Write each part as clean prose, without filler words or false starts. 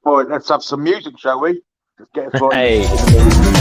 Well, let's have some music, shall we? Let's get us right Hey. in the mood.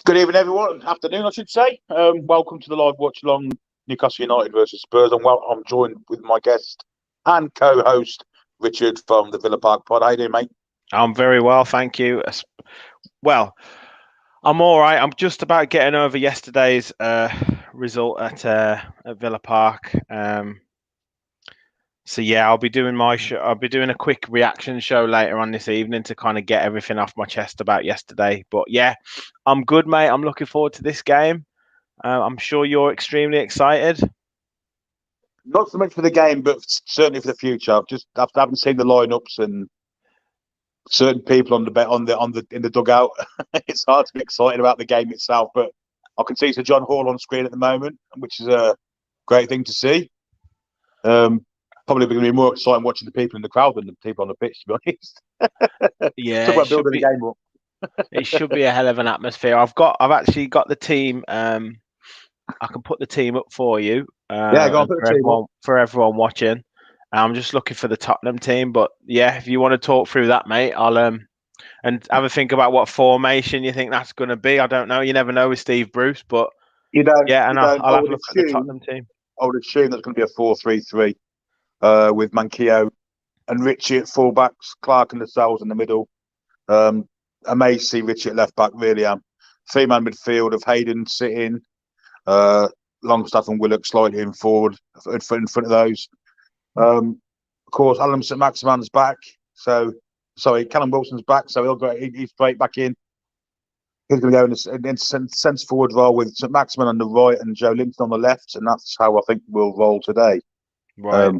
Good evening, everyone. Afternoon, I should say. Welcome to the live watch along Newcastle United versus Spurs. I'm joined with my guest and co-host Richard from the Villa Park Pod. How you doing, mate? I'm very well, thank you. Well, I'm all right. I'm just about getting over yesterday's result at Villa Park. So yeah, I'll be doing my show. I'll be doing a quick reaction show later on this evening to kind of get everything off my chest about yesterday. But yeah, I'm good, mate. I'm looking forward to this game. I'm sure you're extremely excited. Not so much for the game, but certainly for the future. I haven't seen the lineups and certain people on the in the dugout. It's hard to be excited about the game itself, but I can see Sir John Hall on screen at the moment, which is a great thing to see. Probably going to be more exciting watching the people in the crowd than the people on the pitch, to be honest. Yeah, Talk about building the game up. it should be a hell of an atmosphere. I've actually got the team. I can put the team up for you. Yeah, go on, put the team up. For everyone watching. I'm just looking for the Tottenham team, but yeah, if you want to talk through that, mate, I'll and have a think about what formation you think that's going to be. I don't know. You never know with Steve Bruce, but You don't. yeah, and You don't. I'll have a look at the Tottenham team. I would assume that's going to be a 4-3-3 with Manquillo and Richie at fullbacks, Clark and Lascelles in the middle. I may see Richie at left back. Really am. Three-man midfield of Hayden sitting, Longstaff and Willock slightly in forward in front of those. Of course, Alan St. Maximan's back. Callum Wilson's back, so he's straight back in. He's going to go in centre forward role with St. Maximan on the right and Joe Linton on the left, and that's how I think we'll roll today. Right.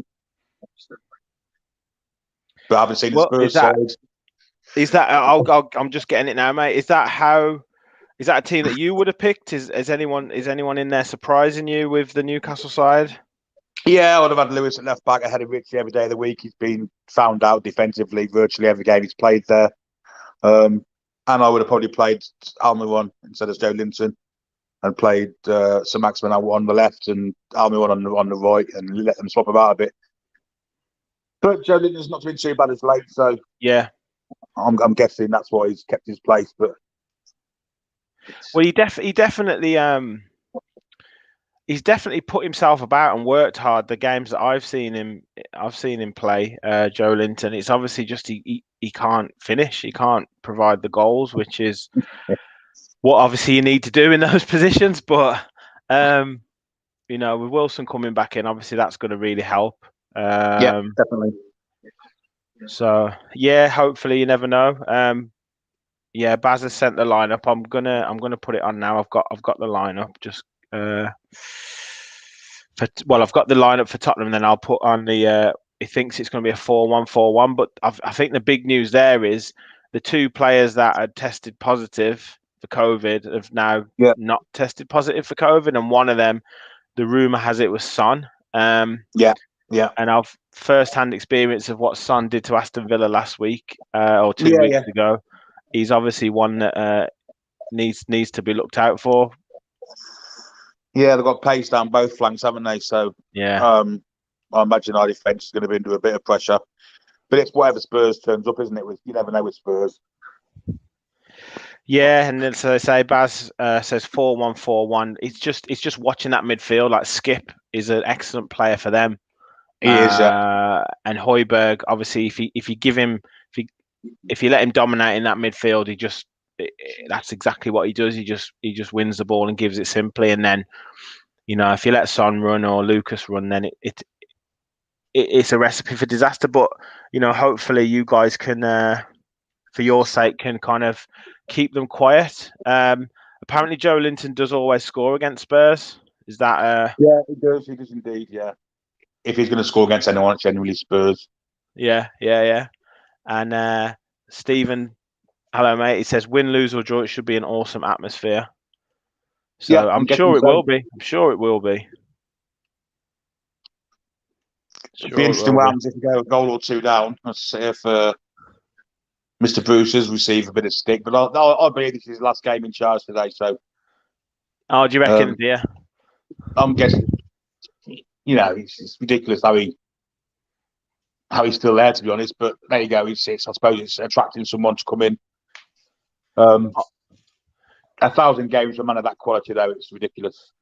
But I haven't seen the Spurs side. Is that? I'm just getting it now, mate. Is that a team that you would have picked? Is anyone in there surprising you with the Newcastle side? Yeah, I would have had Lewis at left back ahead of Richie every day of the week. He's been found out defensively virtually every game he's played there. And I would have probably played Almiron instead of Joe Linton and played Sir Maximin on the left and Almiron on the right and let them swap about a bit. But Joe Linton's not been too bad as late, so yeah, I'm guessing that's why he's kept his place. But well, he definitely he's definitely put himself about and worked hard. The games that I've seen him play, Joe Linton. It's obviously just he can't finish. He can't provide the goals, which is what obviously you need to do in those positions. But with Wilson coming back in, obviously that's going to really help. Yeah, definitely. So yeah, hopefully you never know. Yeah, Baz has sent the lineup. I'm gonna put it on now. I've got the lineup. Just I've got the lineup for Tottenham. And then I'll put on the. He thinks it's going to be a 4-1-4-1, but I think the big news there is the two players that had tested positive for COVID have now not tested positive for COVID, and one of them, the rumor has it was Son. Yeah. And I've first-hand experience of what Son did to Aston Villa last week or 2 weeks ago. He's obviously one that needs to be looked out for. Yeah, they've got pace down both flanks, haven't they? So yeah, I imagine our defence is going to be under a bit of pressure. But it's whatever Spurs turns up, isn't it? You never know with Spurs. Yeah, and then so they say Baz says 4-1-4-1. It's just watching that midfield. Like Skip is an excellent player for them. He is, yeah. And Højbjerg, obviously, if you let him dominate in that midfield, that's exactly what he does. He just wins the ball and gives it simply. And then, if you let Son run or Lucas run, then it's a recipe for disaster. But hopefully you guys can, for your sake, can kind of keep them quiet. Apparently, Joe Linton does always score against Spurs. Is that? Yeah, he does. He does indeed. Yeah. If he's going to score against anyone, it's generally Spurs. Yeah. And Stephen Hello, mate. He says, win, lose, or draw, it should be an awesome atmosphere. So Yeah, I'm guessing sure it so. will be. I'm sure it will be. It'd be interesting what happens if we go a goal or two down. Let's see if Mr. Bruce's receive a bit of stick. But I believe this is his last game in charge today. So, Oh, do you reckon? Yeah. I'm guessing. It's ridiculous how he's still there, to be honest. But there you go. I suppose it's attracting someone to come in. 1,000 games for a man of that quality, though, it's ridiculous.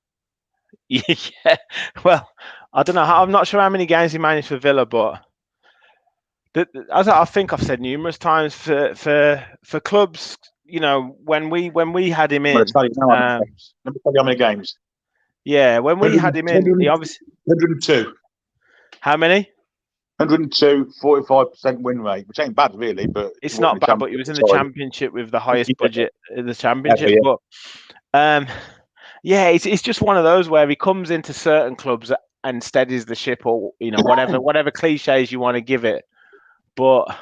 Yeah. Well, I don't know. I'm not sure how many games he managed for Villa, but as I think I've said numerous times, for clubs, when we had him in, Let me tell you how many games. Yeah, when we had him in, he obviously 102. How many? 102, 45% win rate, which ain't bad really, but it's not bad. But he was in the championship with the highest budget in the championship. Yeah. But it's just one of those where he comes into certain clubs and steadies the ship, or whatever cliches you want to give it. But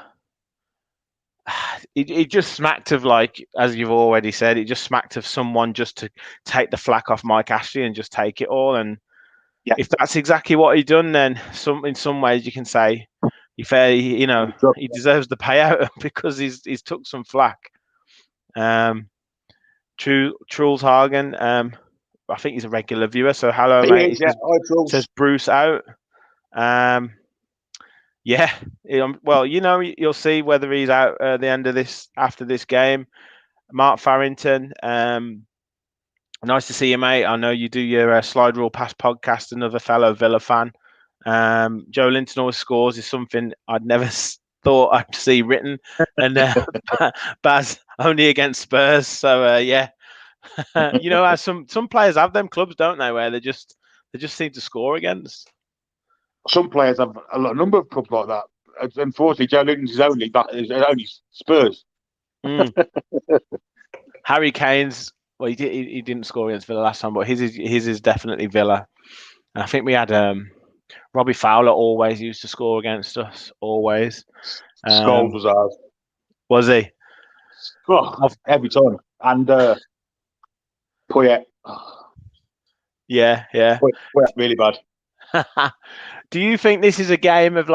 it just smacked of, like, as you've already said, it just smacked of someone just to take the flack off Mike Ashley and just take it all. And if that's exactly what he done, then in some ways you can say he deserves the payout because he's took some flack. Truls Hagen, I think he's a regular viewer. So hello, mate. Says Bruce out. Well, you'll see whether he's out at the end of after this game. Mark Farrington, nice to see you, mate. I know you do your Slide Rule Pass podcast, another fellow Villa fan. Joe Linton always scores is something I'd never thought I'd see written. And Baz only against Spurs. So, yeah. How some players have them clubs, don't they, where they just seem to score against. Some players have a number of clubs like that. Unfortunately, Joe Linton's is only Spurs. Harry Kane's, well, he didn't score against Villa last time, but his is definitely Villa. And I think we had Robbie Fowler always used to score against us, always. Scholes was ours. Was he? Oh, every time. And Poyet. Yeah. Poyet really bad. Do you think this is a game of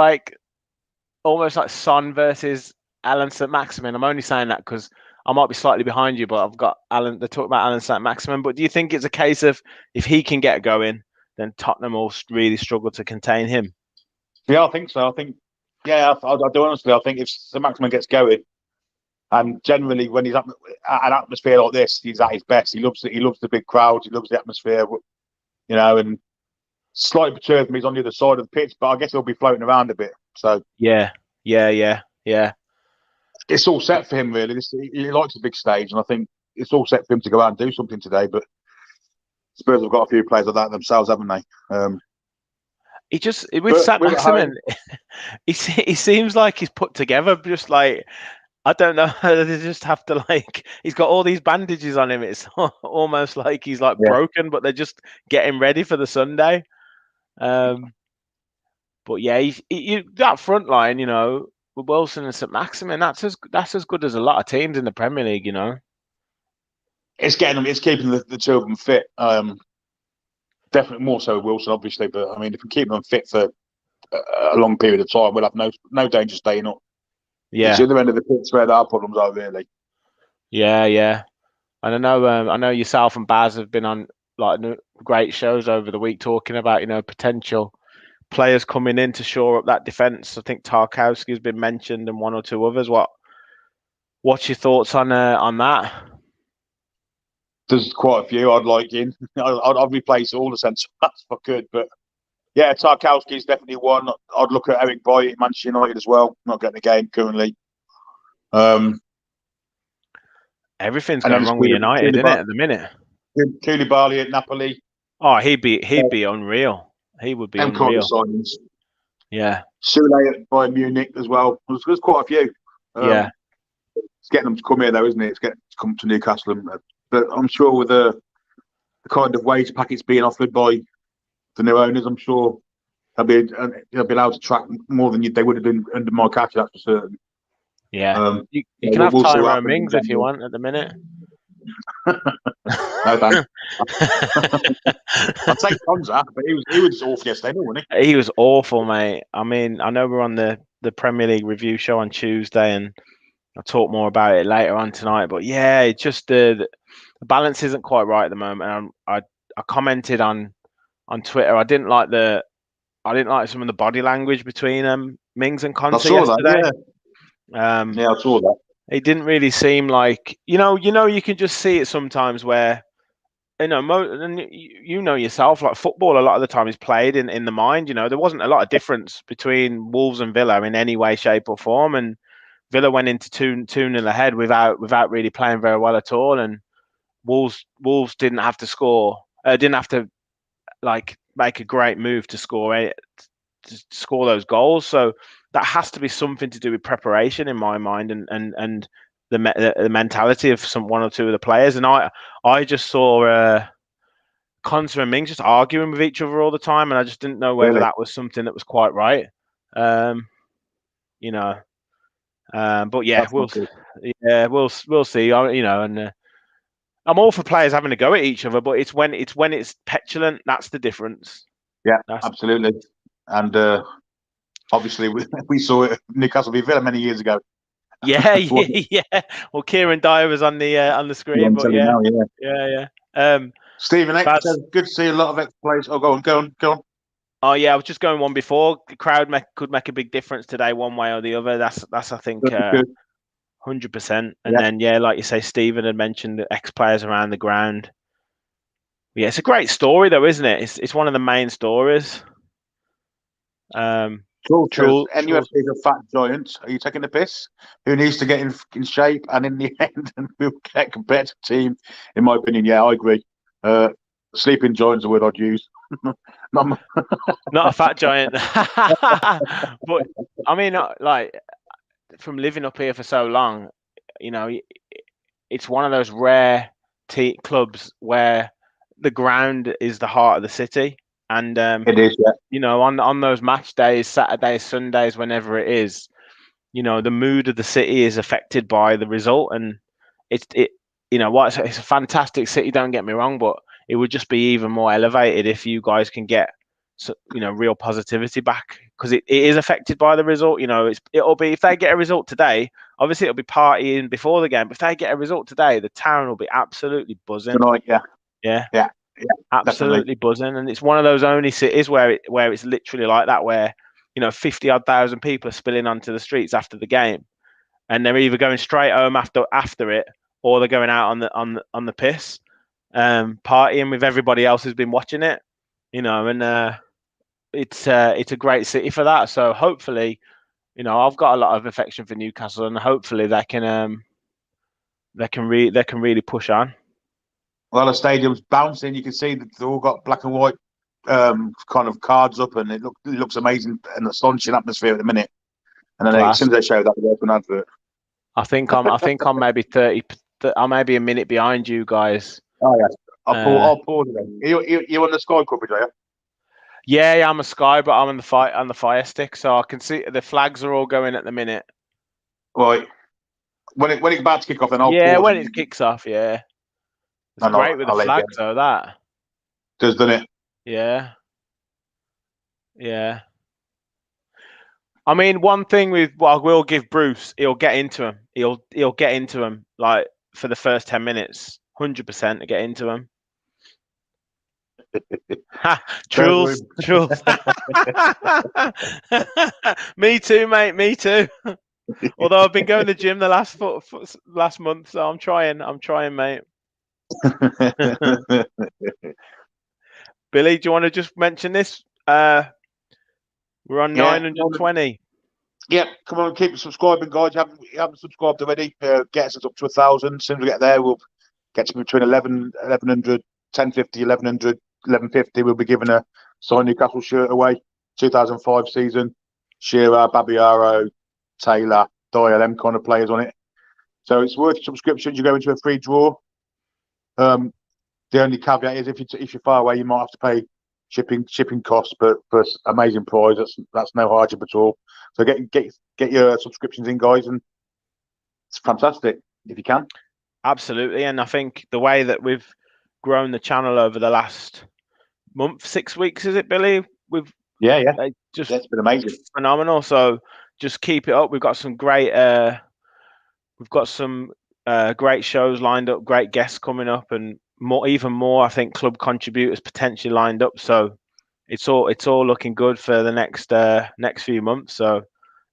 almost like Son versus Alan St-Maximin? I'm only saying that because I might be slightly behind you, but I've got Alan. They talk about Alan St-Maximin, but do you think it's a case of if he can get going, then Tottenham will really struggle to contain him? Yeah, I think so. I think, I do honestly. I think if St-Maximin gets going, and generally when he's at an atmosphere like this, he's at his best. He loves the big crowds. He loves the atmosphere. And slightly perturbed me he's on the other side of the pitch, but I guess he'll be floating around a bit. So yeah. It's all set for him, really. He likes the big stage, and I think it's all set for him to go out and do something today. But Spurs have got a few players like that themselves, haven't they? With St-Maximin, he seems like he's put together. Just like, I don't know, they just have to he's got all these bandages on him. It's almost like he's broken, but they're just getting ready for the Sunday. But yeah, that front line, with Wilson and St-Maximin, that's as good as a lot of teams in the Premier League, It's keeping the two of them fit. Definitely more so Wilson, obviously, but I mean, if we keep them fit for a long period of time, we'll have no danger staying up. Yeah, it's the other end of the pitch where our problems are, really. Yeah. And I know yourself and Baz have been on great shows over the week talking about potential players coming in to shore up that defence. I think Tarkowski's been mentioned and one or two others. What's your thoughts on that? There's quite a few I'd like in. I'd replace all the centre backs if I could, but yeah, Tarkowski's definitely one. I'd look at Eric Boy at Manchester United as well. Not getting the game currently. Everything's going wrong with United, isn't it, at the minute? Koulibaly at Napoli. Oh, he'd be unreal. He would be unreal. Yeah. Sule at Bayern Munich as well. There's quite a few. Yeah. It's getting them to come here, though, isn't it? It's getting to come to Newcastle. But I'm sure with the kind of wage packets being offered by the new owners, I'm sure they'll be allowed to track more than they would have been under Mike Ashley, that's for certain. Yeah. You Yeah, can have we'll see what Tyrone happens in Mings if you January. want at the minute. No thanks. I'd take Konza, but he was awful yesterday, wasn't he? He was awful, mate. I mean, I know we're on the Premier League review show on Tuesday, and I'll talk more about it later on tonight. But yeah, it's just the balance isn't quite right at the moment. And I commented on Twitter. I didn't like some of the body language between Mings and I Konsa saw that. yesterday. Yeah, yeah, I saw that. It didn't really seem like you can just see it sometimes where and you know yourself, like football a lot of the time is played in the mind. There wasn't a lot of difference between Wolves and Villa in any way, shape, or form, and Villa went into 2-0 ahead without really playing very well at all, and Wolves didn't have to score, didn't have to like make a great move to score those goals. So that has to be something to do with preparation in my mind, and the mentality of one or two of the players. And I just saw Konsa and Mings just arguing with each other all the time, and I just didn't know whether Really? that was something that was quite right. But yeah, That's not good. we'll see. And I'm all for players having to go at each other, but it's when it's petulant that's the difference. Yeah, absolutely. And obviously, we saw it at Newcastle v Villa many years ago. Yeah, yeah. Well, Kieran Dyer was on the screen, but yeah, yeah. Stephen X Baz, says, good to see a lot of ex-players. Oh, go on. oh yeah, I was just going one before. The crowd could make a big difference today, one way or the other. That's I think Good. 100%. And Yeah. then yeah, like you say, Stephen had mentioned the ex-players around the ground. Yeah, it's a great story though, isn't it? It's one of the main stories. Says, NUFC is a fat giant. Are you taking the piss? Who needs to get in shape? And in the end, and we'll get a competitive team. In my opinion, yeah, I agree. Sleeping giant is the word I'd use. Not a fat giant, but I mean, like from living up here for so long, it's one of those rare clubs where the ground is the heart of the city, and it is, yeah. On those match days, Saturdays, Sundays, whenever it is, the mood of the city is affected by the result, and it's a fantastic city. Don't get me wrong, but it would just be even more elevated if you guys can get real positivity back, because it is affected by the result. It'll be, if they get a result today, obviously it'll be partying before the game, but if they get a result today, the town will be absolutely buzzing. Tonight, yeah, definitely. absolutely buzzing. And it's one of those only cities where it's literally like that, where 50 odd thousand people are spilling onto the streets after the game, and they're either going straight home after it, or they're going out on the piss, partying with everybody else who's been watching it. And it's a great city for that. So hopefully, I've got a lot of affection for Newcastle, and hopefully they can really push on. Well, the stadium's bouncing. You can see that they've all got black and white kind of cards up, and it looks amazing, and astonishing atmosphere at the minute. And then as soon as they show that, they'll open an advert. I think I'm maybe 30. I'm maybe a minute behind you guys. Oh yes, I'll pause it then. You on the Sky coverage, are you? Yeah, I'm a Sky, but I'm on the Fire Stick, so I can see the flags are all going at the minute. Right. When it's about to kick off, then I'll pause. when it kicks off, yeah. It's great with the flags, though, that. Doesn't it? Yeah. Yeah. I mean, one thing I will give Bruce, he'll get into him. He'll get into him, like, for the first 10 minutes, 100% to get into him. Truls. Me too, mate. Me too. Although I've been going to the gym the last month, so I'm trying, mate. Billy, do you want to just mention this? We're on 920. Yeah, come on, keep subscribing, guys. You haven't subscribed already. Get us up to 1,000. As soon as we get there, we'll get to between 1100, 1050, 1100, 1150. We'll be giving a signed Newcastle shirt away. 2005 season. Shearer, Babiaro, Taylor, Dyer, them kind of players on it. So it's worth subscriptions. You go into a free draw. The only caveat is if you're far away, you might have to pay shipping costs, but for amazing prize, that's no hardship at all. So get your subscriptions in, guys, and it's fantastic if you can. Absolutely, and I think the way that we've grown the channel over the last month, 6 weeks, is it, Billy? Yeah, Just it's been amazing. Phenomenal. So just keep it up. We've got some great great shows lined up, great guests coming up, and even more. I think club contributors potentially lined up. So it's all looking good for the next few months. So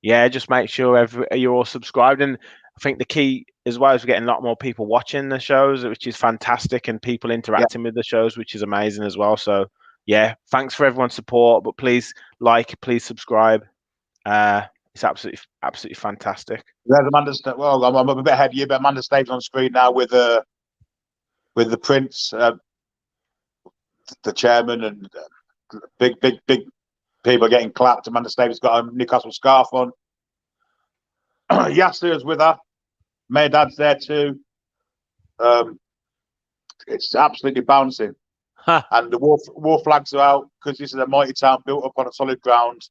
yeah, just make sure you're all subscribed. And I think the key as well is we're getting a lot more people watching the shows, which is fantastic, and people interacting with the shows, which is amazing as well. So yeah, thanks for everyone's support. But please please subscribe. It's absolutely fantastic. There's Amanda. Well, I'm a bit ahead of you, but Amanda Staves on screen now with the Prince, the chairman, and big people getting clapped. Amanda Staves got a Newcastle scarf on. Yasser is with her. Maydad's there too. It's absolutely bouncing. And the war flags are out because this is a mighty town built up on a solid ground.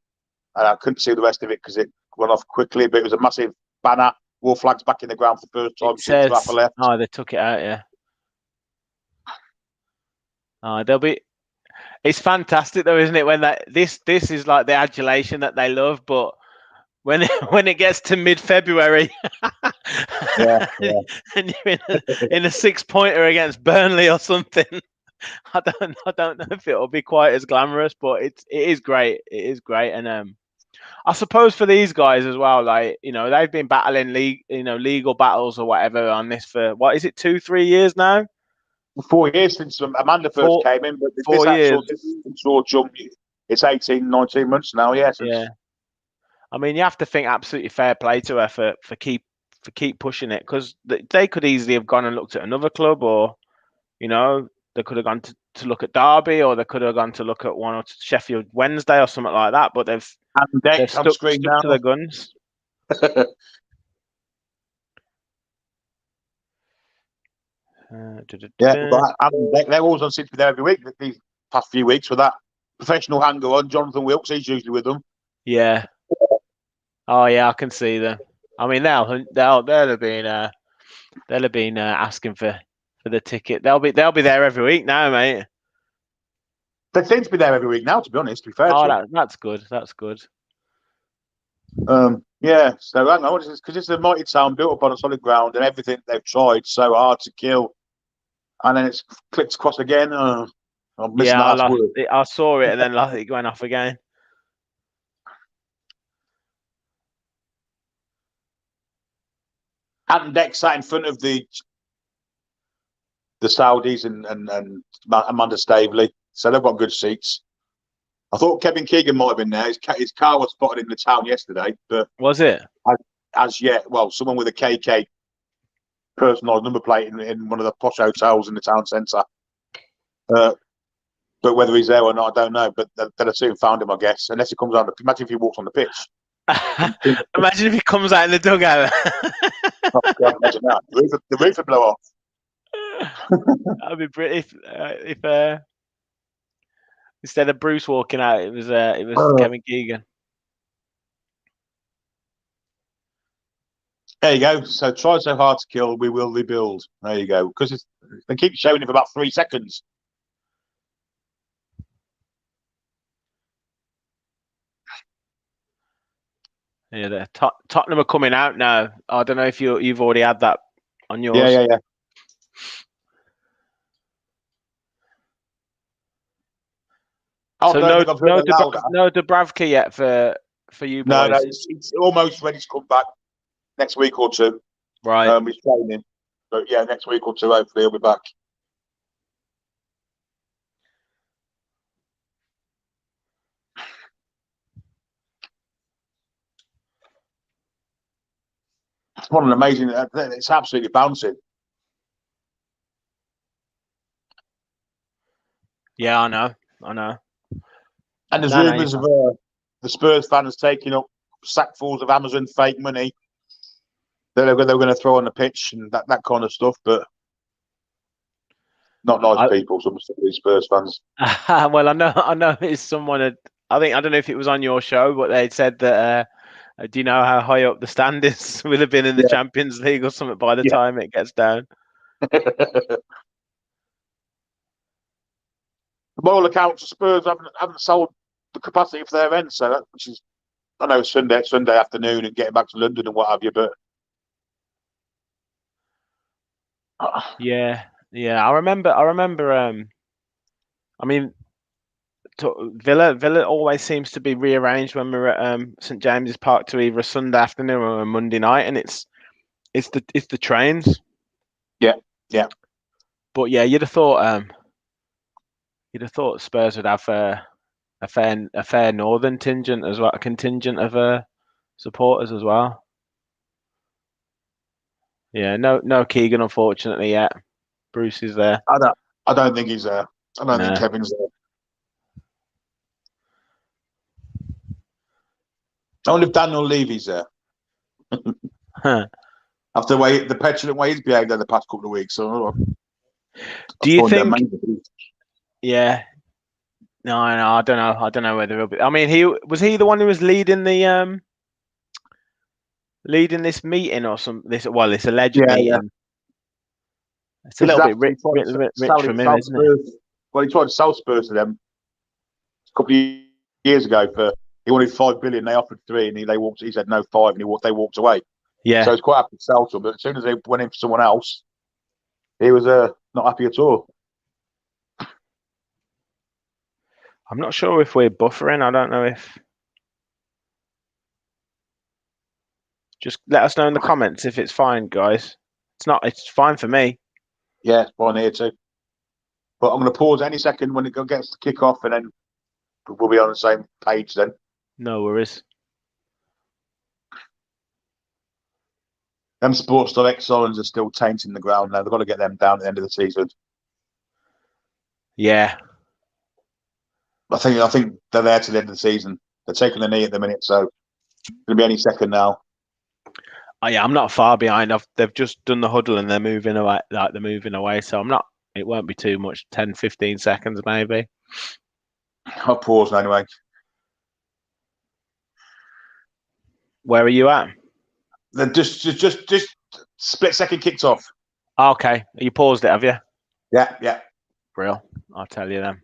And I couldn't see the rest of it because it went off quickly, but it was a massive banner. War flags back in the ground for the first time since Rafa left. Oh, they took it out, yeah. Oh, it's fantastic though, isn't it? When this is like the adulation that they love, but when it gets to mid-February, yeah. and you're in a 6-pointer against Burnley or something, I don't know if it'll be quite as glamorous, but it is great. It is great, and I suppose for these guys as well, like they've been battling legal battles or whatever on this for what is it, 2-3 years now? 4 years since Amanda first came in, but this jump, it's 18, 19 months now. Yes. Yeah. I mean, you have to think absolutely fair play to her for keep pushing it, because they could easily have gone and looked at another club, or they could have gone to look at Derby, or they could have gone to look at one or Sheffield Wednesday or something like that. But they've stuck to their guns. They're always on seems to be there every week. These past few weeks with that professional hanger on, Jonathan Wilkes, he's usually with them. Yeah. Oh yeah, I can see them. I mean, they'll have been asking for the ticket. They'll be there every week now, mate. They seem to be there every week now, to be honest. To be fair, that's good. That's good. Yeah. So hang on, because it's a mighty town built up on a solid ground, and everything they've tried so hard to kill, and then it's clicked across again. I'm missing the last word. I saw it, and then it went off again. Ant Deck sat in front of the Saudis and Amanda Staveley, so they've got good seats. I thought Kevin Keegan might have been there. His car was spotted in the town yesterday, but was it? As yet, well, someone with a KK personalised number plate in one of the posh hotels in the town centre. But whether he's there or not, I don't know. But they'll have soon found him, I guess, unless he comes on. Imagine if he walks on the pitch. Imagine if he comes out in the dugout. Oh, God, imagine that. The roof would blow off. That'd be brilliant if instead of Bruce walking out, it was Kevin Keegan. There you go. So try so hard to kill, we will rebuild. There you go. Because they keep showing it for about 3 seconds. Yeah, Tottenham are coming out now. I don't know if you've already had that on yours. Yeah. So no Dubravka yet for you boys. No, it's almost ready to come back next week or two. Right. He's training, but yeah, next week or two, hopefully he'll be back. What an amazing! It's absolutely bouncing. Yeah, I know. And there's rumours of the Spurs fans taking up sackfuls of Amazon fake money that they're going to throw on the pitch and that kind of stuff, but not nice people. Some of these Spurs fans. Well, I know. It's someone. I don't know if it was on your show, but they said that Do you know how high up the standings will have been in the Yeah. Champions League or something by the Yeah. time it gets down? By all accounts, Spurs haven't sold the capacity for their end, so which is, I know, Sunday afternoon and getting back to London and what have you, but Yeah, yeah. I remember. I mean, Villa always seems to be rearranged when we're at St James's Park to either a Sunday afternoon or a Monday night, and it's the trains. yeah, yeah. But yeah, you'd have thought Spurs would have a fair northern contingent as well, a contingent of supporters as well. Yeah, no Keegan unfortunately yet. Bruce is there. I don't think he's there. I don't think No. Kevin's there. I wonder if Daniel Levy's there. After the petulant way he's behaved over the past couple of weeks. So Do you think? Yeah. No, I don't know. I don't know whether he'll be. I mean, he the one who was leading this meeting or this alleged meeting. Yeah. It's a little bit rich from him, isn't it? Well, he tried to sell Spurs to them a couple of years ago he wanted $5 billion. They offered 3, and he said no 5, and they walked away. Yeah. So it's quite happy to sell to him, but as soon as they went in for someone else, he was not happy at all. I'm not sure if we're buffering. I don't know if. Just let us know in the comments if it's fine, guys. It's fine for me. Yeah, it's fine here too. But I'm going to pause any second when it gets to kick off, and then we'll be on the same page then. No worries. Them Sports Direct signs are still tainting the ground now. They've got to get them down at the end of the season. Yeah. I think they're there to the end of the season. They're taking the knee at the minute, so it's going to be any second now. Oh yeah, I'm not far behind. They've just done the huddle and they're moving away. So I'm not. It won't be too much. 10, 15 seconds maybe. I'll pause now anyway. Where are you at? They're just split second kicked off. Okay, you paused it, have you? Yeah. Real. I'll tell you then.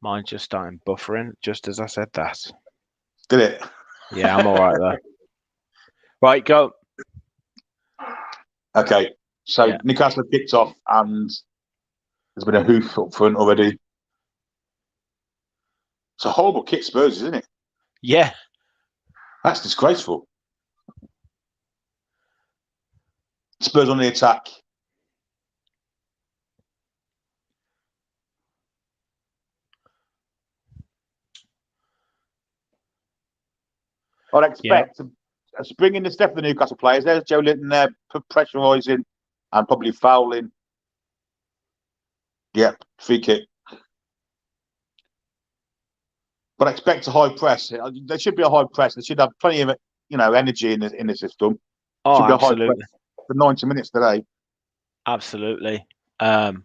Mine's just starting buffering, just as I said that. Did it? Yeah, I'm all right there. Right, go. Okay, so Newcastle have kicked off, and there's been a hoof up front already. It's a horrible kick, Spurs, isn't it? Yeah. That's disgraceful. Spurs on the attack. I'd expect a spring in the step of the Newcastle players. There's Joe Linton there, pressurising and probably fouling. Yep, free kick. But I expect a high press. There should be a high press. There should have plenty of energy in the system. Oh, should be absolutely. A high press for 90 minutes today. Absolutely. As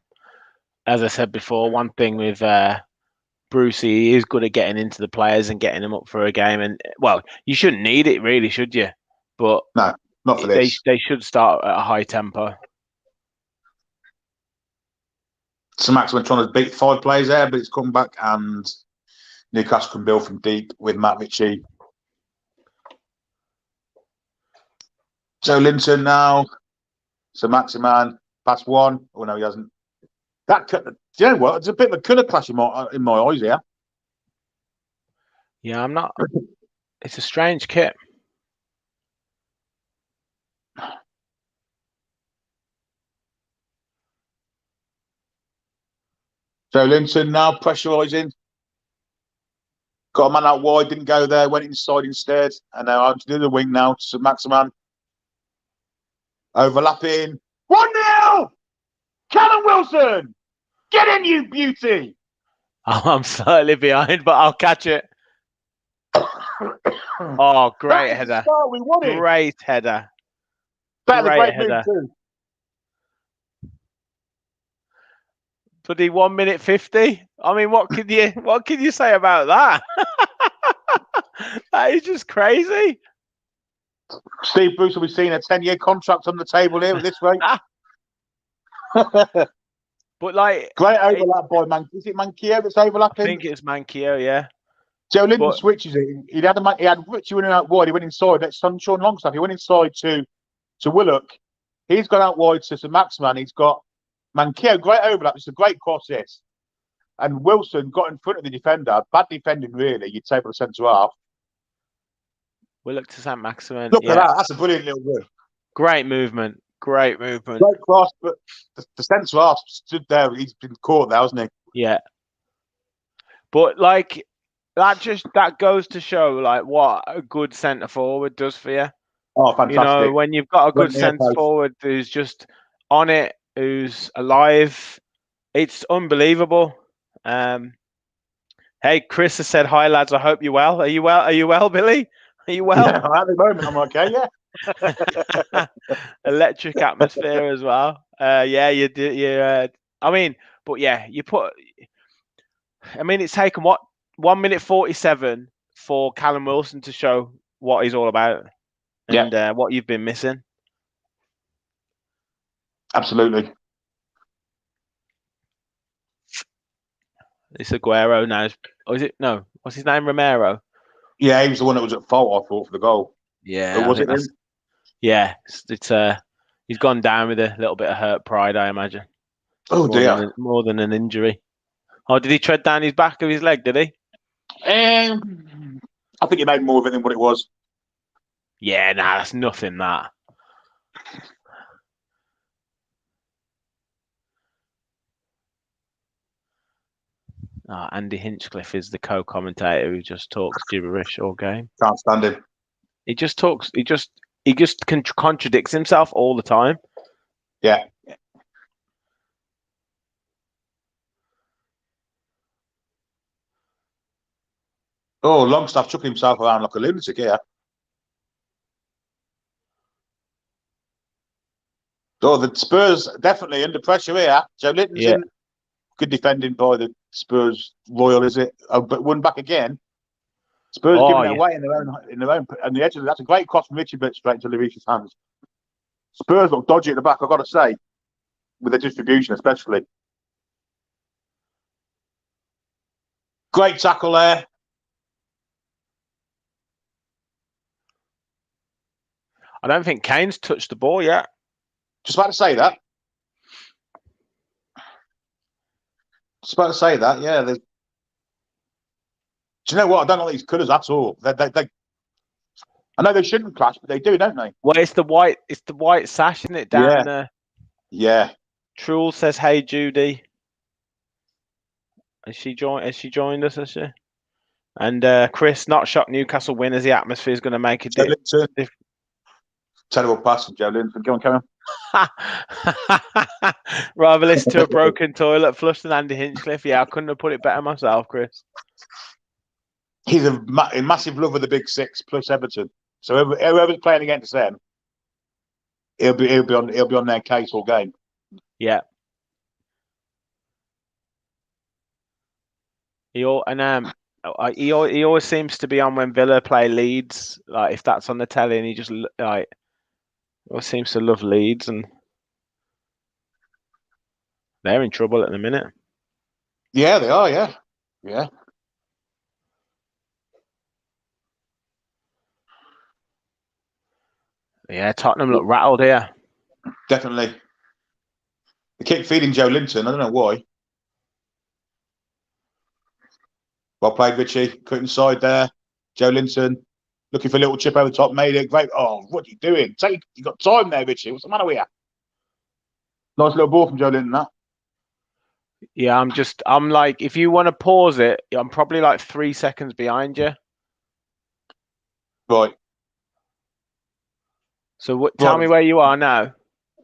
I said before, one thing with Bruce, he is good at getting into the players and getting them up for a game. And well, you shouldn't need it, really, should you? But no, not for this. They should start at a high tempo. So Max went trying to beat 5 players there, but it's come back, and Newcastle can build from deep with Matt Ritchie. Joe Linton now. So Maximan past 1. Oh no, he hasn't. Do you know what? It's a bit of a colour clash in my eyes here. Yeah, I'm not. It's a strange kit. So Linton now pressurising. Got a man out wide, didn't go there, went inside instead. And now on to the other wing now to Maximan. Overlapping. 1-0! Callum Wilson! Get in, you beauty! I'm slightly behind, but I'll catch it. Oh, great That is the header. start we wanted. Great header. That is a great header. move too. Bloody 1 minute 50. I mean, what can you say about that? That is just crazy. Steve Bruce will be seeing a 10-year contract on the table here at this rate. But like, great overlap by Is it Manquillo that's overlapping? I think it's Manquillo, yeah. Joe Linton switches it. He had Richie running out wide. He went inside. That's Sean Longstaff. He went inside to Willock. He's gone out wide to Maximan. He's got Manquillo. Great overlap. It's a great cross this. And Wilson got in front of the defender. Bad defending, really. You'd say for the centre half. Willock to St. Maximin. Look at that. That's a brilliant little run. Great movement. Great movement. Great cross, but the centre half stood there. He's been caught there, hasn't he? Yeah. But like that goes to show like what a good centre forward does for you. Oh, fantastic! You know, when you've got a good centre forward who's just on it, who's alive, it's unbelievable. Hey, Chris has said, "Hi lads, I hope you're well. Are you well? Are you well, Billy? Are you well?" Yeah, at the moment, I'm okay. Yeah. Electric atmosphere as well. Yeah, you do. Yeah, I mean, but yeah, I mean, it's taken 1 minute 47 for Callum Wilson to show what he's all about and what you've been missing. Absolutely. It's Aguero now. Or is it? No. What's his name? Romero. Yeah, he was the one that was at fault, I thought, for the goal. Yeah. Was it him? Yeah. It's he's gone down with a little bit of hurt pride, I imagine. Oh, dear. More than an injury. Oh, did he tread down his back of his leg, did he? I think he made more of it than what it was. Yeah, nah, that's nothing, that. Oh, Andy Hinchcliffe is the co-commentator who just talks gibberish all game. Can't stand him. He just talks. He just contradicts himself all the time. Yeah. Oh, Longstaff chucking himself around like a lunatic here. Oh, the Spurs definitely under pressure here. Joe Linton's in. Good defending by the Spurs Royal, is it? Oh, but one back again. Spurs giving it away in their own, and the edge of that's a great cross from Richie, but straight into Levis's hands. Spurs look dodgy at the back, I've got to say, with the distribution especially. Great tackle there. I don't think Kane's touched the ball yet. Just about to say that. Yeah. Do you know what? I don't like these colours at all. They I know they shouldn't clash, but they do, don't they? Well, it's the white sash, isn't it? Down there. Yeah. Truel says, "Hey, Judy." Has she joined us? Has she? And Chris, not shocked Newcastle win as the atmosphere is going to make a difference. Terrible pass from Joe Linton. Go on, Karen. Rather listen to a broken toilet flush than Andy Hinchcliffe. Yeah, I couldn't have put it better myself, Chris. He's a massive love of the Big Six plus Everton. So whoever's playing against them, he'll be on their case all game. Yeah. He always seems to be on when Villa play Leeds. Like if that's on the telly, and he just like always seems to love Leeds, and they're in trouble at the minute. Yeah, they are. Yeah. Yeah, Tottenham look rattled here. Definitely. They keep feeding Joe Linton. I don't know why. Well played, Richie. Cut inside there. Joe Linton looking for a little chip over the top. Made it. Great. Oh, what are you doing? You got time there, Richie. What's the matter with you? Nice little ball from Joe Linton, that. Yeah, I'm like, if you want to pause it, I'm probably like 3 seconds behind you. Right. So tell me where you are now.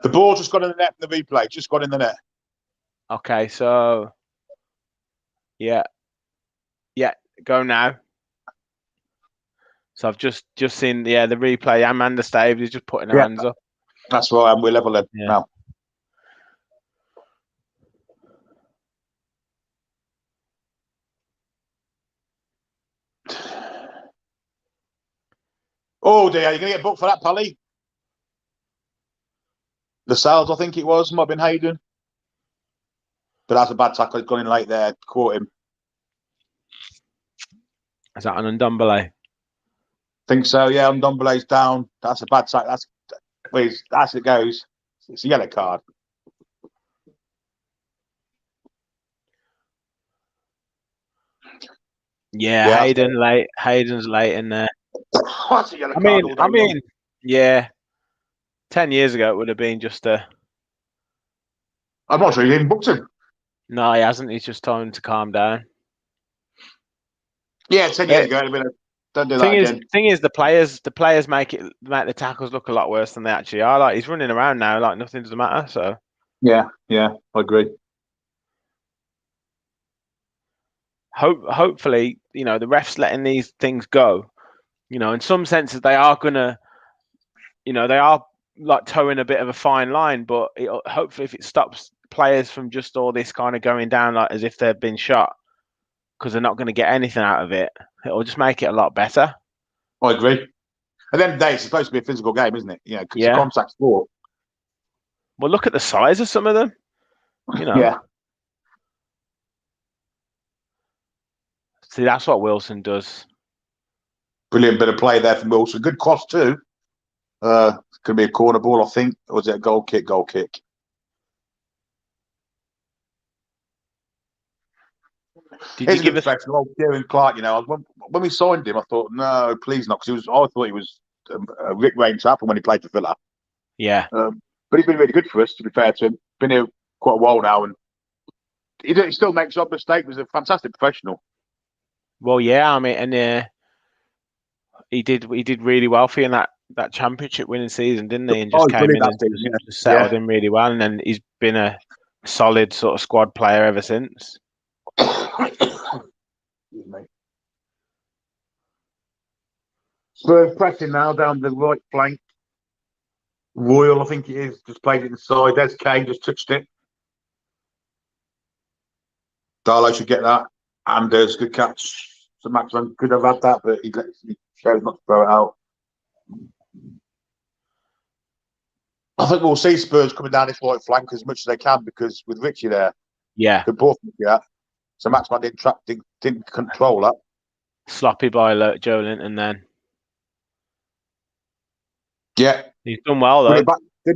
The ball just got in the net in the replay. Just got in the net. Okay, so yeah, go now. So I've just seen the replay. Amanda Staves is just putting her hands up. That's right, and we're level then now. Oh dear, you're gonna get booked for that, Pally. The Sales, I think it was, might have been Hayden. But that's a bad tackle. He's gone in late there, caught him. Is that an Ndombele? Think so, yeah. Ndombele's down. That's a bad tackle. That's it goes. It's a yellow card. Yeah, Hayden's late in there. That's a yellow card all day long. Yeah. 10 years ago, it would have been just a. I'm not sure he even booked him. No, he hasn't. He's just told him to calm down. Yeah, 10 years ago, it'd have been don't do that again. Thing is, the players make the tackles look a lot worse than they actually are. Like, he's running around now, like nothing doesn't matter. So. Yeah, I agree. Hopefully, the refs letting these things go. In some senses, they are gonna, they are like towing a bit of a fine line. But hopefully, if it stops players from just all this kind of going down like as if they've been shot, because they're not going to get anything out of it, it'll just make it a lot better. I agree. At the end of the day, it's supposed to be a physical game, isn't it? Because it's a contact sport. Well, look at the size of some of them. Yeah. See, that's what Wilson does. Brilliant bit of play there from Wilson. Good cross too. Could be a corner ball, I think. Or was it a goal kick? Goal kick. Did you give us Kieran Clark? When we signed him, I thought, no, please not, because I thought he was a Rick Rain tackle when he played for Villa. Yeah. But he's been really good for us, to be fair to him. Been here quite a while now, and he still makes up mistakes. He's a fantastic professional. Well, yeah, I mean, and he did really well for you in that championship winning season, didn't he? And just came in and just settled in really well, and then he's been a solid sort of squad player ever since. Spurs pressing now down the right flank. Royal, I think it is, just played it inside. There's Kane, just touched it. Darlow should get that. Anders, good catch. So Maxman could have had that, but he chose not to throw it out. I think we'll see Spurs coming down this right flank as much as they can, because with Richie there, so Maxman didn't control that. Sloppy by Joe Linton then. Yeah, he's done well though.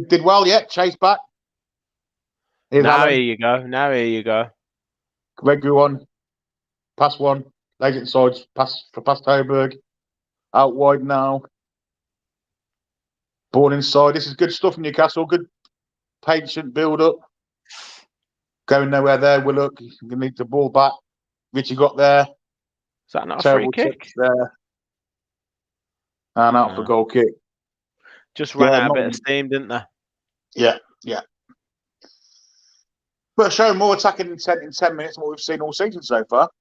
Did well, yeah. Chase back. Now here you go. Gregory one, pass one, legs inside, pass Hoberg, out wide now. Ball inside. This is good stuff from Newcastle. Good patient build up. Going nowhere there. Willock, you need the ball back. Richie got there. Is that not a free kick? There. And out for goal kick. Just ran out a bit of steam, didn't they? Yeah. But showing more attacking in 10 minutes than what we've seen all season so far.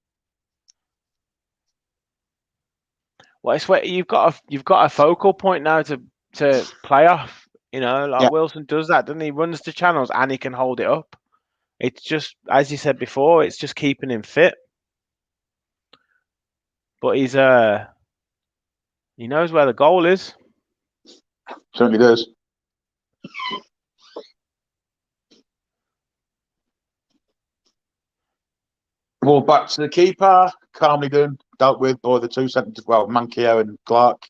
Well, it's where you've got a focal point now to play off. Wilson does that, doesn't he? Runs the channels and he can hold it up. It's just, as you said before, it's just keeping him fit. But he knows where the goal is. Certainly does. Ball back to the keeper, calmly dealt with by the two centres, Manquillo and Clark.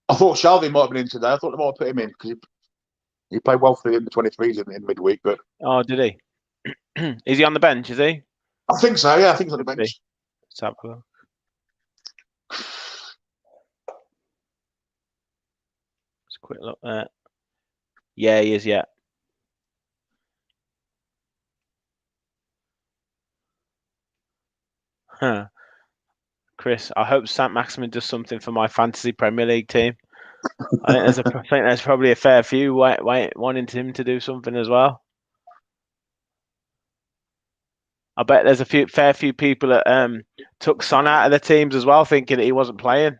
I thought Shelby might have been in today. I thought they might have put him in because he played well for the under-23s in midweek. But did he? Is he on the bench? Is he? I think so. Yeah, I think he's on the bench. Let's have a look. Let's quick look there. Yeah, he is. Yeah. Huh. Chris, I hope St. Maximin does something for my fantasy Premier League team. I think there's probably a fair few wanting him to do something as well. I bet there's a fair few people that took Son out of the teams as well, thinking that he wasn't playing.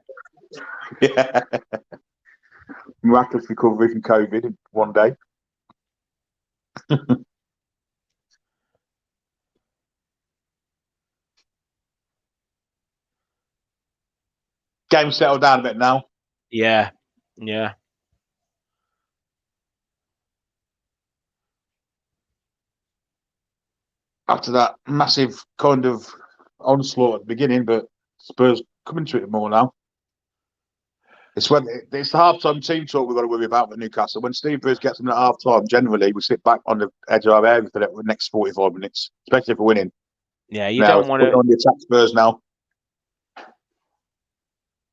Yeah. Miraculous recovery from COVID in one day. Game settled down a bit now. Yeah. After that massive kind of onslaught at the beginning, but Spurs coming to it more now. It's the half-time team talk we've got to worry about with Newcastle. When Steve Bruce gets them at half-time, generally we sit back on the edge of our area for the next 45 minutes, especially if we're winning. Yeah, you don't want to on the attack Spurs now.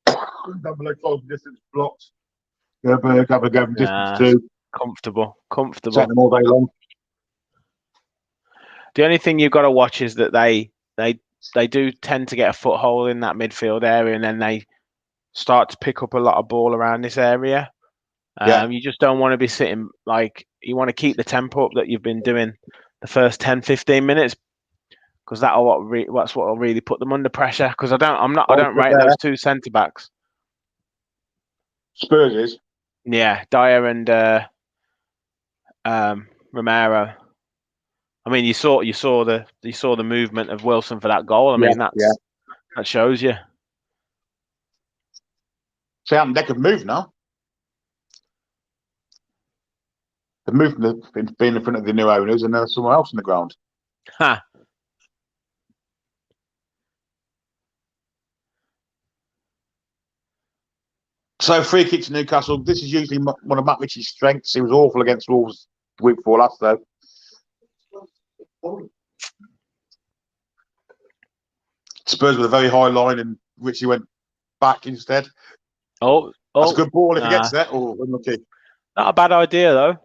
Down below 12 distance blocked. Gerberg have a go from distance too. Comfortable. Setting them all day long. The only thing you've got to watch is that they do tend to get a foothold in that midfield area, and then they start to pick up a lot of ball around this area. You just don't want to be sitting you want to keep the tempo up that you've been doing the first 10, 15 minutes, because that's what will really put them under pressure. Because I don't rate those two centre backs. Spurs is. Yeah, Dyer and Romero. I mean, you saw the movement of Wilson for that goal. I mean, that shows you. See, they could move now. They've moved from being in front of the new owners, and there's somewhere else on the ground. Ha. So free kick to Newcastle. This is usually one of Matt Ritchie's strengths. He was awful against Wolves the week before last, though. Spurs with a very high line, and Ritchie went back instead. Oh, that's a good ball if he gets there. Oh, unlucky. Not a bad idea though.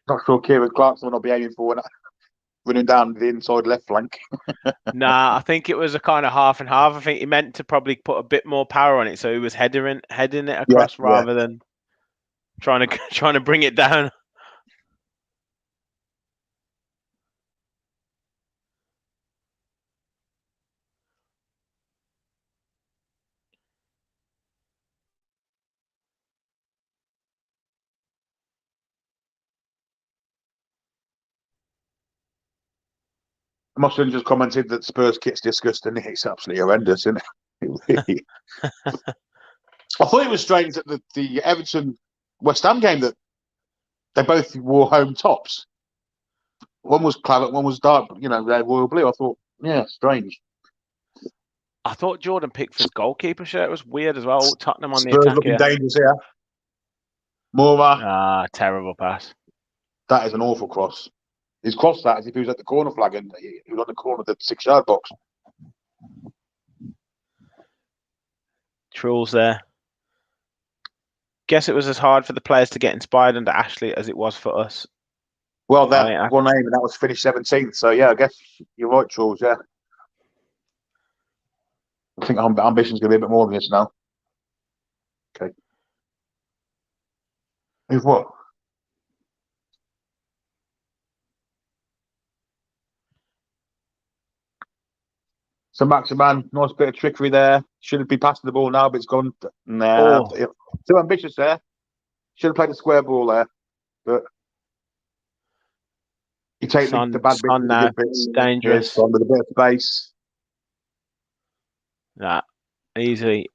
Not sure Kieran Clarkson will not be aiming for running down the inside left flank. Nah, I think it was a kind of half and half. I think he meant to probably put a bit more power on it, so he was heading it across rather than trying to bring it down. Mustin just commented that Spurs kit's disgusting. It's absolutely horrendous, isn't it? I thought it was strange that the Everton West Ham game that they both wore home tops. One was claret, one was dark. They're royal blue. I thought, strange. I thought Jordan Pickford's goalkeeper shirt was weird as well. Tottenham on Spurs the attack looking here. Dangerous here. Moura. Terrible pass. That is an awful cross. He's crossed that as if he was at the corner flag and he was on the corner of the 6-yard box. Truls there. Guess it was as hard for the players to get inspired under Ashley as it was for us. Well, that one aim and that was finished 17th. So I guess you're right, Truls. Yeah, I think ambition's going to be a bit more than this now. Okay. Who's what? So Maximan, nice bit of trickery there. Shouldn't be passing the ball now, but it's gone. Nah, too ambitious there. Should have played a square ball there, but you take the bad bits and the good bits. Dangerous. Yeah, with a bit of space. Nah, easy.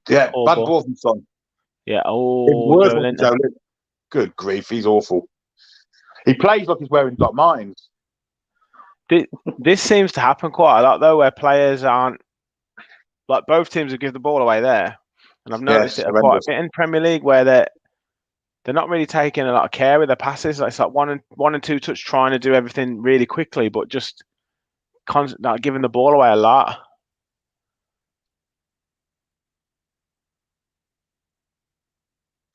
Yeah, bad ball from Son. Yeah. Good grief, he's awful. He plays like he's wearing Doc Martens. This seems to happen quite a lot though, where players aren't like both teams will give the ball away there, and I've noticed it quite a bit in Premier League where they're not really taking a lot of care with their passes. It's like one and two touch, trying to do everything really quickly, but just giving the ball away a lot.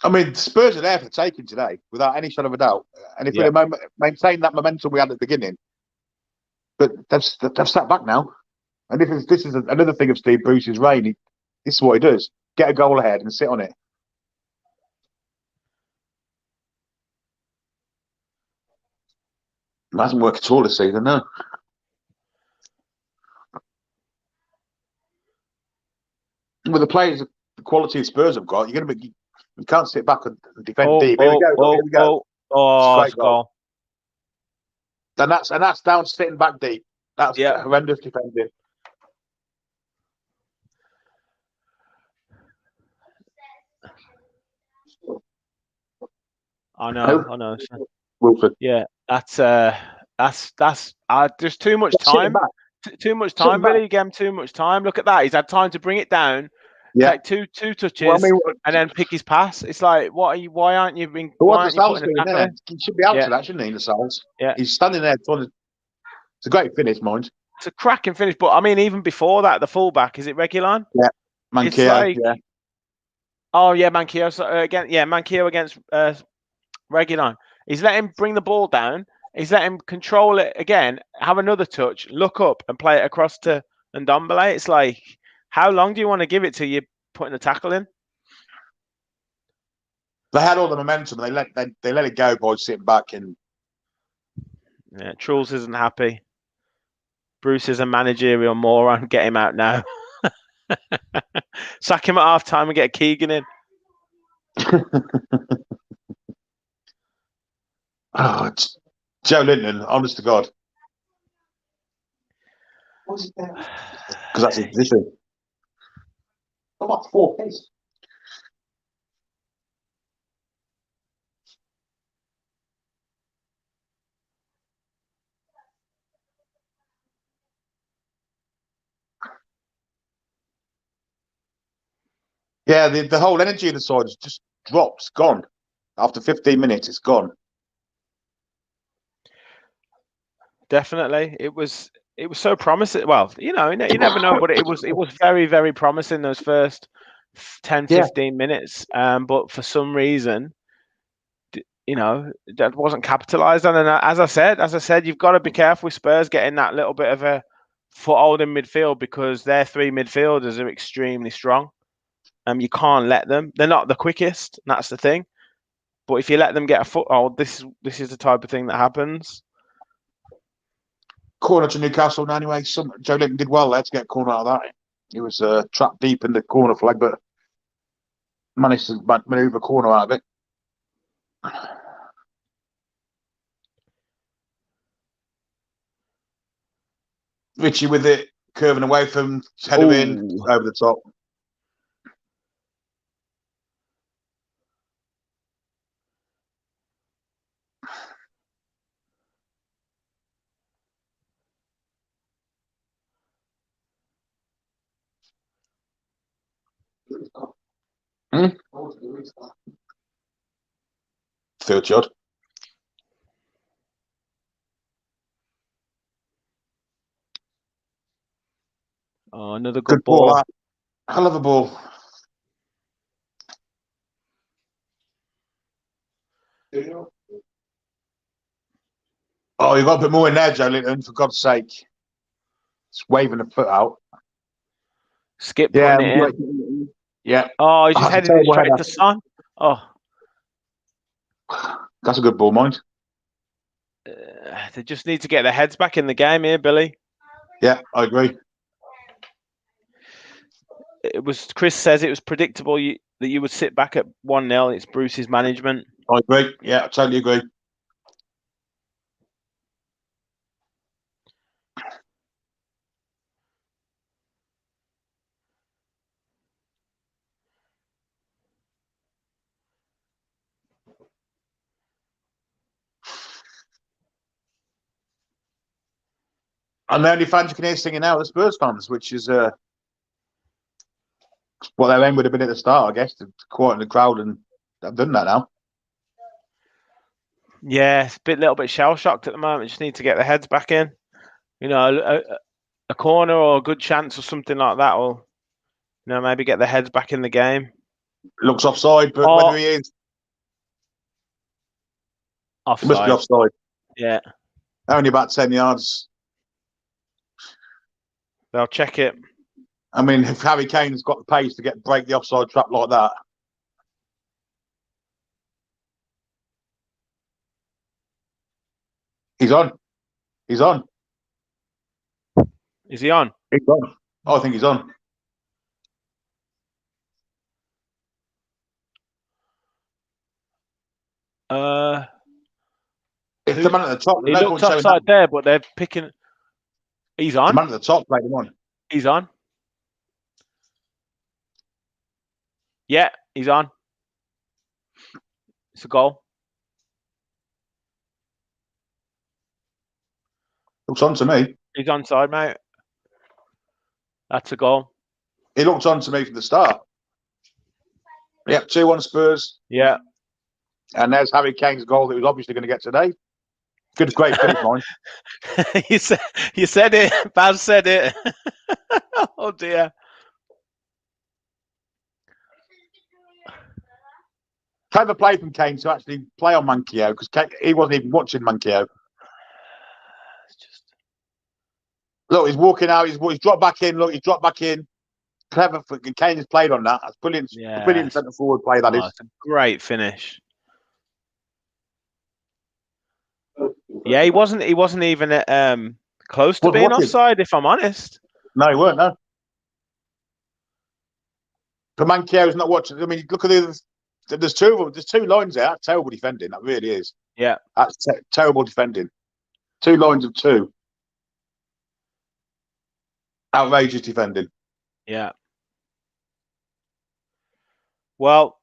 I mean, Spurs are there for taking today, without any shadow of a doubt. And if we maintain that momentum we had at the beginning, but they've sat back now. And this is another thing of Steve Bruce's reign. This is what he does: get a goal ahead and sit on it. It hasn't worked at all this season, no. With the players, the quality of Spurs have got, you can't sit back and defend deep. Here we go. Here we go. It's a great goal. And that's down sitting back deep. That's horrendous defending. I know. Wilfred. Yeah, that's there's too much time. Too much time, Billy. You gave him too much time. Look at that. He's had time to bring it down, take two touches, and then pick his pass. It's like, why aren't you being? Why aren't you putting it there? He should be out to that, shouldn't he? Lascelles. Yeah. He's standing there. It's a great finish, mind. It's a cracking finish, but I mean, even before that, the fullback, is it Reguilon? Yeah, Manquillo. Yeah. Oh yeah, Manquillo. So, Manquillo against Reguilon. He's let him bring the ball down. He's let him control it again, have another touch, look up, and play it across to Ndombele. It's like, how long do you want to give it till you're putting the tackle in? They had all the momentum. They let it go by sitting back and. Yeah, Truls isn't happy. Bruce is a managerial moron. Get him out now. Sack him at half time and get Keegan in. Oh, Joe Linton, honest to God. Because that's his position. About 4 pace. Yeah, the whole energy of the side just drops, gone. After 15 minutes, it's gone. Definitely, it was so promising. Well, you never know, but it was very, very promising those first 10, 15 minutes. But for some reason, that wasn't capitalised on. And as I said, you've got to be careful with Spurs getting that little bit of a foothold in midfield, because their three midfielders are extremely strong. You can't let them. They're not the quickest. That's the thing. But if you let them get a foothold, this is the type of thing that happens. Corner to Newcastle anyway. Joe Linton did well there to get a corner out of that. He was trapped deep in the corner flag, but managed to manoeuvre a corner out of it. Richie with it, curving away from header in, over the top. Third shot. Oh, another good ball. Hell of a ball. Oh, you've got to put more in there, Joe Linton, for God's sake. It's waving the foot out. Skip putting it in. Yeah. Oh, he just headed it straight to Son. Oh. That's a good ball, mind. They just need to get their heads back in the game here, Billy. Yeah, I agree. Chris says it was predictable that you would sit back at 1-0. It's Bruce's management. I agree. Yeah, I totally agree. And the only fans you can hear singing now are the Spurs fans, which is what their aim would have been at the start, I guess, to quieten the crowd, and they've done that now. Yeah, it's a little bit shell-shocked at the moment. Just need to get their heads back in. A corner or a good chance or something like that will, maybe get their heads back in the game. Looks offside, but whether he is. Offside. It must be offside. Yeah. Only about 10 yards. They'll check it. I mean, if Harry Kane's got the pace to break the offside trap like that. He's on. He's on. Is he on? He's on. I think he's on. It's the man at the top. He No looked point showing offside that. there, but they're picking. He's The on. man at the top played him on. He's on. Yeah, he's on. It's a goal. Looks on to me. He's onside, mate. That's a goal. He looked on to me from the start. Yep, 2-1 Spurs. Yeah. And there's Harry Kane's goal that he was obviously going to get today. Great finish, mine. you said it. Baz said it. Oh dear. Clever play from Kane to actually play on Manquillo because he wasn't even watching Manquillo. Look, he's walking out. He's dropped back in. Look, he's dropped back in. Clever. Kane has played on that. That's brilliant. Yeah. Brilliant centre forward play. That is. It's a great finish. Yeah, he wasn't even close to being offside, if I'm honest. No, he weren't. No. But Manquillo's not watching. I mean, look at there's two of them. There's two lines there. That's terrible defending. That really is. Yeah. That's terrible defending. Two lines of two. Outrageous defending. Yeah. Well,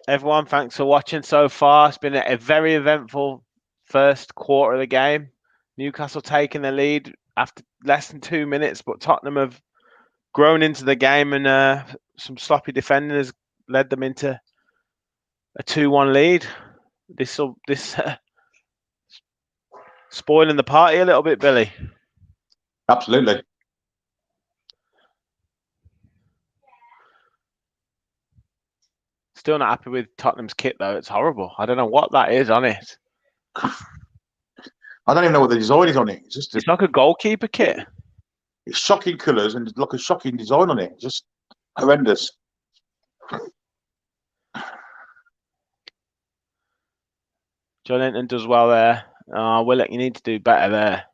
everyone, thanks for watching so far. It's been a very eventful first quarter of the game. Newcastle taking the lead after less than 2 minutes, but Tottenham have grown into the game, and some sloppy defending has led them into a 2-1 lead. This spoiling the party a little bit, Billy. Absolutely. Still not happy with Tottenham's kit though. It's horrible. I don't know what that is on it. I don't even know what the design is on it. It's like a goalkeeper kit. It's shocking colours and like a shocking design on it. Just horrendous. Joelinton does well there. Willock, you need to do better there.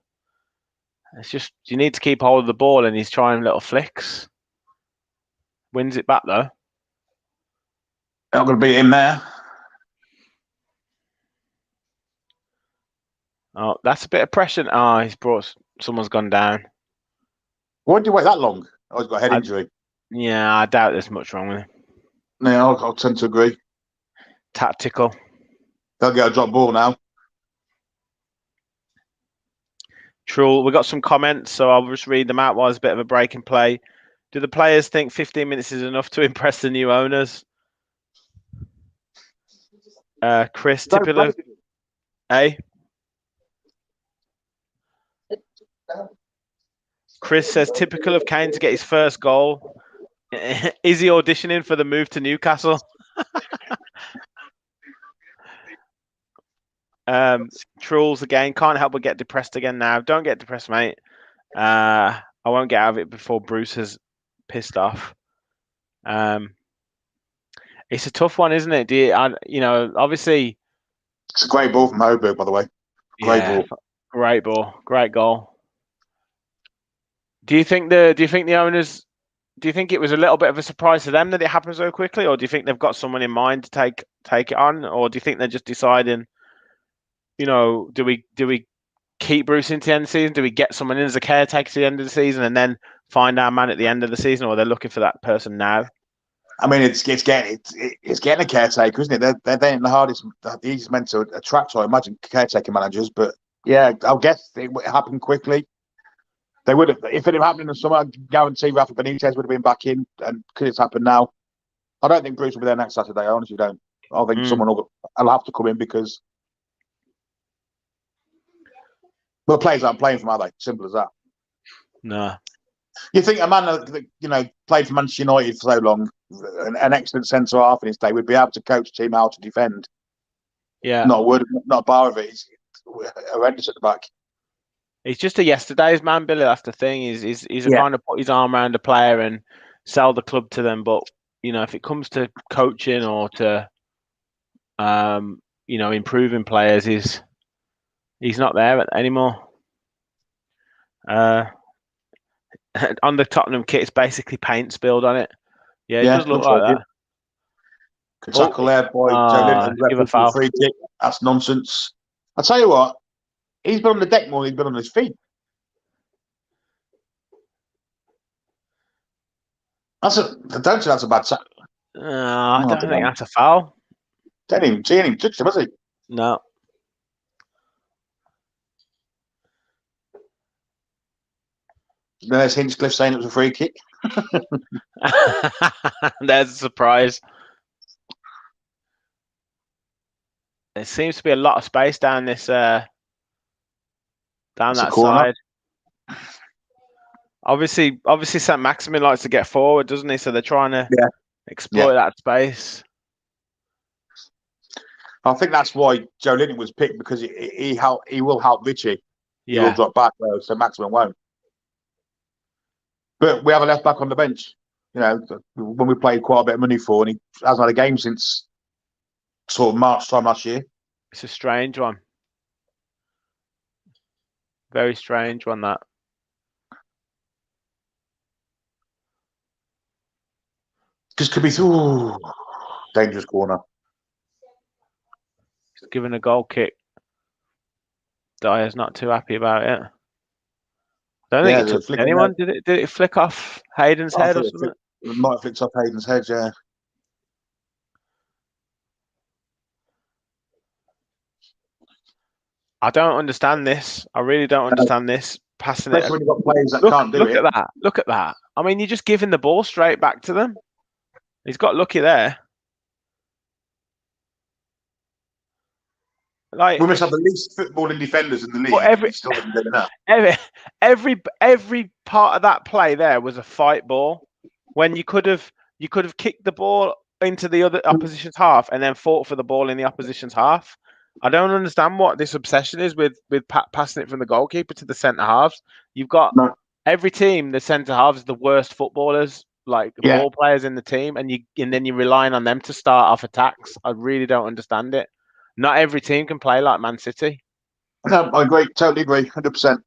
It's just you need to keep hold of the ball, and he's trying little flicks. Wins it back though. Not going to beat him there. Oh, that's a bit of pressure. Oh, someone's gone down. Why did you wait that long? Oh, he's got a head injury. Yeah, I doubt there's much wrong with him. No, I'll tend to agree. Tactical. They'll get a drop ball now. True. We got some comments, so I'll just read them out while there's a bit of a break in play. Do the players think 15 minutes is enough to impress the new owners? Chris, typical of... Hey? Chris says, typical of Kane to get his first goal. Is he auditioning for the move to Newcastle? Trolls again, can't help but get depressed again now. Don't get depressed, mate. I won't get out of it before Bruce has pissed off. It's a tough one, isn't it? Obviously... It's a great ball from Hoberg, by the way. Great ball. Great goal. Do you think the owners? Do you think it was a little bit of a surprise to them that it happened so quickly, or do you think they've got someone in mind to take it on, or do you think they're just deciding? Do we keep Bruce into the end of the season? Do we get someone in as a caretaker to the end of the season and then find our man at the end of the season, or they're looking for that person now? I mean, it's getting a caretaker, isn't it? They're the easiest men to attract, I imagine, caretaker managers. But yeah, I'll guess it happened quickly. They would have, if it had happened in the summer, I guarantee Rafa Benitez would have been back in. And because it's happened now, I don't think Bruce will be there next Saturday. I honestly don't. I think someone will have to come in because players aren't playing from, are they? Simple as that. No. You think a man that played for Manchester United for so long, an excellent centre half in his day, would be able to coach a team how to defend? Yeah. Not a word, not a bar of it. He's horrendous at the back. He's just a yesterday's man, Billy. That's the thing. He's kind of put his arm around a player and sell the club to them. But if it comes to coaching or to improving players, he's not there anymore. On the Tottenham kit, it's basically paint spilled on it. Yeah, it Yeah, does look looks like like that. it. Good tackle there by Joe Linton. Give a Referee for the foul. free kick. That's nonsense. I tell you what, he's been on the deck more than he's been on his feet. I don't think that's a bad tackle. I don't think that's a foul. Didn't even see him touch him, has he? No. There's Hinchcliffe saying it was a free kick. There's a surprise. There seems to be a lot of space down this down that side. Obviously St. Maximin likes to get forward, doesn't he? So they're trying to exploit that space. I think that's why Joe Linton was picked, because he will help Richie. He will drop back though, so Maximin won't. But we have a left back on the bench. You know, when we played quite a bit of money for, and he hasn't had a game since sort of March time last year. It's a strange one. Very strange one, that. Just could be dangerous corner. He's given a goal kick. Dyer's not too happy about it. I don't think it took anyone. Did it flick off Hayden's head or something? It might have flicked off Hayden's head, yeah. I don't understand this. I really don't understand this. Passing it. When you've got players that can't do it. Look at that. Look at that. I mean, you're just giving the ball straight back to them. He's got lucky there. Like, we must have the least footballing defenders in the league. Every part of that play there was a fight ball. When you could have kicked the ball into the other opposition's half and then fought for the ball in the opposition's half. I don't understand what this obsession is with passing it from the goalkeeper to the centre halves. You've got every team, the centre halves, the worst footballers, like ball players in the team, and then you're relying on them to start off attacks. I really don't understand it. Not every team can play like Man City. No, I agree. Totally agree. 100%.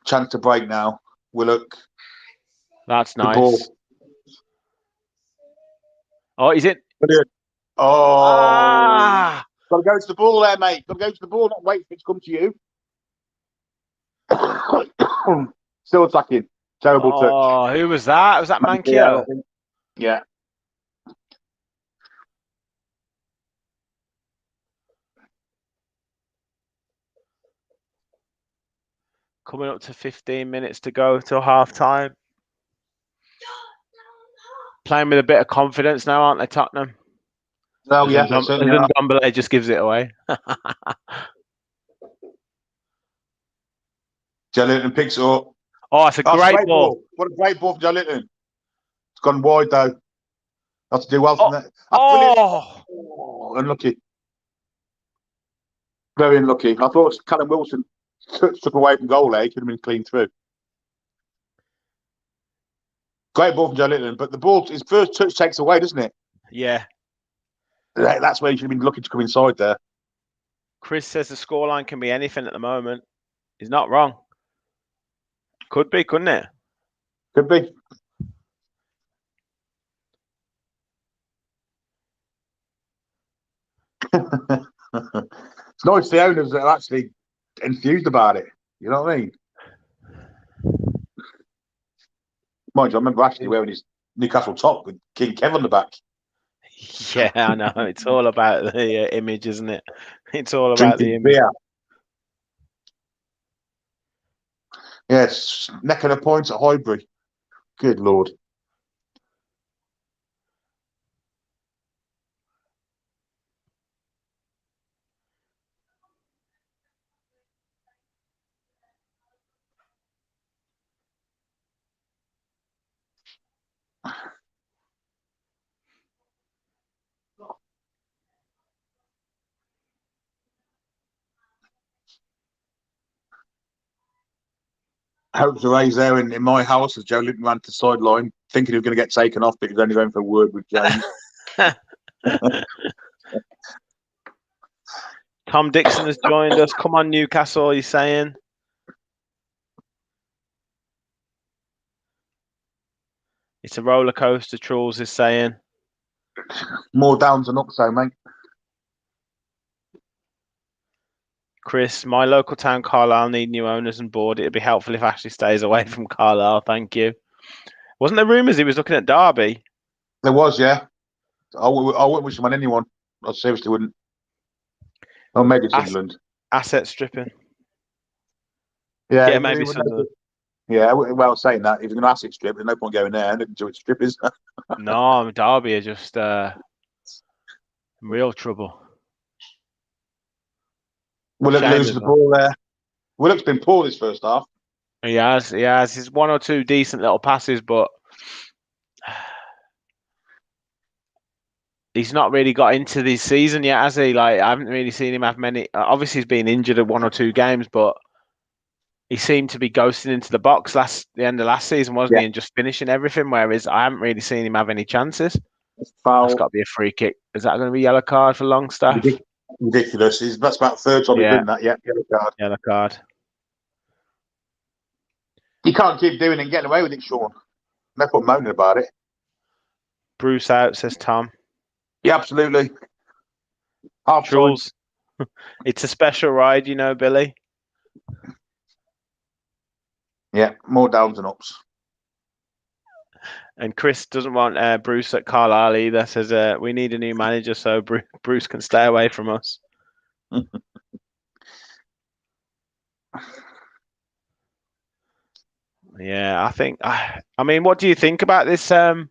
Chance to break now. Willock. That's nice. Oh, is it? Brilliant. Oh. Got to go to the ball there, mate. Got to go to the ball, not wait for it to come to you. Still attacking. Terrible touch. Oh, who was that? Was that Manchio? Yeah. Coming up to 15 minutes to go till half time. Playing with a bit of confidence now, aren't they, Tottenham? Oh, yeah. Ndombele just gives it away. Joe Linton picks it up. Oh, it's a great ball. What a great ball from Joe Linton. It's gone wide, though. Have to do well from that. Unlucky. Very unlucky. I thought Callum Wilson took away from goal there. He could have been clean through. Great ball from Joe Linton, but the ball, his first touch takes away, doesn't it? Yeah. That's where he should have been looking to come inside there. Chris says the scoreline can be anything at the moment. He's not wrong. Could be, couldn't it? Could be. It's nice the owners that are actually enthused about it. You know what I mean? Mind you, I remember actually wearing his Newcastle top with King Kev on the back. Yeah, I know. It's all about the image, isn't it? It's all about the image. Yeah, it's neck and a point at Highbury. Good Lord. Hopes are raised there in my house as Joe Linton ran to the sideline, thinking he was going to get taken off, but he was only going for a word with James. Tom Dixon has joined us. Come on, Newcastle, he's saying. It's a roller coaster, Trulls is saying. More downs than ups, though, mate. Chris, my local town, Carlisle, need new owners and board. It'd be helpful if Ashley stays away from Carlisle. Thank you. Wasn't there rumours he was looking at Derby? There was, yeah. I wouldn't wish him on anyone. I seriously wouldn't. Or maybe it's England. Asset stripping. Yeah, maybe Sunderland. Yeah, well, saying that, if you're going to asset strip, there's no point going there. Nothing to it strip, is there? No, Derby are just real trouble. Willock loses the ball there. Willock's been poor this first half. He has. He's one or two decent little passes, but he's not really got into this season yet, has he? Like, I haven't really seen him have many. Obviously, he's been injured at one or two games, but he seemed to be ghosting into the box the end of last season, wasn't he? And just finishing everything. Whereas I haven't really seen him have any chances. Foul. That's got to be a free kick. Is that going to be yellow card for Longstaff? Ridiculous. That's about the third time he's done that. Yeah, yellow card. Yellow card. You can't keep doing it and getting away with it, Sean. No point moaning about it. Bruce out, says Tom. Yeah, absolutely. Half-time. It's a special ride, you know, Billy. Yeah, more downs than ups. And Chris doesn't want Bruce at Carlisle either. Says we need a new manager so Bruce can stay away from us. Yeah, I think. I mean, what do you think about this sort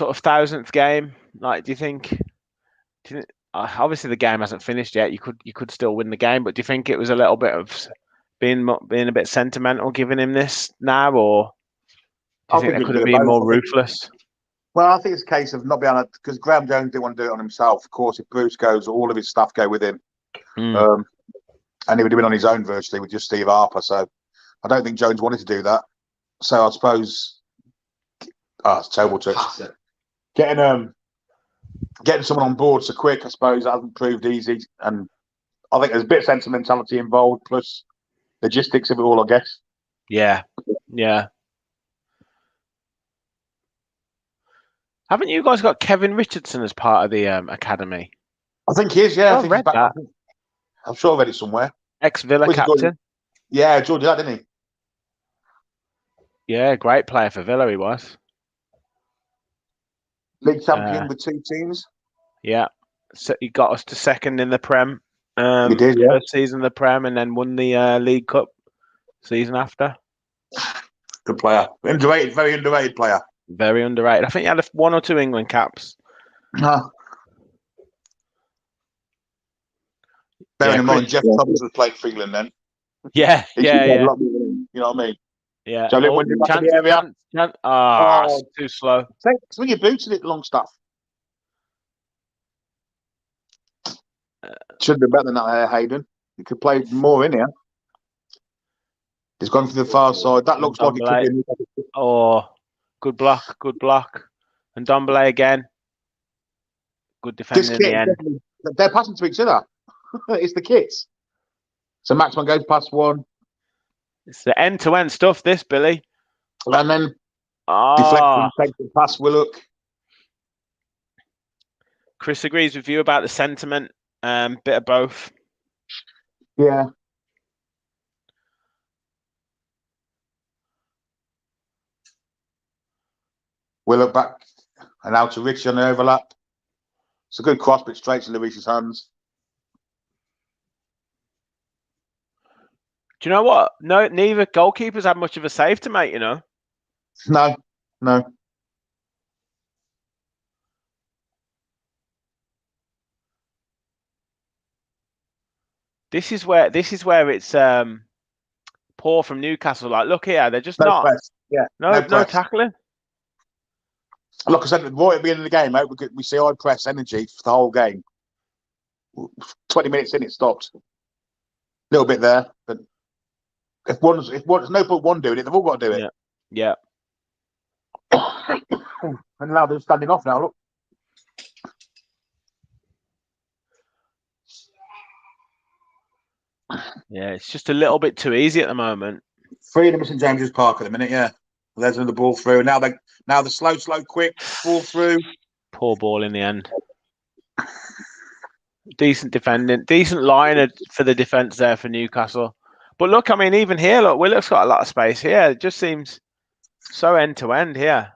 of 1000th game? Like, do you think? Obviously, the game hasn't finished yet. You could still win the game, but do you think it was a little bit of being a bit sentimental giving him this now, or do you think they could have been more ruthless? Well, I think it's a case of not being able to, because Graham Jones didn't want to do it on himself. Of course, if Bruce goes, all of his staff go with him. And he would have been on his own virtually with just Steve Harper. So I don't think Jones wanted to do that. So I suppose, it's terrible to getting someone on board so quick. I suppose that hasn't proved easy, and I think there's a bit of sentimentality involved, plus logistics of it all, I guess. Yeah. Haven't you guys got Kevin Richardson as part of the academy? I think he is, yeah. I read that. I'm sure I read it somewhere. Ex-Villa captain. Yeah, George did that, didn't he? Yeah, great player for Villa he was. League champion with 2 teams. Yeah. So he got us to second in the Prem. He did, yeah. First season in the Prem, and then won the League Cup season after. Good player. Underrated, very underrated player. Very underrated. I think he had 1 or 2 England caps. Bearing in mind, Jeff Thomas was playing for England then. Yeah. You know what I mean? Yeah. So when you're back in the area. It's too slow. Swing your boots in it, Longstaff. Should have been better than that, Hayden. You could play more in here. He's gone for the far side. That looks like it could be. Oh, good block. And Dombele again. Good defending in the end. They're passing to each other. It's the kids. So Maxman goes past one. It's the end-to-end stuff, this, Billy. And then deflection takes it past Willock. Chris agrees with you about the sentiment. Bit of both. Yeah. Willock back and out to Richie on the overlap. It's a good cross, but straight to Luis's hands. Do you know what? No, neither goalkeepers had much of a save to make, you know. No. This is where it's poor from Newcastle. Like, look here, they're just not. Press. Yeah. No tackling. Like I said, right at the beginning of the game, we see high press energy for the whole game. 20 minutes in, it stopped. A little bit there, but if no point one doing it, they've all got to do it. Yeah. And now they're standing off now. Look. Yeah, it's just a little bit too easy at the moment. 3 of them in St James's Park at the minute, yeah. There's another ball through. Now the slow, quick ball through. Poor ball in the end. Decent defending, decent line for the defence there for Newcastle. But look, I mean, even here, look, Willock's got a lot of space here. It just seems so end to end here.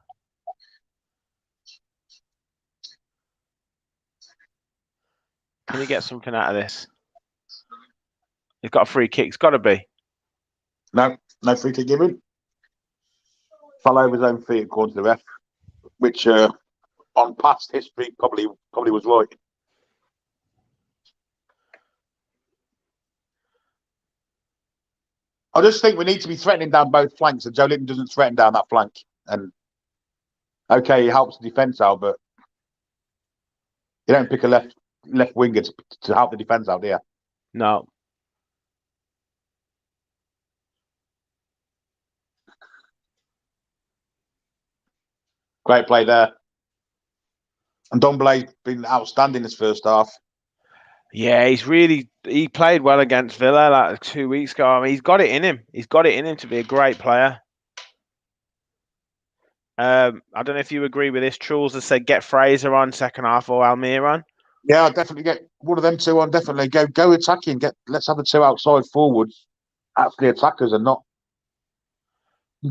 Can he get something out of this? He's got a free kick. It's got to be. No free kick given. Fell over his own feet according to the ref, which on past history probably was right. I just think we need to be threatening down both flanks, and Joe Linton doesn't threaten down that flank. And okay, he helps the defence out, but you don't pick a left winger to help the defence out, do you? No. Great play there. And Dombele's been outstanding this first half. Yeah, he played well against Villa like 2 weeks ago. I mean, he's got it in him. He's got it in him to be a great player. I don't know if you agree with this. Trules has said get Fraser on second half or Almir on. Yeah, I'll definitely get one of them two on. Definitely go attacking. Let's have the two outside forwards, actually attackers, and not.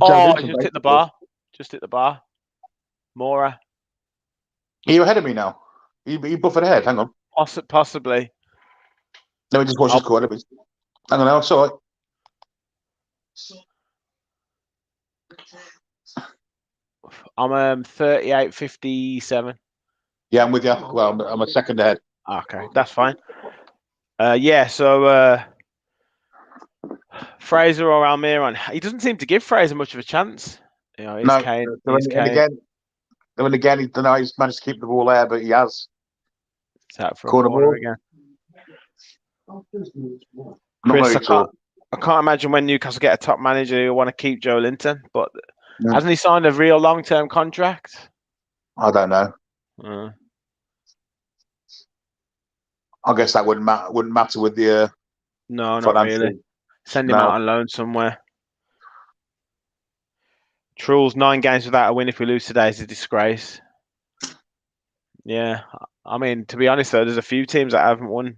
Oh, just hit the bar. Just hit the bar. Mora. Are you ahead of me now? You buffered ahead. Hang on. Possibly. Let me just watch this score. Hang on now. It's all right. I'm 38-57. Yeah, I'm with you. Well, I'm a second ahead. Okay, that's fine. Yeah, so Fraser or Almir on. He doesn't seem to give Fraser much of a chance. You know, no, Kane. And again, he's managed to keep the ball there, but he has. It's out for corner ball again. Chris, I can't imagine when Newcastle get a top manager who want to keep Joe Linton, but hasn't he signed a real long-term contract? I don't know. I guess that wouldn't matter with the. No, not really. Send him out on loan somewhere. Trules 9 games without a win. If we lose today, is a disgrace. Yeah, I mean, to be honest though, there's a few teams that haven't won.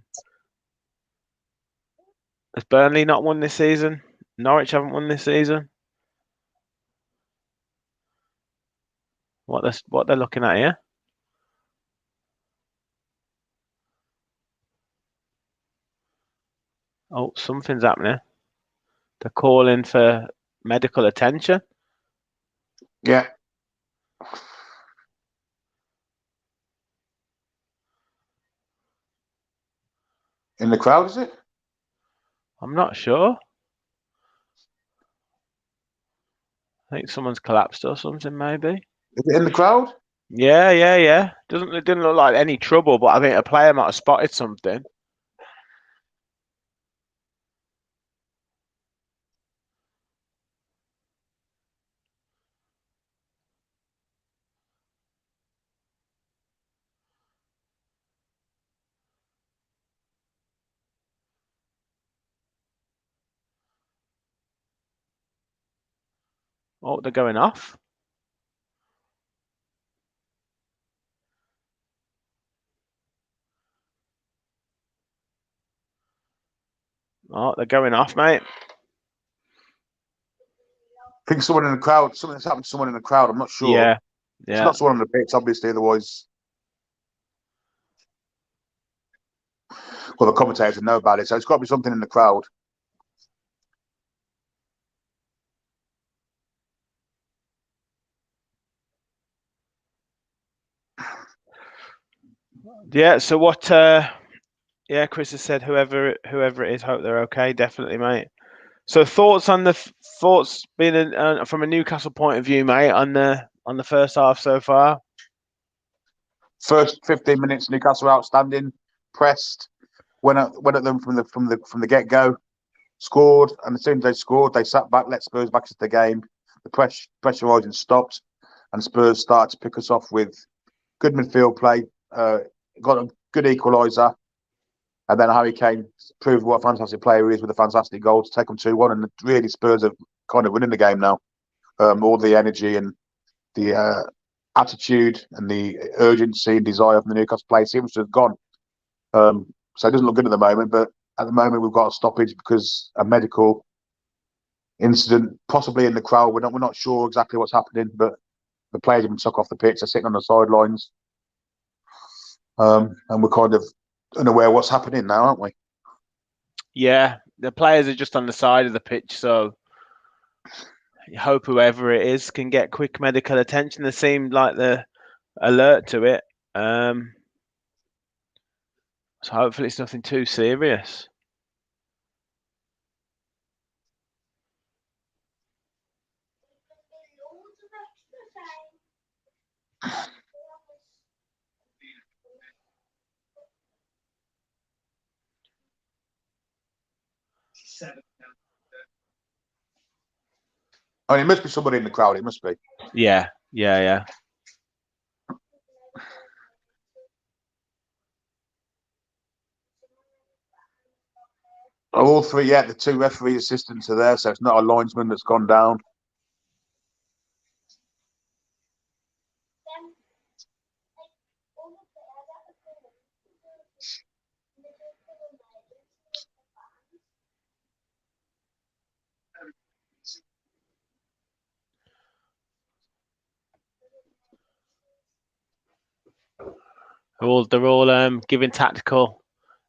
Has Burnley not won this season? Norwich haven't won this season. What they're looking at here? Oh, something's happening. They're calling for medical attention. Yeah. In the crowd, is it? I'm not sure. I think someone's collapsed or something, maybe. Is it in the crowd? Yeah. It didn't look like any trouble, but I think a player might have spotted something. Oh, they're going off. Oh, they're going off, mate. I think someone in the crowd. Something's happened to someone in the crowd. I'm not sure. Yeah. It's not someone on the pitch, obviously. Otherwise, well, the commentators would know about it. So it's got to be something in the crowd. Yeah. So what? Yeah, Chris has said whoever it is, hope they're okay. Definitely, mate. So thoughts being from a Newcastle point of view, mate, on the first half so far. First 15 minutes, Newcastle outstanding, pressed, went at them from the get go, scored, and as soon as they scored, they sat back, let Spurs back into the game. The pressurising stopped, and Spurs started to pick us off with good midfield play. Got a good equaliser, And then Harry Kane proved what a fantastic player he is with a fantastic goal to take them 2-1. And really, Spurs are kind of winning the game now. All the energy and the attitude and the urgency and desire from the Newcastle players seems to have gone. So it doesn't look good at the moment, but at the moment we've got a stoppage because a medical incident, possibly in the crowd. We're not sure exactly what's happening, but the players have been took off the pitch. They're sitting on the sidelines, and we're kind of unaware what's happening now, aren't we? Yeah, the players are just on the side of the pitch, so you hope whoever it is can get quick medical attention. They seemed like they're alert to it. So hopefully it's nothing too serious. I mean, it must be somebody in the crowd. It must be. Yeah. All three, yeah, the two referee assistants are there, so it's not a linesman that's gone down. They're all giving tactical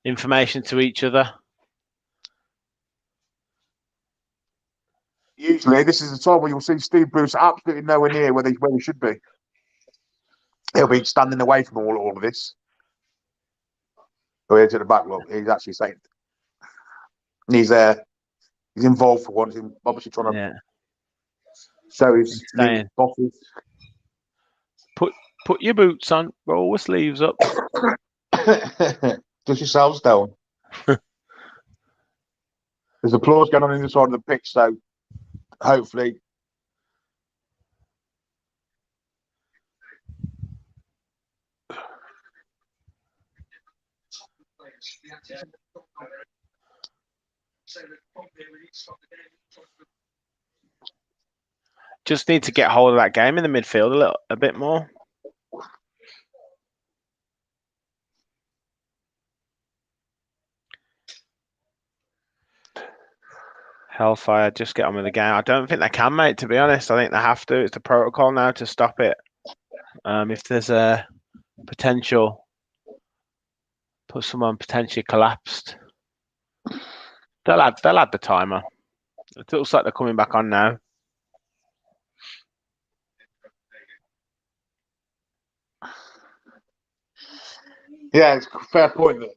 information to each other. Usually, this is the time where you'll see Steve Bruce absolutely nowhere near where he should be. He'll be standing away from all of this. Oh, he's at the back. Look, he's actually saying he's there. He's involved for once. He's obviously trying to show his bosses. Put your boots on. Roll the sleeves up. Dust yourselves down. There's applause going on in the side of the pitch, so hopefully. Just need to get hold of that game in the midfield a bit more. Hellfire, just get on with the game. I don't think they can, mate, to be honest. I think they have to. It's the protocol now to stop it. If there's a potential, put someone potentially collapsed, they'll add the timer. It looks like they're coming back on now. Yeah, it's a fair point that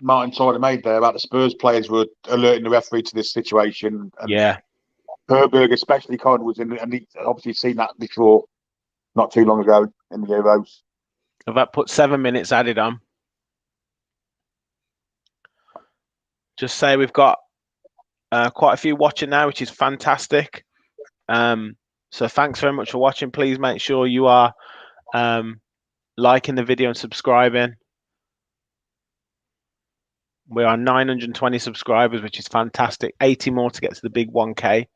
Martin Tyler made there about the Spurs players were alerting the referee to this situation. And yeah. Herberg especially kind of was in, and he obviously seen that before, not too long ago in the Euros. Have that put 7 minutes added on? Just say we've got quite a few watching now, which is fantastic. So thanks very much for watching. Please make sure you are liking the video and subscribing. We are 920 subscribers, which is fantastic. 80 more to get to the big 1K.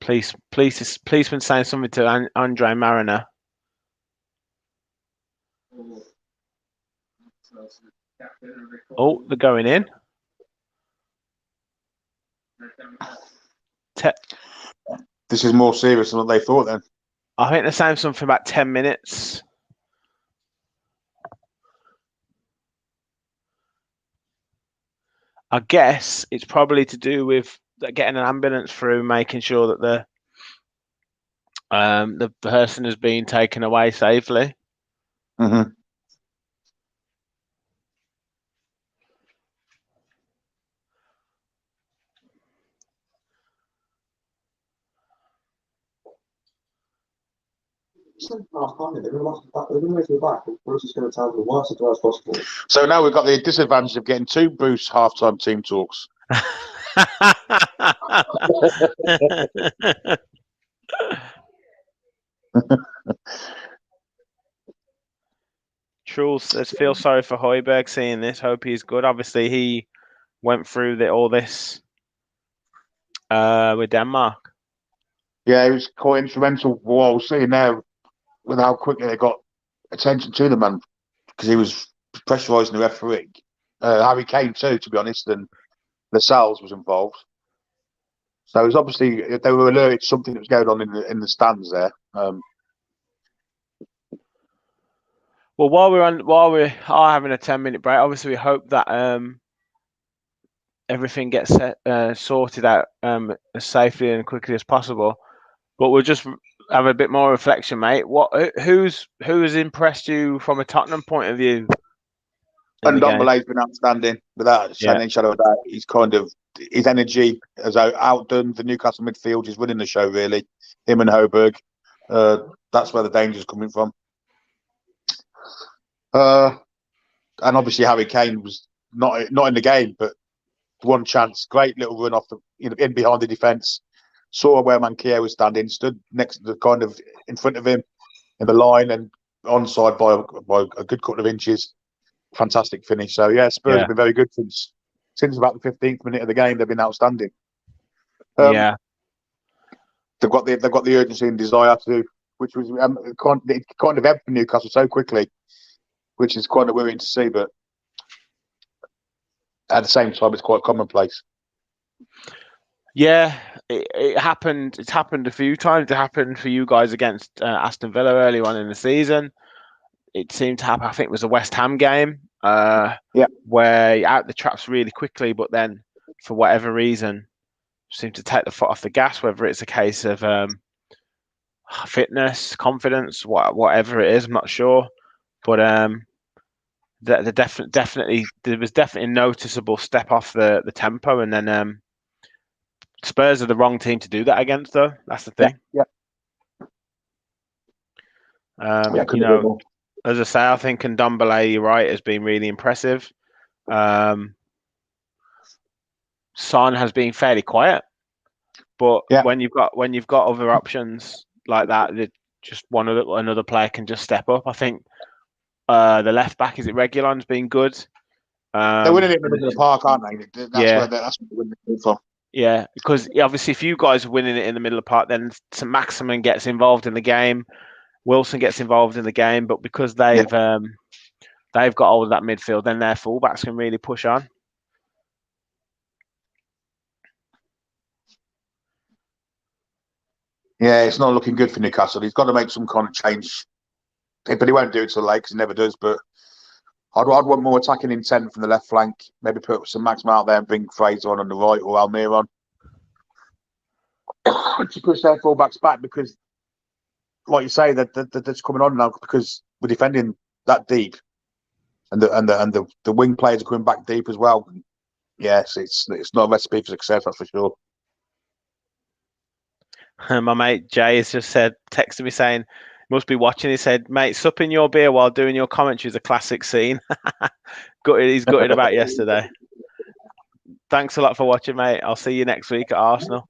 Policeman saying something to Andre Mariner. Oh, they're going in. This is more serious than what they thought then. I think they're saying something about 10 minutes. I guess it's probably to do with getting an ambulance through, making sure that the person is being taken away safely. Mm-hmm. So now we've got the disadvantage of getting two Bruce halftime team talks. Truls says, feel sorry for Højbjerg seeing this. Hope he's good. Obviously, he went through all this with Denmark. Yeah, it was quite instrumental. What I was seeing there with how quickly they got attention to the man because he was pressurising the referee. Harry Kane too, to be honest, and Lascelles was involved. So it was obviously they were alerted to something that was going on in the stands there. Well, while we are having a 10-minute break, obviously we hope that everything gets sorted out as safely and quickly as possible. But we'll just have a bit more reflection, mate. Who's impressed you from a Tottenham point of view? And Ndombele's been outstanding, without saying any shadow of doubt. He's kind of his energy has outdone the Newcastle midfield. He's running the show, really. Him and Højbjerg. That's where the danger's coming from. And obviously Harry Kane was not in the game, but one chance, great little run off in behind the defence. Saw where Manquillo was standing, stood next to the kind of in front of him in the line and onside by a good couple of inches. Fantastic finish. So yeah, Spurs have been very good since about the 15th minute of the game. They've been outstanding. They've got the urgency and desire to, which was it kind of ebbed for Newcastle so quickly, which is quite worrying to see. But at the same time, it's quite commonplace. Yeah, it happened. It's happened a few times. It happened for you guys against Aston Villa early on in the season. It seemed to happen. I think it was a West Ham game. Where you out the traps really quickly, but then for whatever reason, seem to take the foot off the gas. Whether it's a case of fitness, confidence, whatever it is, I'm not sure. But there was definitely a noticeable step off the tempo, and then Spurs are the wrong team to do that against, though. That's the thing. As I say, I think Ndombele, you're right, has been really impressive. Son has been fairly quiet, but when you've got other options like that, just another player can just step up. I think the left back, is it Reguilon's been good. They're winning it in the middle of the park, aren't they? That's where the winning from. Yeah, because obviously if you guys are winning it in the middle of the park, then Maximin gets involved in the game, Wilson gets involved in the game, but because they've got all of that midfield, then their fullbacks can really push on. Yeah, it's not looking good for Newcastle. He's got to make some kind of change, but he won't do it till late because he never does. But I'd want more attacking intent from the left flank. Maybe put some Maxim out there and bring Fraser on the right or Almiron to push their fullbacks back because, like you say, that's coming on now because we're defending that deep, and the wing players are coming back deep as well. Yes, it's not a recipe for success, that's for sure. My mate Jay has just texted me saying, must be watching. He said, mate, supping your beer while doing your commentary is a classic scene. He's gutted about yesterday. Thanks a lot for watching, mate. I'll see you next week at Arsenal.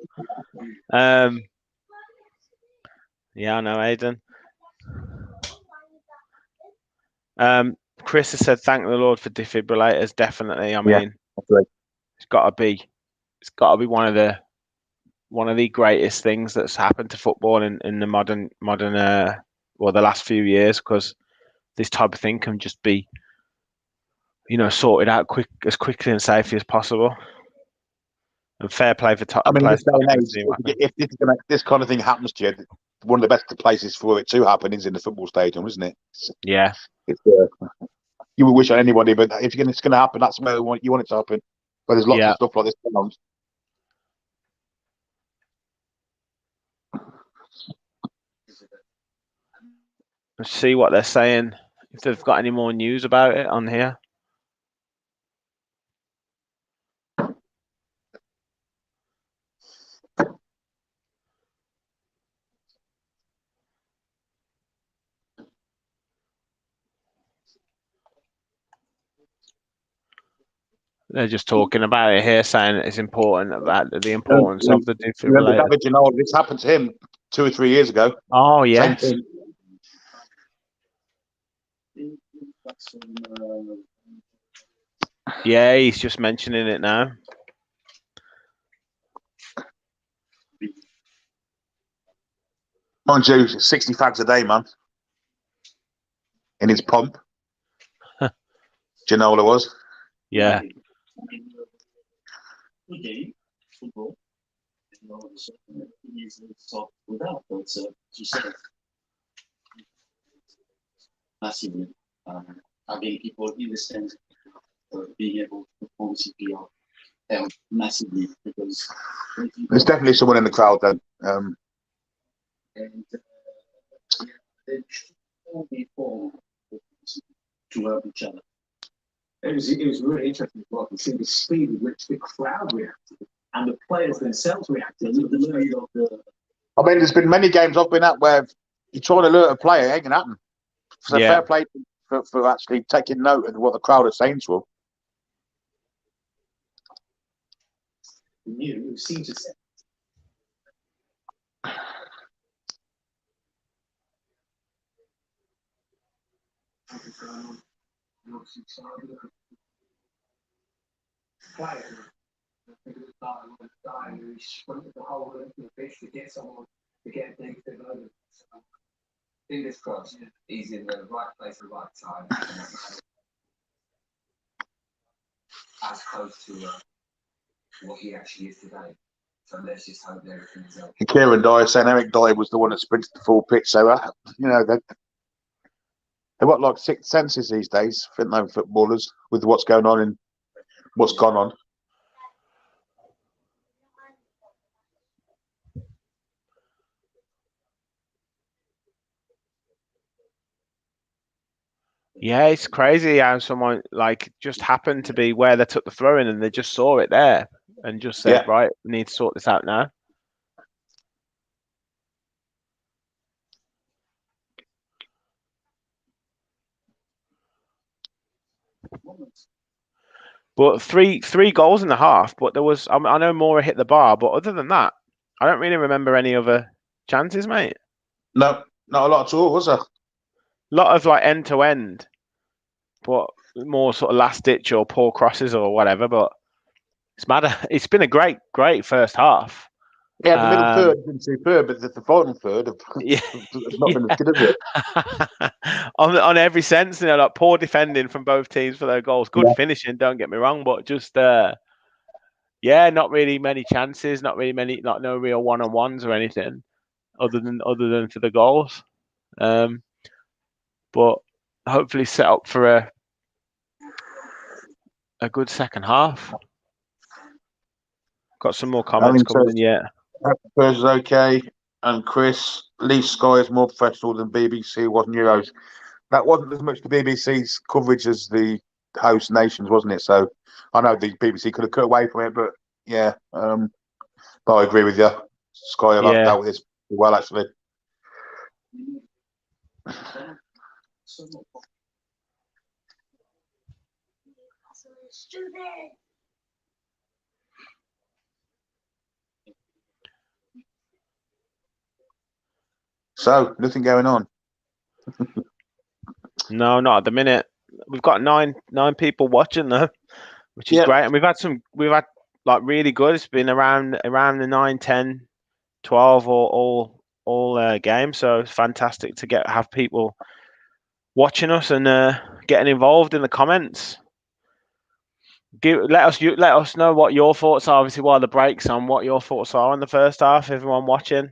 Yeah, I know, Aidan. Chris has said, thank the Lord for defibrillators. Definitely. I mean, it's got to be one of the greatest things that's happened to football in the modern the last few years, because this type of thing can just be sorted out as quickly and safely as possible. And fair play for Tottenham players. If this kind of thing happens to you, one of the best places for it to happen is in the football stadium, isn't it? Yeah. You would wish on anybody, but if it's going to happen, that's where you want it to happen. But there's lots of stuff like this going on. Let's see what they're saying, if they've got any more news about it on here. They're just talking about it here, saying that it's important about the importance of the Remember defibrillator. David Ginola? This happened to him 2 or 3 years ago. Oh Same yes, thing. yeah, he's just mentioning it now. Mind you, 60 fags a day, man. In his pump. Ginola was. Yeah. Having people in the stand being able to perform CPR helped massively because There's definitely someone in the crowd then. and they all before to help each other. It was really interesting as well to see the speed with which the crowd reacted and the players themselves reacted. I mean, there's been many games I've been at where you try to alert a player, it ain't gonna happen. So fair play for actually taking note of what the crowd are saying to them. You seem to say. Fingers crossed, he's in the right place at the right time. As close to what he actually is today. So let's just hope everything's okay. Kieran Dyer saying Eric Dyer was the one that sprinted the full pitch. So, they've got like sixth senses these days, I think, those footballers, with what's going on and what's gone on. Yeah, it's crazy how someone like just happened to be where they took the throw in and they just saw it there and just said, right, we need to sort this out now. But three goals in the half, but there was, I know Moura hit the bar, but other than that, I don't really remember any other chances, mate. No, not a lot at all, was there? A lot of like end to end, but more sort of last ditch or poor crosses or whatever. But it's been a great first half. Yeah, the middle third has been superb, but the final third have not been as good as it. on every sense, like poor defending from both teams for their goals, good finishing. Don't get me wrong, but just not really many chances, not really many, no real one-on-ones or anything, other than for the goals. But hopefully set up for a good second half. Got some more comments coming in yet. Spurs is okay, and Chris, Leaf Sky is more professional than BBC, wasn't Euros. That wasn't as much the BBC's coverage as the host nations, wasn't it? So I know the BBC could have cut away from it, but yeah, but I agree with you. Sky have dealt with this well, actually. So nothing going on. No, not at the minute. We've got nine people watching though, which is great. And we've had like really good. It's been around the 9, 10, 12 or all games. So it's fantastic to have people watching us and getting involved in the comments. Let us know what your thoughts are. Obviously, while the break's on, what your thoughts are in the first half. Everyone watching.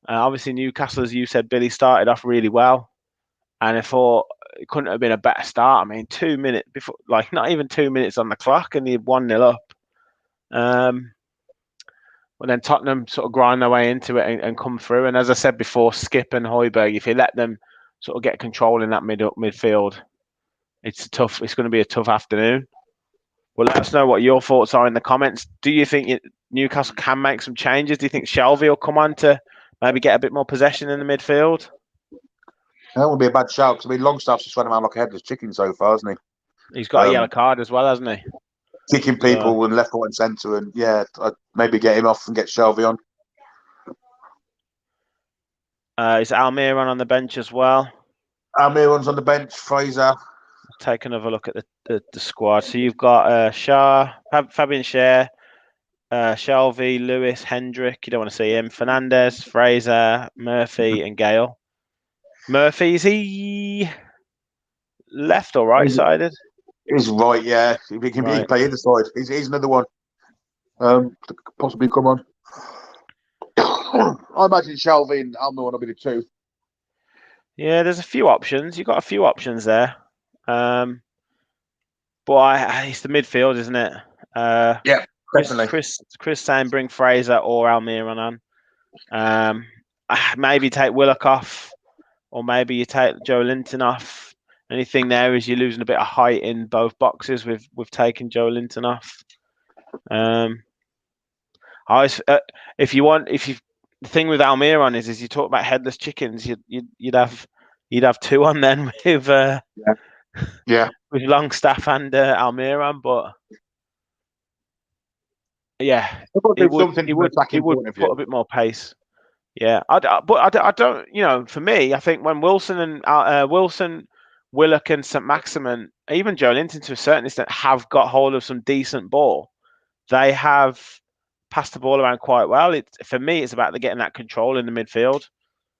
Obviously, Newcastle, as you said, Billy started off really well, and I thought it couldn't have been a better start. I mean, 2 minutes before, like not even 2 minutes on the clock, and you're 1-0 up. But then Tottenham sort of grind their way into it and come through. And as I said before, Skip and Højbjerg, if you let them sort of get control in that midfield, it's going to be a tough afternoon. Well, let us know what your thoughts are in the comments. Do you think Newcastle can make some changes? Do you think Shelvey will come on to maybe get a bit more possession in the midfield? That would be a bad shout, because I mean, Longstaff's just running around like a headless chicken so far, hasn't he? He's got a yellow card as well, hasn't he? kicking people and left, right, and centre. And yeah, I'd maybe get him off and get Shelby on. Is Almiron on the bench as well? Almiron's on the bench. Fraser. Take another look at the squad. So you've got Shah, Fabian Schär, Shelby, Lewis, Hendrick. You don't want to see him. Fernandez, Fraser, Murphy, and Gale. Murphy, is he left or right sided? He's right, yeah. He can play either side. He's another one. Possibly come on. I imagine Shelby and Almiron will be the two. Yeah, there's a few options. You've got a few options there. But it's the midfield, isn't it? Yeah, definitely. Chris saying bring Fraser or Almiron on. Maybe take Willock off, or maybe you take Joe Linton off. Anything there is you're losing a bit of height in both boxes with taking Joe Linton off. The thing with Almiron is you talk about headless chickens, you'd have two on then with with Longstaff and Almiron, but yeah, it would put a bit more pace. Yeah, but I don't. You know, for me, I think when Wilson and Willock and St Maximin, even Joe Linton to a certain extent, have got hold of some decent ball, they have passed the ball around quite well. For me, it's about getting that control in the midfield.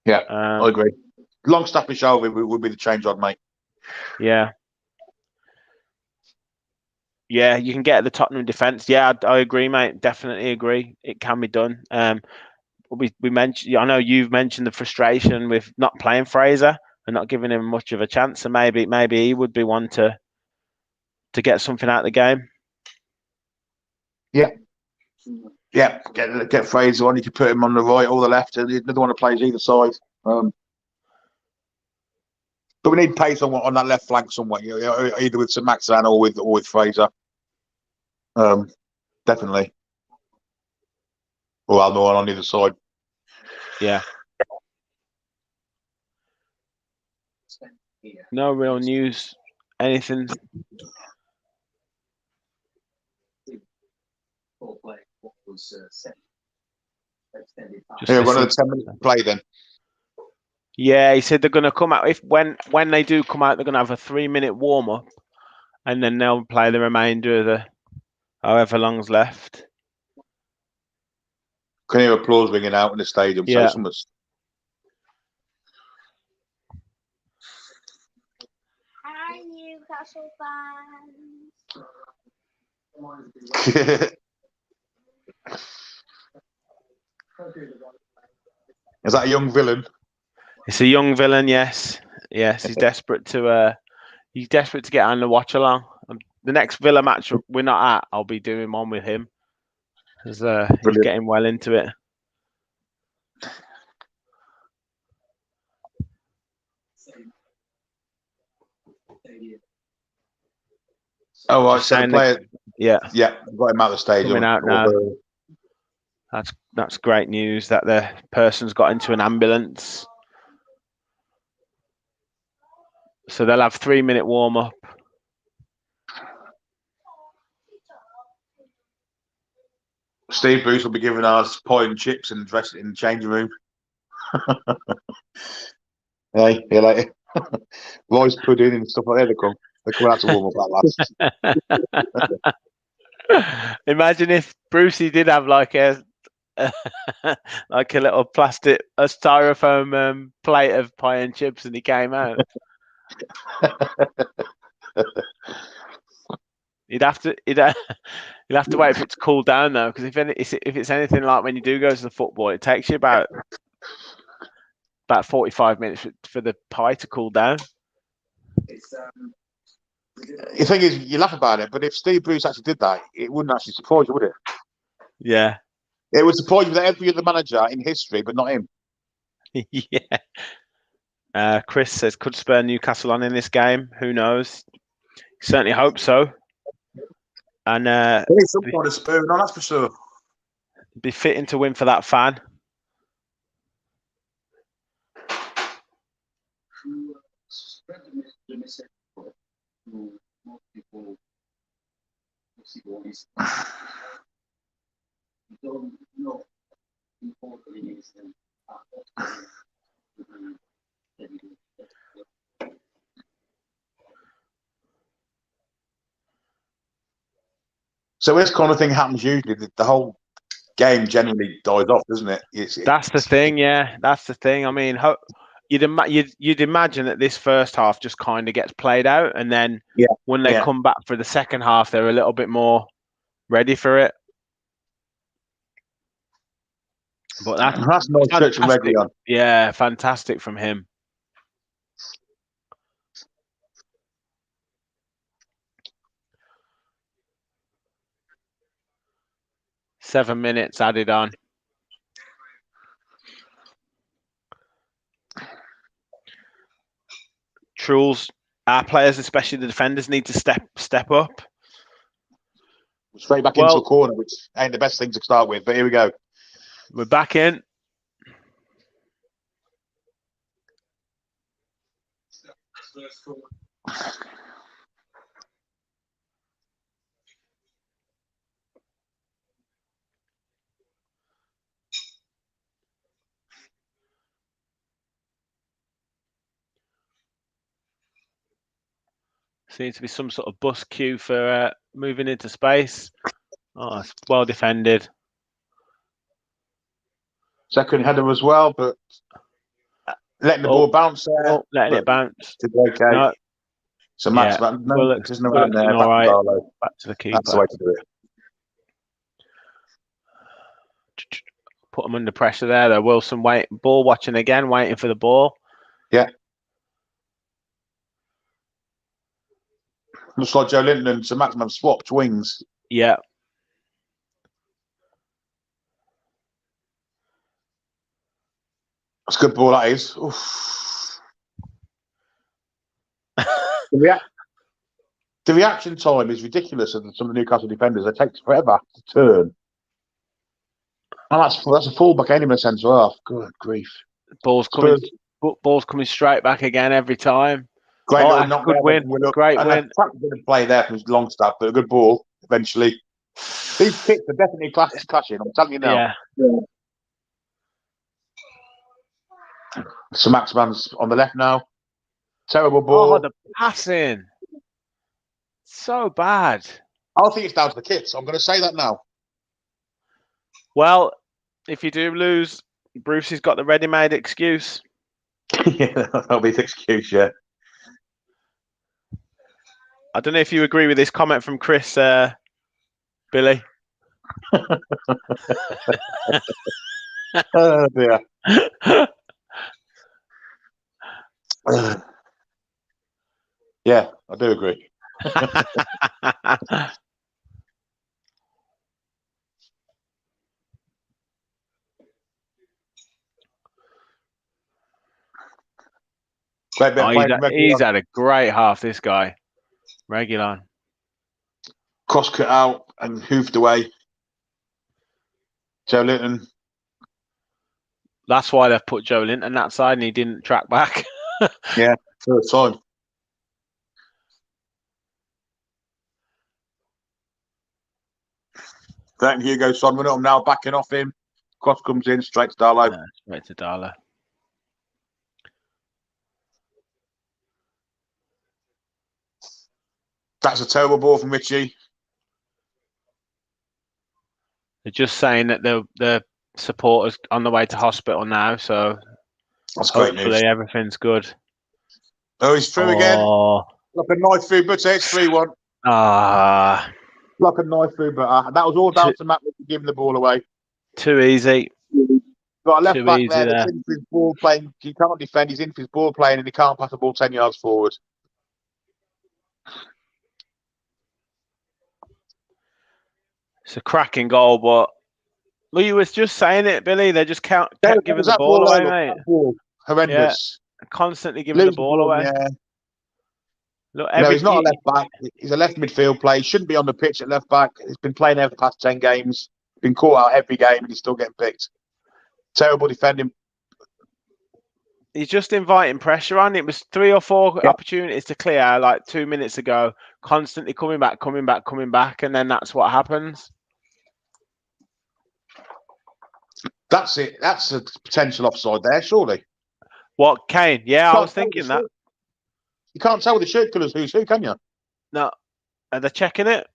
Yeah, I agree. Longstaff and Shelby would be the change I'd make. Yeah. Yeah, you can get at the Tottenham defence. Yeah, I agree, mate. Definitely agree. It can be done. We mentioned. I know you've mentioned the frustration with not playing Fraser and not giving him much of a chance. So maybe he would be one to get something out of the game. Yeah. Get Fraser on. You could put him on the right or the left, and another one that plays either side. But we need pace on that left flank somewhere. Either with St Maximin or with Fraser. Definitely. Or Almiron on either side. Yeah. No real news. Anything? Yeah, one of the 10-minute play then. Yeah, he said they're going to come out when they do come out, they're going to have a 3-minute warm up, and then they'll play the remainder of the however long's left. Can hear applause ringing out in the stadium. Yeah. So someone's... Hi, Newcastle fans. Is that a young villain? It's a young villain, yes. He's desperate to get on the watch along. The next Villa match we're not at, I'll be doing one with him because he's getting well into it. Oh, I said player. Yeah, got him out of the stadium. Coming out now. That's great news that the person's got into an ambulance. So they'll have 3-minute warm up. Steve Bruce will be giving us pie and chips and dressed in the changing room. Hey, you like rice pudding and stuff like that. They're coming out to warm up that last. Imagine if Brucey did have like a like a little a styrofoam plate of pie and chips, and he came out. You'll have to wait for it to cool down though, because if it's anything like when you do go to the football, it takes you about 45 minutes for the pie to cool down. The thing is, you laugh about it, but if Steve Bruce actually did that, it wouldn't actually surprise you, would it? Yeah. It would surprise you with every other manager in history, but not him. Yeah. Chris says, could Spurs Newcastle on in this game? Who knows? Certainly hope so. And some kind of Spurs on, that's for sure. Be fitting to win for that fan. obviously boys. You don't know important it is then. So this kind of thing happens usually. The whole game generally dies off, doesn't it? That's the thing, yeah. That's the thing. I mean, you'd imagine that this first half just kind of gets played out, and then when they come back for the second half, they're a little bit more ready for it. But that's nice touch from Reguilon. Yeah, fantastic from him. Seven minutes added on. Truls, our players, especially the defenders, need to step up. Straight back into a corner, which ain't the best thing to start with, but here we go. We're back in. Seems to be some sort of bus queue for moving into space. Oh, it's well defended. Second header as well, but letting the ball bounce there. Oh, letting it bounce. Okay. No. So Max, there's no one there. All right. Back to the keeper. That's the way to do it. Put them under pressure there. Though Wilson ball watching again, waiting for the ball. Yeah. Looks like Joe Linton and Sir Maximin have swapped wings. Yeah. That's a good ball, that is. The reaction time is ridiculous of some of the Newcastle defenders. It takes forever to turn. And that's a fullback anyway, centre half. Good grief. Ball's coming straight back again every time. Great good win. Great win. Good play there from Longstaff, but a good ball eventually. These kicks are definitely clashing. I'm telling you now. Yeah. So Maximan's on the left now. Terrible ball. Oh, the passing. So bad. I think it's down to the kits. I'm going to say that now. Well, if you do lose, Bruce has got the ready-made excuse. Yeah, that'll be the excuse, yeah. I don't know if you agree with this comment from Chris, Billy. Oh, dear. Yeah, I do agree. He's had a great half, this guy. Reguilon. Cross cut out and hoofed away. Joe Linton. That's why they've put Joe Linton that side and he didn't track back. Yeah, first time. Then Hugo Son with him now backing off him. Cross comes in, straight to Darlow. Yeah, straight to Darlow. That's a terrible ball from Richie. They're just saying that the supporters on the way to hospital now, so that's great news. Hopefully everything's good. Oh, he's through again. Like a knife through butter. It's 3-1. Like a knife through butter. That was all down to Matt giving the ball away. Too easy. Got a left back there that's in for his ball playing. He can't defend. He's in for his ball playing and he can't pass the ball 10 yards forward. It's a cracking goal, but you was just saying it, Billy. They just kept giving the ball away, mate. Horrendous. Yeah, constantly giving the ball away. Yeah. Look, he's not a left back. He's a left midfield player. He shouldn't be on the pitch at left back. He's been playing there for the past 10 games. Been caught out every game and he's still getting picked. Terrible defending. he's just inviting pressure on. It was 3 or 4 Yeah. opportunities to clear like 2 minutes ago, constantly coming back, and then that's what happens. That's it. That's a potential offside there, surely. What, Kane? Yeah, I Can't was tell thinking the that. shirt- You can't tell with the shirt colours who's who, can you? No, are they checking it?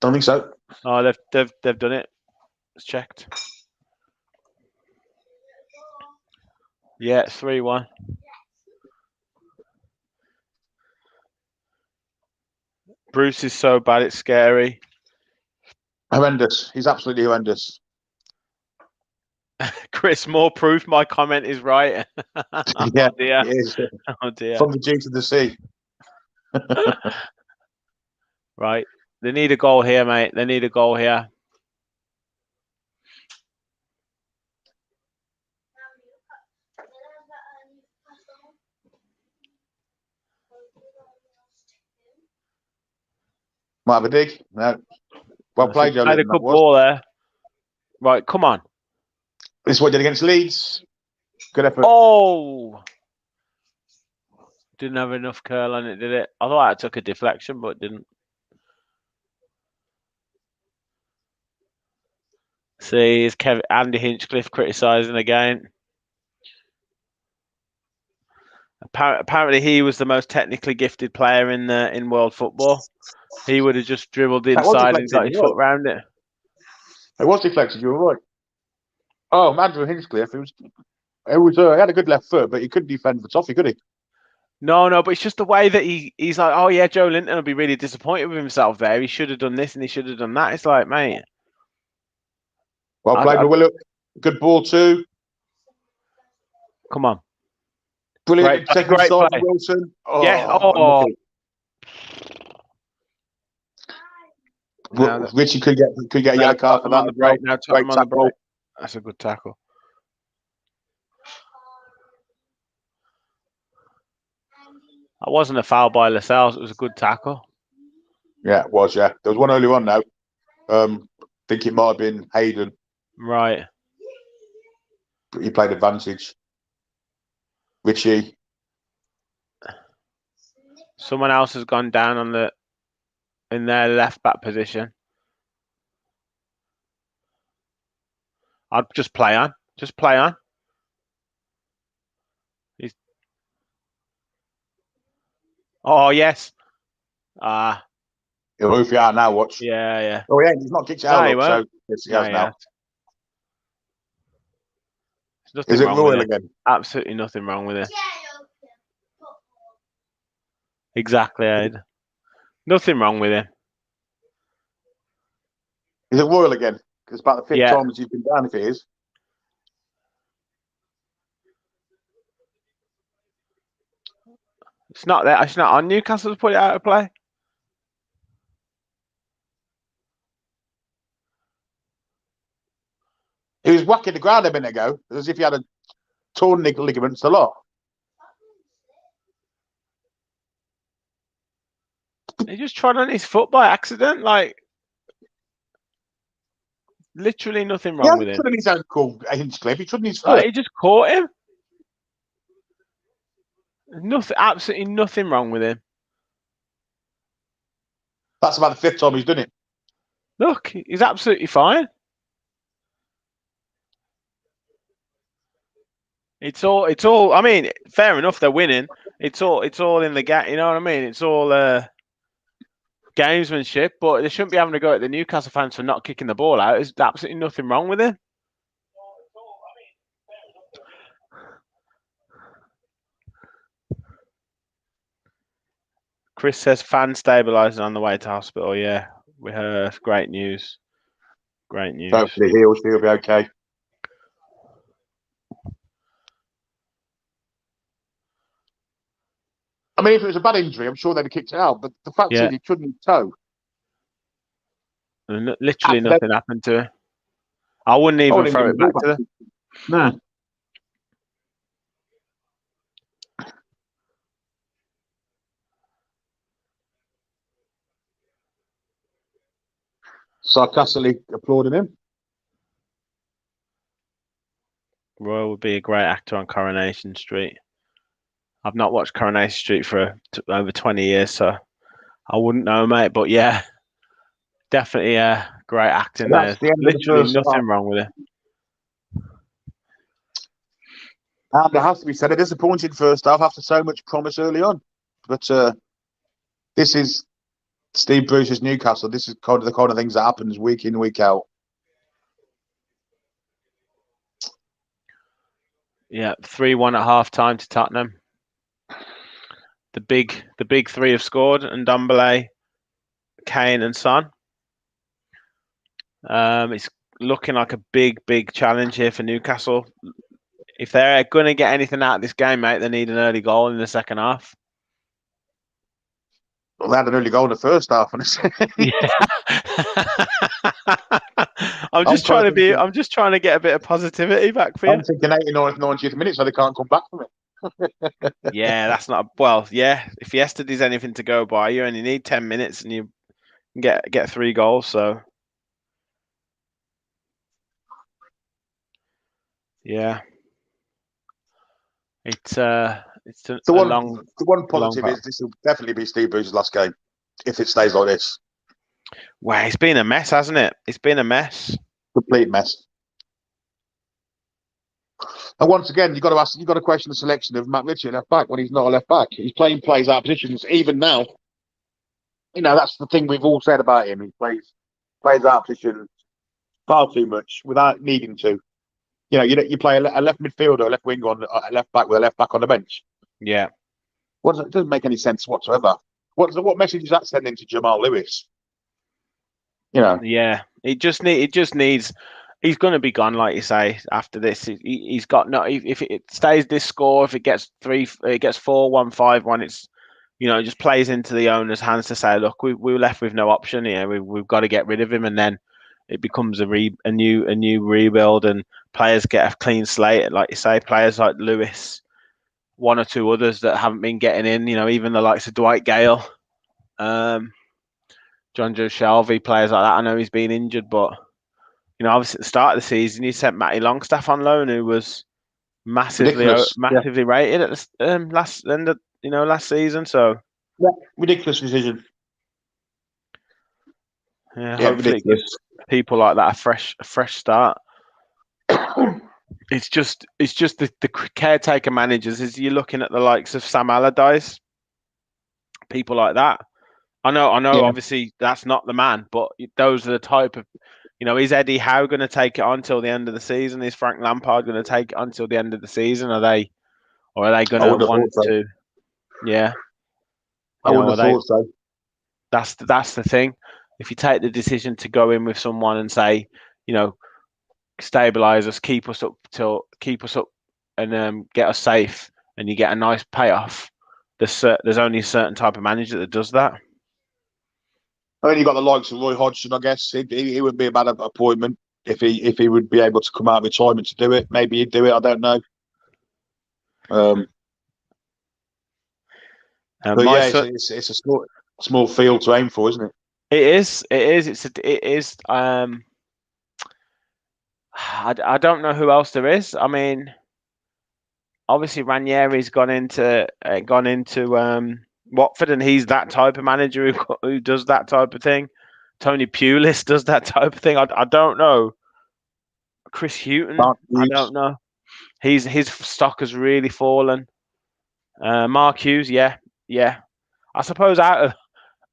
Don't think so. Oh, they've done it. It's checked. Yeah, it's 3-1. Bruce is so bad, it's scary. Horrendous. He's absolutely horrendous. Chris, more proof my comment is right. Yeah, Oh dear. it is. Oh dear. From the G to the C. Right. They need a goal here, mate. They need a goal here. Might have a dig. No. Well played, Joe. Played a good ball there. Right, come on. This is what he did against Leeds. Good effort. Oh! Didn't have enough curl on it, did it? I thought I took a deflection, but it didn't. See, is Andy Hinchcliffe criticising again? Apparently, he was the most technically gifted player in world football. He would have just dribbled inside and got his foot round it. It was deflected. You were right. Oh, Andrew Hinchcliffe. He had a good left foot, but he couldn't defend for Toffee, could he? No, but it's just the way that he's like, oh yeah, Joe Linton will be really disappointed with himself there. He should have done this and he should have done that. It's like, mate. Well played, Willock. Good ball too. Come on. Brilliant second great start play. for Wilson. Oh, Yeah. Oh. Richie could get a yellow card for that. On the break now. Great On the break. tackle. That's a good tackle. That wasn't a foul by Lascelles. It was a good tackle. Yeah, it was. Yeah, there was one early on now. I think it might have been Hayden. Right. But he played advantage. Richie. Someone else has gone down in their left back position. I'd just play on. Just play on. Oh yes. He'll hoof you out now. Watch. Yeah. Oh yeah, he's not kicked you out. No, he won't. So yes, he has now. Is it Royal again? Absolutely nothing wrong with it. Exactly, Ed. Nothing wrong with him. Is it Royal again? It's about the 5th time he's been down. If it is. It's not there. It's not on Newcastle to put it out of play. He was whacking the ground a minute ago, as if he had a torn ligaments a lot. He just trod on his foot by accident, like literally nothing wrong with him. He trod on his ankle, Hinchcliffe. He trod on his foot. He just caught him. Absolutely nothing wrong with him. That's about the 5th time he's done it. Look, he's absolutely fine. It's all. I mean, fair enough. They're winning. It's all in the gap. You know what I mean? It's all gamesmanship. But they shouldn't be having to go at the Newcastle fans for not kicking the ball out. There's absolutely nothing wrong with him. Chris says fan stabilising on the way to hospital. Yeah, we heard. Great news. Great news. Hopefully he'll be okay. I mean, if it was a bad injury, I'm sure they'd have kicked it out. But the fact is, he trod his toe. And literally nothing happened to him. I wouldn't even throw it back to them. No. Sarcastically applauding him. Roy would be a great actor on Coronation Street. I've not watched Coronation Street for over 20 years, so I wouldn't know, mate. But yeah, definitely great acting That's there. the end of the Literally first half. nothing wrong with it. And it has to be said, a disappointing first half after so much promise early on. But this is Steve Bruce's Newcastle. This is the kind of things that happens week in, week out. Yeah, 3-1 at half time to Tottenham. The big three have scored, and Ndombele, Kane, and Son. It's looking like a big challenge here for Newcastle. If they're going to get anything out of this game, mate, they need an early goal in the second half. Well, they had an early goal in the first half. Yeah. I'm just trying to get a bit of positivity back for you. I'm thinking 89th, 90th minute, so they can't come back from it. Yeah, that's not well. Yeah, if yesterday's anything to go by, you only need 10 minutes and you get 3 goals. So yeah, it's a long. The one positive long is this will definitely be Steve Bruce's last game if it stays like this. Well, it's been a mess, hasn't it? It's been a mess. Complete mess. And once again, you've got to question the selection of Matt Ritchie left back when he's not a left back. He's playing plays out of positions even now. You know, that's the thing we've all said about him. He plays out of positions far too much without needing to. You know, you play a left midfielder, a left wing on a left back with a left back on the bench. Yeah. It doesn't make any sense whatsoever. What message is that sending to Jamal Lewis? You know. Yeah, it just needs. He's going to be gone, like you say. After this, he's got no. If it stays this score, if it gets 4-1, 5-1, it's it just plays into the owner's hands to say, look, we're left with no option here. We've got to get rid of him, and then it becomes a new rebuild, and players get a clean slate, like you say. Players like Lewis, one or two others that haven't been getting in. Even the likes of Dwight Gale. John Joe Shelvey, players like that. I know he's been injured, but obviously at the start of the season, he sent Matty Longstaff on loan, who was massively rated at the last season. So ridiculous decision. Yeah, hopefully it gives people like that a fresh start. It's just the caretaker managers. Is you're looking at the likes of Sam Allardyce, people like that. I know. Yeah. Obviously, that's not the man, but those are the type of, is Eddie Howe going to take it on till the end of the season? Is Frank Lampard going to take it on till the end of the season? Are they going to want to? Yeah, I would have thought so. That's the thing. If you take the decision to go in with someone and say, stabilize us, keep us up, and get us safe, and you get a nice payoff. There's only a certain type of manager that does that. I mean, you got the likes of Roy Hodgson. I guess he would be a bad appointment if he would be able to come out of retirement to do it. Maybe he'd do it. I don't know. It's a small field to aim for, isn't it? It is. It is. I don't know who else there is. I mean, obviously Ranieri's gone into Watford, and he's that type of manager who does that type of thing. Tony Pulis does that type of thing. I don't know. Chris Hughton, I don't know. His stock has really fallen. Mark Hughes, yeah. I suppose out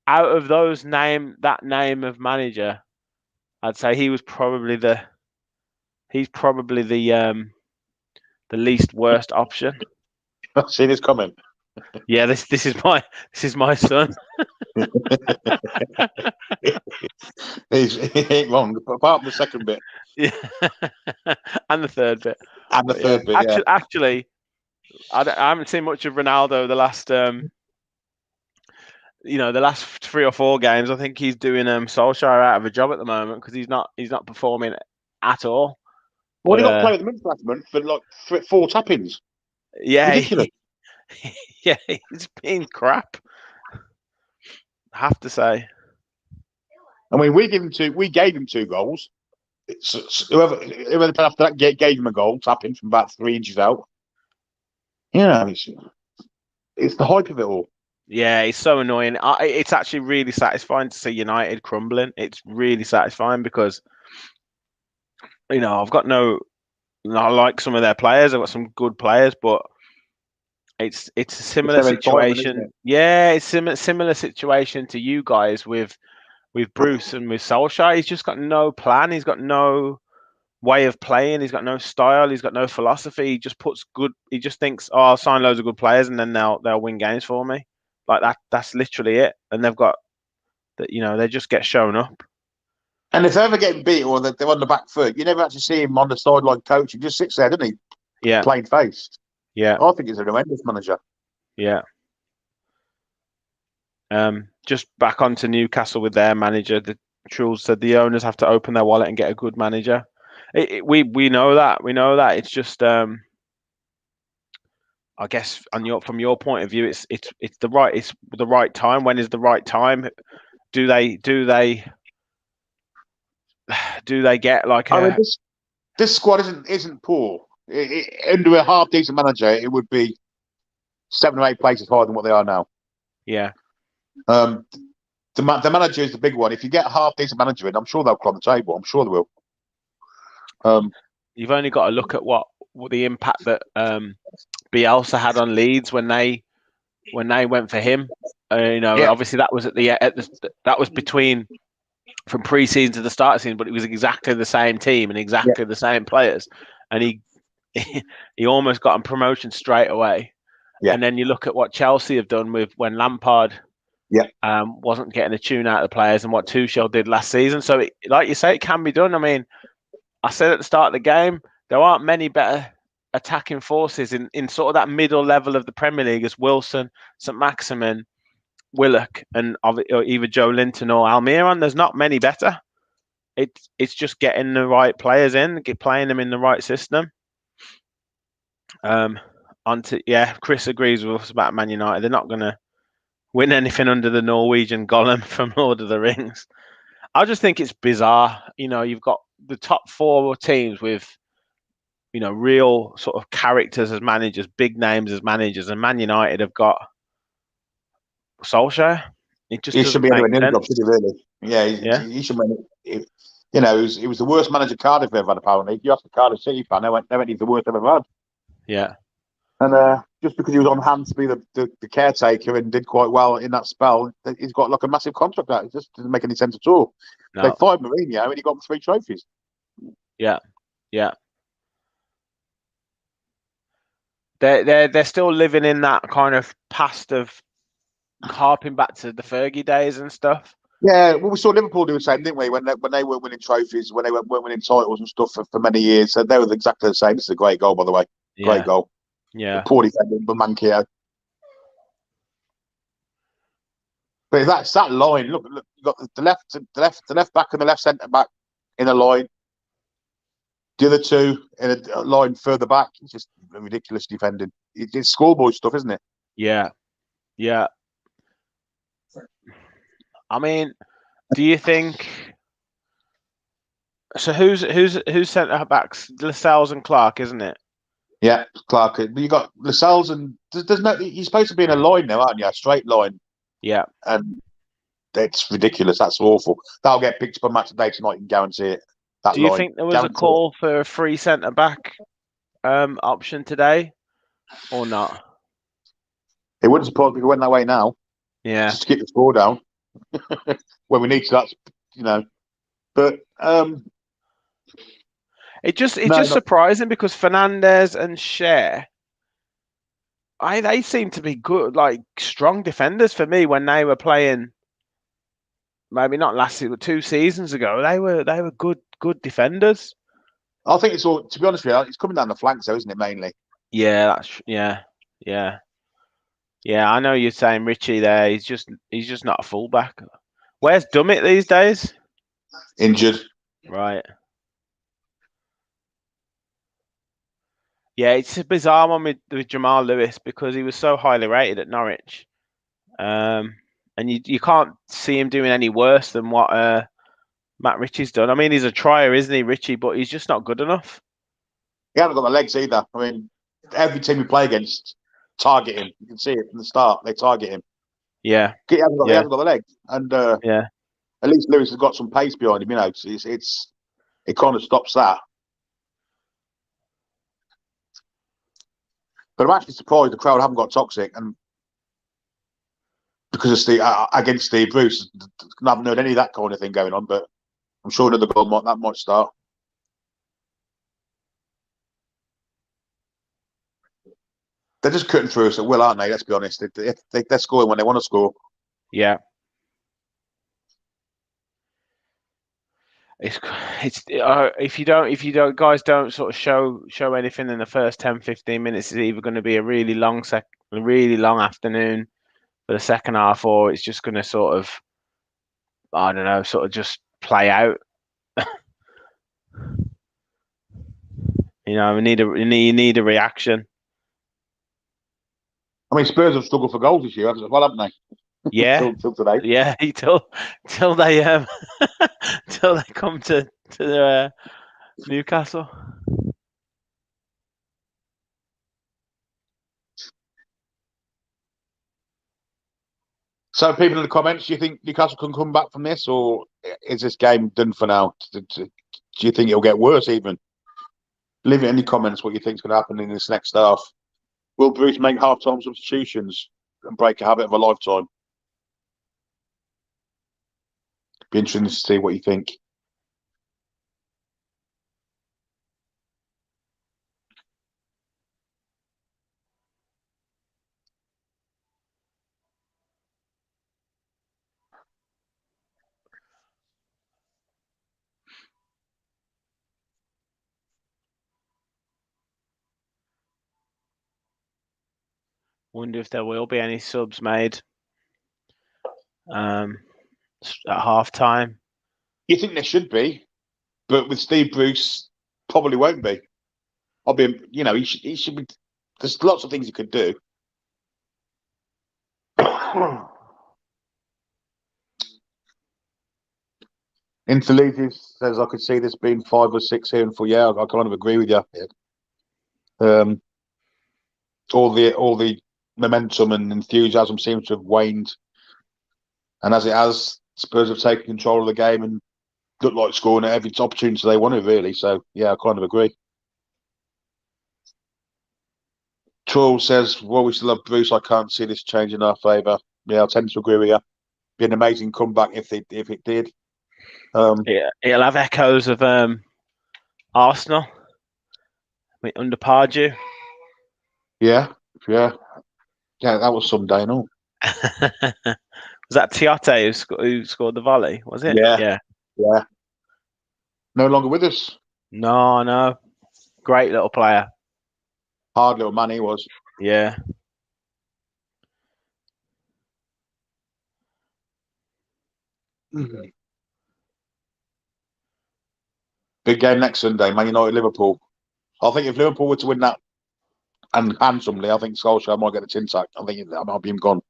of those that name of manager, I'd say he's probably the least worst option. I've seen his comment. Yeah, this is my son. He ain't wrong, apart from the second bit. Yeah, and the third bit. Actually, I haven't seen much of Ronaldo the last the last 3 or 4 games. I think he's doing Solskjaer out of a job at the moment because he's not performing at all. Well, he got played at the midfield last month for like 4 tap-ins. Yeah, ridiculous. Yeah, he's been crap. I have to say. I mean, we gave him 2 goals. whoever after that gave him a goal, tapping from about 3 inches out. You know, it's the hype of it all. Yeah, it's so annoying. It's actually really satisfying to see United crumbling. It's really satisfying because, I've got I like some of their players. I've got some good players, but it's a similar their environment, isn't situation. it? Yeah, it's similar situation to you guys with Bruce and with Solskjaer. He's just got no plan. He's got no way of playing. He's got no style. He's got no philosophy. He just He just thinks, "Oh, I'll sign loads of good players, and then they'll win games for me." Like that. That's literally it. And they've got that. They just get shown up. And if they're ever getting beat or they're on the back foot, you never actually see him on the sideline coaching. He just sits there, doesn't he? Yeah. Plain faced. Yeah. I think he's a horrendous manager. Yeah. Just back onto Newcastle with their manager. The Truls said the owners have to open their wallet and get a good manager. We know that. We know that. It's just I guess from your point of view, it's the right time. When is the right time? Do they get like I mean, this squad isn't poor. Under a half decent manager, it would be 7 or 8 places higher than what they are now. Yeah. The manager is the big one. If you get a half decent manager in, I'm sure they'll climb the table. I'm sure they will. You've only got to look at what the impact that Bielsa had on Leeds when they went for him. Obviously that was that was between from pre-season to the start of the season, but it was exactly the same team and exactly the same players, and he almost got a promotion straight away. Yeah. And then you look at what Chelsea have done with when Lampard wasn't getting a tune out of the players and what Tuchel did last season. So, like you say, it can be done. I mean, I said at the start of the game, there aren't many better attacking forces in sort of that middle level of the Premier League as Wilson, St. Maximin, Willock, and either Joe Linton or Almiron. There's not many better. It's just getting the right players in, playing them in the right system. Chris agrees with us about Man United. They're not going to win anything under the Norwegian Gollum from Lord of the Rings. I just think it's bizarre. You've got the top 4 teams with, real sort of characters as managers, big names as managers, and Man United have got Solskjaer. It just should be anywhere near the job, should he? Really? Yeah, he should win it. He was the worst manager Cardiff ever had. Apparently, if you ask a Cardiff City fan, they went he's the worst ever had. Yeah. And just because he was on hand to be the caretaker and did quite well in that spell, he's got like a massive contract out. It just doesn't make any sense at all. No. They fired Mourinho and he got 3 trophies. Yeah. They're still living in that kind of past of harping back to the Fergie days and stuff. Yeah, well, we saw Liverpool do the same, didn't we? When they weren't winning trophies, when they weren't winning titles and stuff for many years, so they were exactly the same. This is a great goal, by the way. Great goal. Yeah. Poor defending, but Mankio. But that's that line. Look, you got the left back and the left centre back in a line. The other 2 in a line further back. It's just ridiculous defending. It's schoolboy stuff, isn't it? Yeah. I mean, do you think? So who's centre backs? Lascelles and Clark, isn't it? Yeah, Clark. You got Lascelles and there's no. You're supposed to be in a line now, aren't you? A straight line. Yeah. And it's ridiculous. That's awful. That'll get picked up on match day tonight. You can guarantee it. Do you think there was a call for a free centre back option today, or not? It wouldn't surprise me if it went that way now. Yeah. Just to keep the score down when we need to. That's but. It's just surprising because Fernandez and Cher, they seem to be good, like strong defenders for me when they were playing. Maybe not last season, but 2 seasons ago, they were good defenders. I think it's all. To be honest with you, it's coming down the flanks, though, isn't it? Mainly. Yeah, yeah. I know you're saying Richie there. He's just not a fullback. Where's Dummett these days? Injured. Right. Yeah, it's a bizarre one with Jamal Lewis because he was so highly rated at Norwich, and you can't see him doing any worse than what Matt Ritchie's done. I mean, he's a trier, isn't he, Ritchie? But he's just not good enough. He hasn't got the legs either. I mean, every team we play against target him. You can see it from the start. They target him. Yeah, He hasn't got the legs, and yeah. at least Lewis has got some pace behind him. You know, it kind of stops that. But I'm actually surprised the crowd haven't got toxic, and because of against Steve Bruce, I haven't heard any of that kind of thing going on. But I'm sure another goal might start. They're just cutting through us at will, aren't they? Let's be honest. They're scoring when they want to score. Yeah. It's if you don't guys don't sort of show anything in the first 10-15 minutes, it's either going to be a really long afternoon for the second half, or it's just going to sort of, I don't know, sort of just play out. You know, you need a reaction. I mean, Spurs have struggled for goals this year as well, haven't they? Yeah, till today. Yeah, till they till they come to Newcastle. So, people in the comments, do you think Newcastle can come back from this, or is this game done for now? Do you think it'll get worse even? Leave it in the comments what you think is going to happen in this next half. Will Bruce make half-time substitutions and break a habit of a lifetime? Be interesting to see what you think. Wonder if there will be any subs made at half time. You think there should be, but with Steve Bruce, probably won't be. He should be. There's lots of things he could do. Interlegius says I could see this being 5 or 6 here and 4. Yeah, I kind of agree with you. All the momentum and enthusiasm seems to have waned, and as it has, Spurs have taken control of the game and look like scoring at every opportunity they want to, really. So yeah, I kind of agree. Troll says, "Well, we still have Bruce. I can't see this change in our favour." Yeah, I tend to agree with you. Be an amazing comeback if it did. Yeah, it'll have echoes of Arsenal under Pardew. Yeah. That was some day, no? Was that Tiote who scored the volley? Was it? Yeah. No longer with us. No. Great little player. Hard little man he was. Yeah. Big game next Sunday, Man United Liverpool. I think if Liverpool were to win that and handsomely, I think Solskjaer might get the tin sack. I think that might be him gone.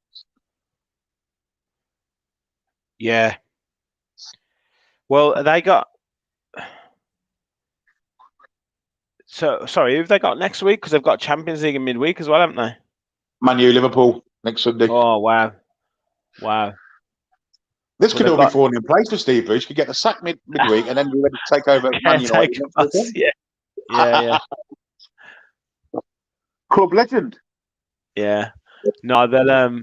Yeah. Well, they got. So sorry, who've they got next week? Because they've got Champions League in midweek as well, haven't they? Man U Liverpool next Sunday. Oh wow. This could all be falling in place for Steve Bruce. Could get the sack midweek and then be ready to take over Man United. Yeah. Club legend. Yeah. No, they'll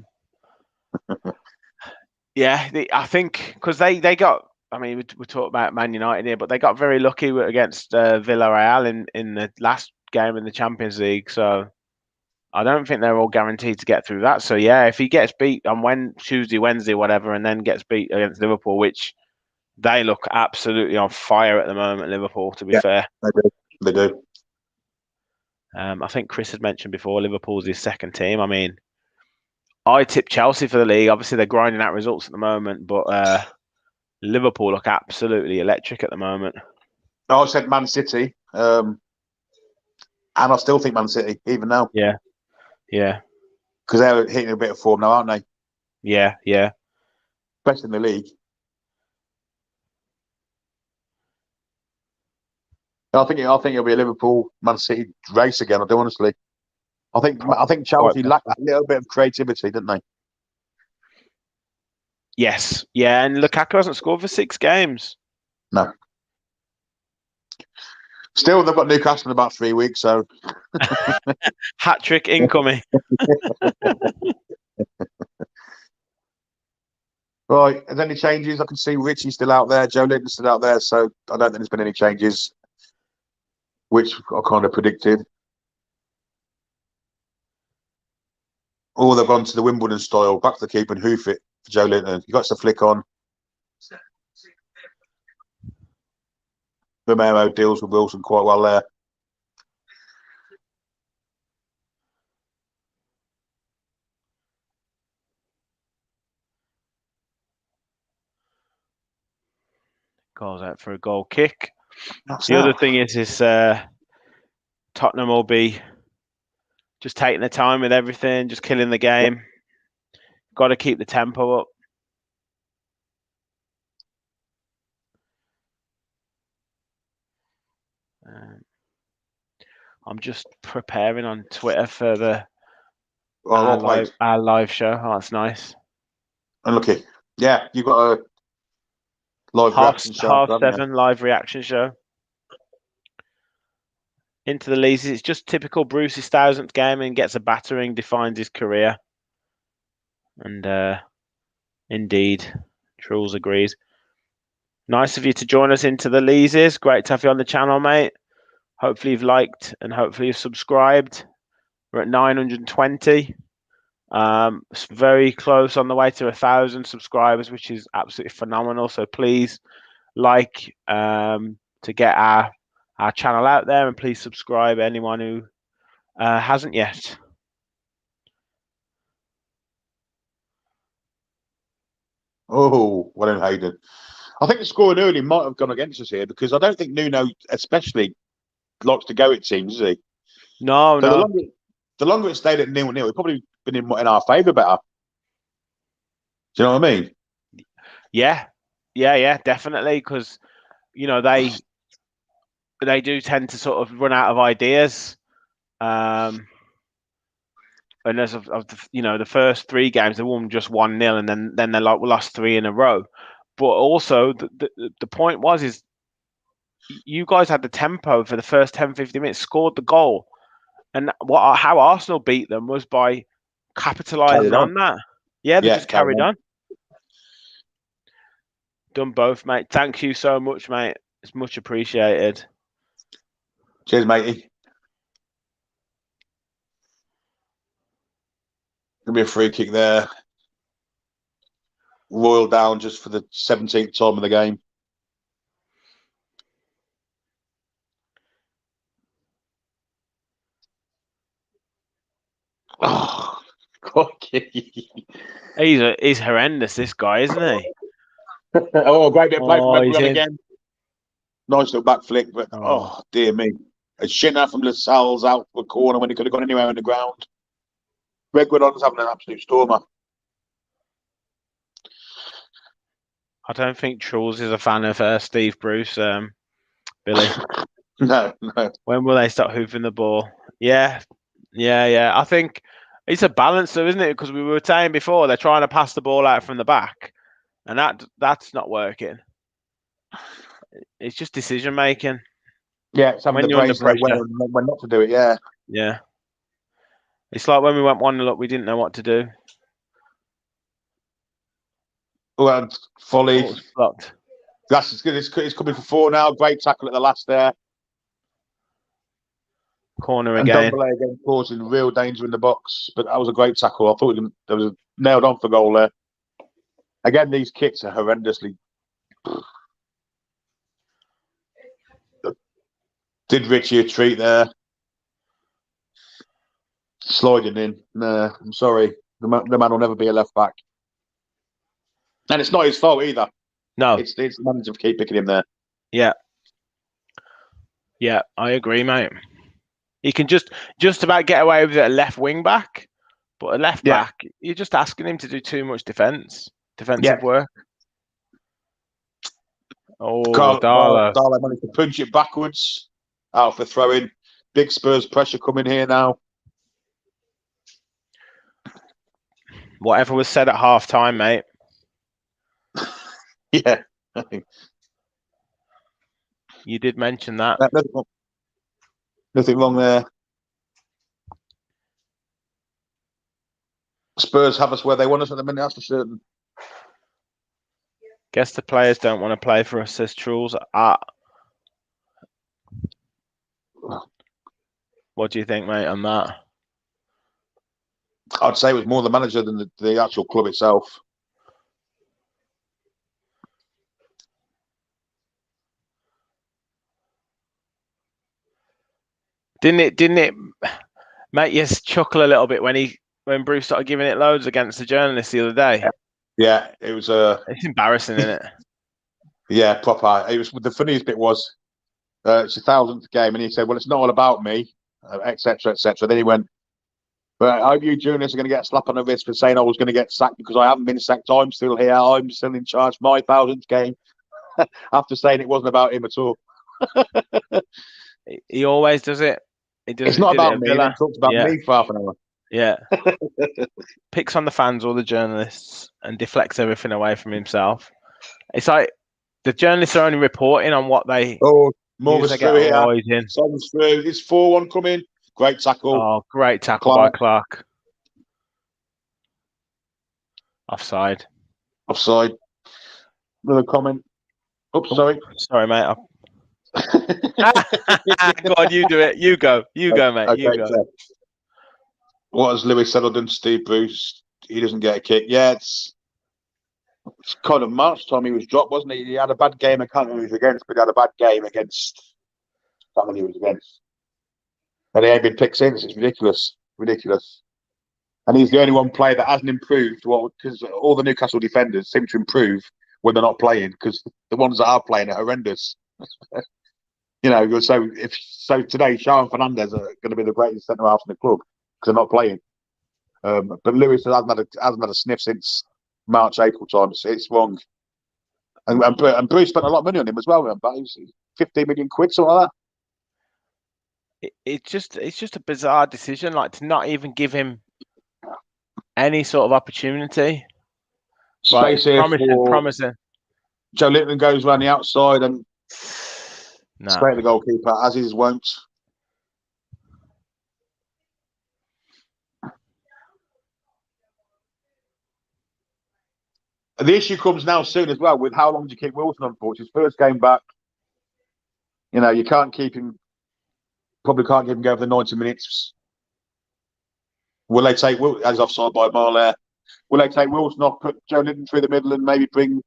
I think because they got. I mean, we talk about Man United here, but they got very lucky against Villarreal in the last game in the Champions League. So I don't think they're all guaranteed to get through that. So yeah, if he gets beat on Tuesday, Wednesday, whatever, and then gets beat against Liverpool, which they look absolutely on fire at the moment, Liverpool, to be fair. They do. I think Chris had mentioned before, Liverpool's his second team. I mean, I tip Chelsea for the league. Obviously, they're grinding out results at the moment, but Liverpool look absolutely electric at the moment. I said Man City, and I still think Man City, even now. Yeah. Because they're hitting a bit of form now, aren't they? Yeah. Especially in the league. I think it'll be a Liverpool Man City race again. I do honestly. I think Chelsea lacked that little bit of creativity, didn't they? Yes, yeah, and Lukaku hasn't scored for 6 games. No. Still, they've got Newcastle in about 3 weeks, so Hat trick incoming. Right. Are there any changes? I can see Richie's still out there, Joe Linton's still out there, so I don't think there's been any changes, which I kind of predicted. Oh, they've gone to the Wimbledon style, back to the keeper and hoof it for Joe Linton. He got the flick on. Romero deals with Wilson quite well there. Goes out for a goal kick. That's The other that. thing is Tottenham will be just taking their time with everything, just killing the game. Got to keep the tempo up. I'm just preparing on Twitter for the our live show. Oh, that's nice. Unlucky. Yeah, you've got a live reaction show. Half 7 live reaction show. Into the Leeds. It's just typical Bruce's 1000th game and gets a battering, defines his career. And indeed, Truls agrees. Nice of you to join us into the Leeses. Great to have you on the channel, mate. Hopefully you've liked and hopefully you've subscribed. We're at 920. It's very close on the way to 1,000 subscribers, which is absolutely phenomenal. So please like to get our channel out there, and please subscribe anyone who hasn't yet. Oh, well done, Hayden. I think the scoring early might have gone against us here because I don't think Nuno especially likes to go, it seems, does he? No. The longer it stayed at 0-0, it'd probably been in our favour better. Do you know what I mean? Yeah, definitely. Because they do tend to sort of run out of ideas. And as of the first 3 games, they won just 1-0, and then they lost 3 in a row. But also the point is you guys had the tempo for the first 10-15 minutes, scored the goal, and how Arsenal beat them was by capitalising on that. Yeah, they just carried on. Done both, mate. Thank you so much, mate. It's much appreciated. Cheers, matey. Gonna be a free kick there. Royal down just for the 17th time of the game. Oh, he's horrendous, this guy, isn't he? Oh, great bit of play from everyone in. again. Nice little back flick, but oh dear me. A shinner from Lascelles out the corner when he could have gone anywhere on the ground. Reguilon's having an absolute stormer. I don't think Truls is a fan of Steve Bruce, Billy. No. When will they start hoofing the ball? Yeah. I think it's a balance, though, isn't it? Because we were saying before they're trying to pass the ball out from the back, and that's not working. It's just decision making. Yeah, it's having the brains when not to do it. Yeah. It's like when we went 1-0 up, we didn't know what to do. Well, Folly. Blocked. That's as good. It's coming for 4 now. Great tackle at the last there. Corner and again. Dombele again causing real danger in the box. But that was a great tackle. I thought there was a nailed on for goal there. Again, these kicks are horrendously. Did Richie a treat there? Sliding in. No, I'm sorry. The man will never be a left back. And it's not his fault either. No. It's the manager to keep picking him there. Yeah, I agree, mate. He can just about get away with it at left wing back, but a left back, you're just asking him to do too much defensive work. Oh, Darlow managed to punch it backwards. out for throwing. Big Spurs pressure coming here now. Whatever was said at half time, mate. Yeah. You did mention that. Nothing wrong there. Spurs have us where they want us at the minute, that's for certain. Guess the players don't want to play for us, says Trules. What do you think, mate, on that? I'd say it was more the manager than the actual club itself. Didn't it make you chuckle a little bit when Bruce started giving it loads against the journalists the other day? Yeah, it was It's embarrassing, isn't it? Yeah, proper. It was the funniest bit was it's the 1000th game, and he said, "Well, it's not all about me, etc., etc." Then he went, "But I hope you journalists are going to get a slap on the wrist for saying I was going to get sacked because I haven't been sacked. I'm still here. I'm still in charge. My 1000th game." After saying it wasn't about him at all. He always does it. It's not about me. He talks about me for half an hour. Yeah. Picks on the fans or the journalists and deflects everything away from himself. It's like the journalists are only reporting on what they. Oh, Morgan's through here. Oh, he's in. Son's through. It's 4-1 coming. Great tackle. Oh, great tackle by Clark. Offside. Another comment. Oops, sorry. Sorry, mate. Go on, you do it. You go, mate. Okay, you go. So what has Lewis settled in Steve Bruce? He doesn't get a kick. Yeah, it's kind of March time he was dropped, wasn't he? He had a bad game. I can't remember who he was against, but he had a bad game against someone he was against. And he ain't been picked since. It's ridiculous. And he's the only one player that hasn't improved. Well, because all the Newcastle defenders seem to improve when they're not playing, because the ones that are playing are horrendous. So today, Sharon Fernandez are going to be the greatest centre half in the club because they're not playing. But Lewis hasn't had a sniff since March, April time. It's wrong. And Bruce spent a lot of money on him as well. Remember, it was 15 million quid, something like that. It's just a bizarre decision, like to not even give him any sort of opportunity. Space here promising. Joe Linton goes around the outside and straight to the goalkeeper, as is wont. The issue comes now soon as well with how long do you keep Wilson on for? It's his first game back. You can't keep him. Probably can't keep him going for the 90 minutes. Will they take Wilson as offside by Marler? Will they take Wilson off, put Joe Linton through the middle, and maybe bring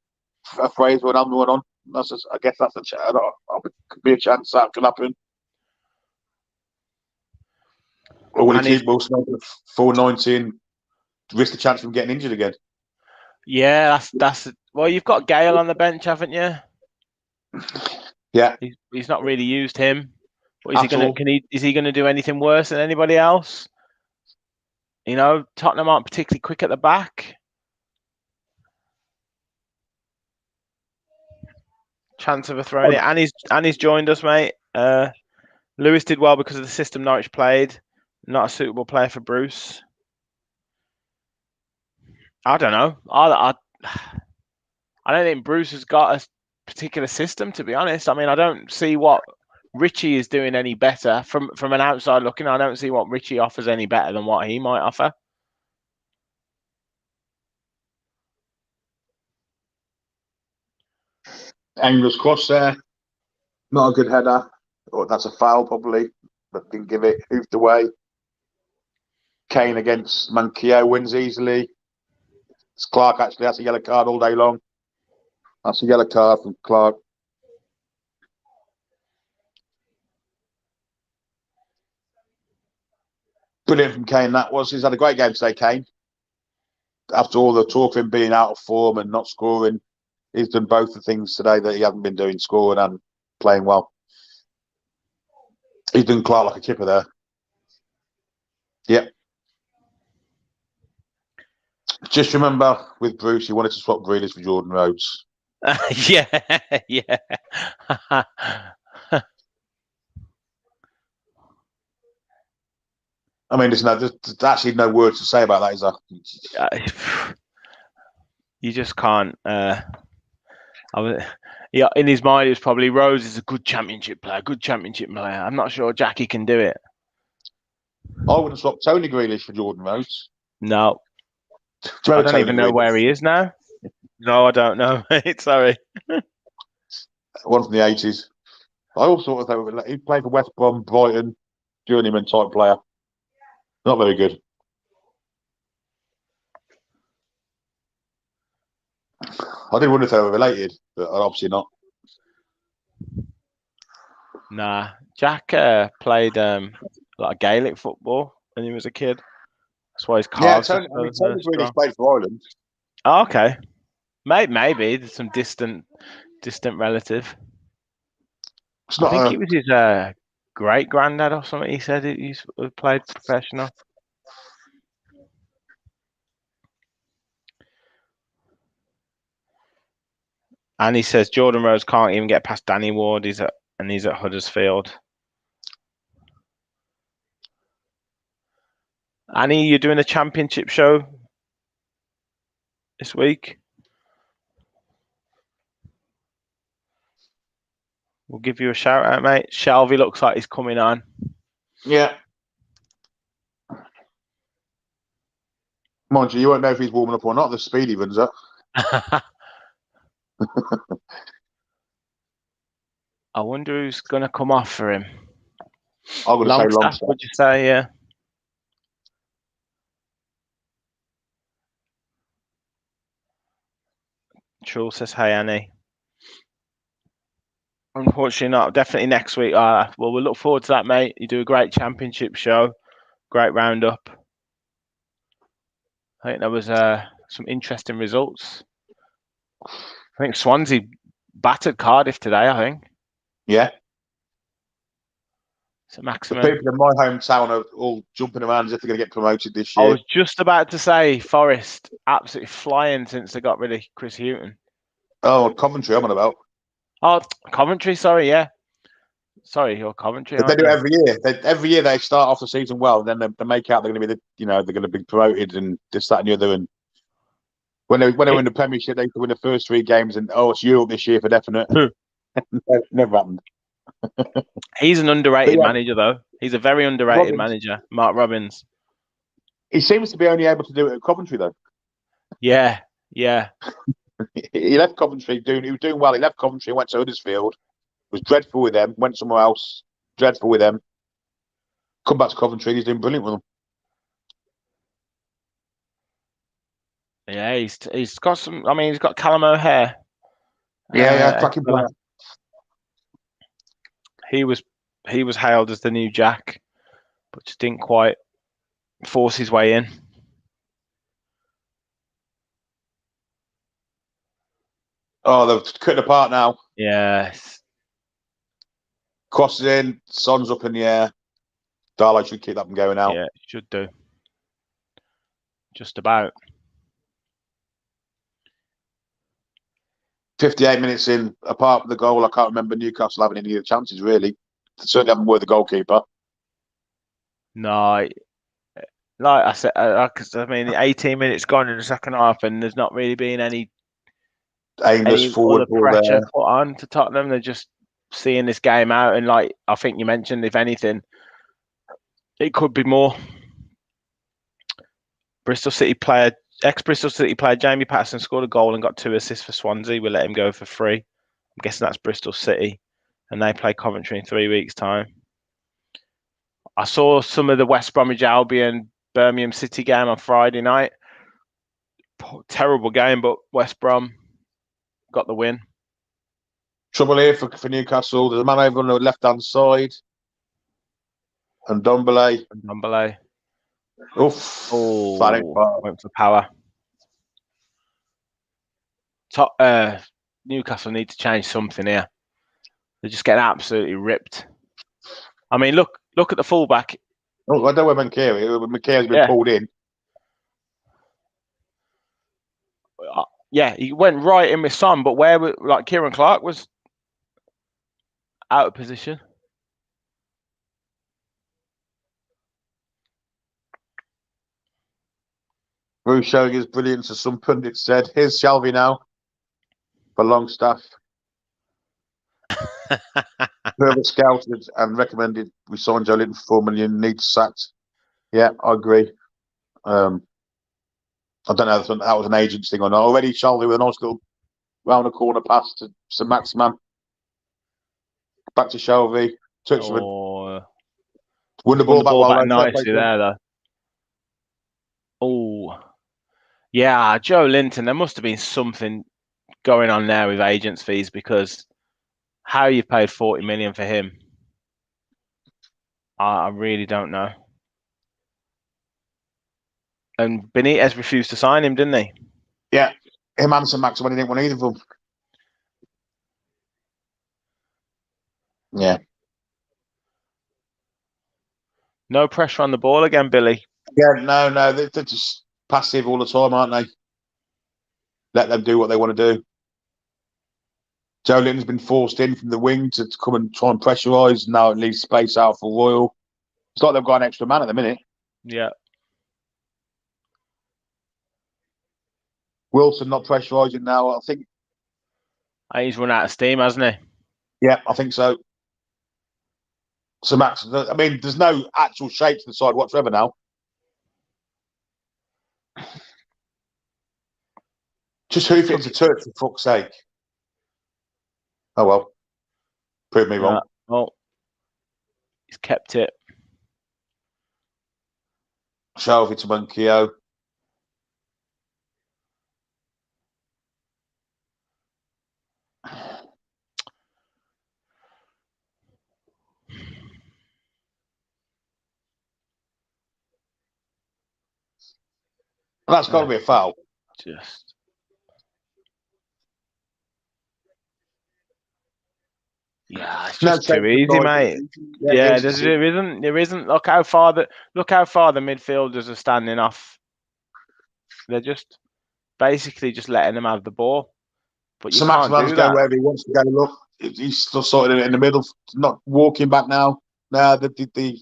a Fraser or another one on? I guess that's could be a chance that could happen. Or will he keep Wilson on for 90 and risk the chance of him getting injured again? Yeah, that's well. You've got Gale on the bench, haven't you? Yeah, he's not really used him. What is he going to? Is he going to do anything worse than anybody else? Tottenham aren't particularly quick at the back. Chance of a throw in, and he's joined us, mate. Lewis did well because of the system Norwich played. Not a suitable player for Bruce. I don't know. I don't think Bruce has got a particular system, to be honest. I mean, I don't see what Richie is doing any better from an outside looking. I don't see what Richie offers any better than what he might offer. Angler's cross there. Not a good header. Or that's a foul probably, but didn't give it. Hoofed away. Kane against Manquillo wins easily. It's Clark actually. That's a yellow card all day long. That's a yellow card from Clark. Brilliant from Kane. He's had a great game today, Kane. After all the talk of him being out of form and not scoring, he's done both the things today that he hasn't been doing, scoring and playing well. He's done Clark like a kipper there. Yep. Just remember, with Bruce, he wanted to swap Grealish for Jordan Rhodes. Yeah. I mean, there's actually no words to say about that, is there? You just can't. Yeah, in his mind, it was probably Rose is a good championship player. I'm not sure Jackie can do it. I wouldn't swap Tony Grealish for Jordan Rhodes. No, Do you I remember don't even know Grealish? where he is now. No, I don't know. Sorry. One from the 80s. I also thought he played for West Brom, Brighton, journeyman type player. Not very good. I did wonder if they were related, but obviously not. Nah, Jack played a lot of Gaelic football when he was a kid. That's why his Yeah, calves Tony are so Grealish strong. played for Ireland. Oh, okay, maybe there's some distant relative. It's I not think it was his great granddad or something. He said he's played professional. And he says Jordan Rose can't even get past Danny Ward. He's at Huddersfield. Annie, you're doing a championship show this week. We'll give you a shout out, mate. Shelby looks like he's coming on. Yeah. Mind you won't know if he's warming up or not. The speed he runs up. I wonder who's going to come off for him. I'm going to say Longstaff, would you say? Yeah. True says, "Hey, Annie." Unfortunately, not. Definitely next week. Well, we'll look forward to that, mate. You do a great championship show, great roundup. I think there was some interesting results. I think Swansea battered Cardiff today. I think. Yeah. So The maximum. people in my hometown are all jumping around as if they're going to get promoted this I year. was just about to say Forest absolutely flying since they got rid of Chris Hughton. Oh, Coventry, I'm on about. Oh, Coventry. Sorry, yeah. Sorry, you're Coventry. But they do it every year. Every year they start off the season well, and then they make out they're going to be they're going to be promoted and this, that, and the other. And when they were in the Premiership, they could win the first 3 games, and it's Europe this year for definite. Never happened. He's an underrated manager, though. He's a very underrated manager, Mark Robbins. He seems to be only able to do it at Coventry, though. Yeah. He left Coventry he was doing well. He left Coventry, went to Huddersfield. Was dreadful with them. Went somewhere else. Dreadful with them. Come back to Coventry. He's doing brilliant with them. Yeah, he's got some. I mean, he's got Callum O'Hare. Yeah, cracking player. He was hailed as the new Jack, but just didn't quite force his way in. Oh, they've cut it apart now. Yes. Crosses in, Son's up in the air. Darlow should keep that from going out. Yeah, should do. Just about. 58 minutes in, apart from the goal, I can't remember Newcastle having any of the chances, really. They certainly haven't worth the goalkeeper. No, like I said, I mean, 18 minutes gone in the second half, and there's not really been any forward pressure put on to Tottenham. They're just seeing this game out, and like I think you mentioned, if anything, it could be more. Ex-Bristol City player Jamie Patterson scored a goal and got 2 assists for Swansea. We'll let him go for free. I'm guessing that's Bristol City, and they play Coventry in 3 weeks' time. I saw some of the West Bromwich Albion Birmingham City game on Friday night. Terrible game, but West Brom got the win. Trouble here for Newcastle. There's a man over on the left-hand side. And Dombele. Oof. Oh, went for power. Newcastle need to change something here. They're just getting absolutely ripped. I mean, look at the fullback. Oh, I don't know where McKay's been pulled in. Yeah, he went right in with Son, but Kieran Clark was out of position. Bruce showing his brilliance, as some pundits said. Here's Shelby now for Longstaff. Further scouted and recommended we sign Joe Linton for $4 million. Needs sacked. Yeah, I agree. I don't know if that was an agent's thing or not. Already Shelby with a nice little round the corner pass to St. Maximan. Back to Shelby. Touch with won the ball back nicely there, though. Oh, yeah, Joe Linton. There must have been something going on there with agents' fees, because how you paid 40 million for him, I really don't know. And Benitez refused to sign him, didn't he? Yeah, him and St. Maximan, he didn't want either of them. Yeah. No pressure on the ball again, Billy. Yeah, no, they're just passive all the time, aren't they? Let them do what they want to do. Joe Linton's been forced in from the wing to come and try and pressurise. Now it leaves space out for Royal. It's like they've got an extra man at the minute. Yeah. Wilson not pressurising now. I think He's run out of steam, hasn't he? Yeah, I think so. So Max, I mean, there's no actual shape to the side whatsoever now. Just hoof it into touch, for fuck's sake. Oh well. Prove me wrong. Well, he's kept it. Shelby to Monkio. Well, that's got to be a foul. Just. Yeah, it's just too easy, mate. Yeah, there isn't. Look how far the midfielders are standing off. They're just basically just letting them have the ball. But you can't do that. Going wherever he wants to go. Look, he's still sorting it in the middle, not walking back now. Now the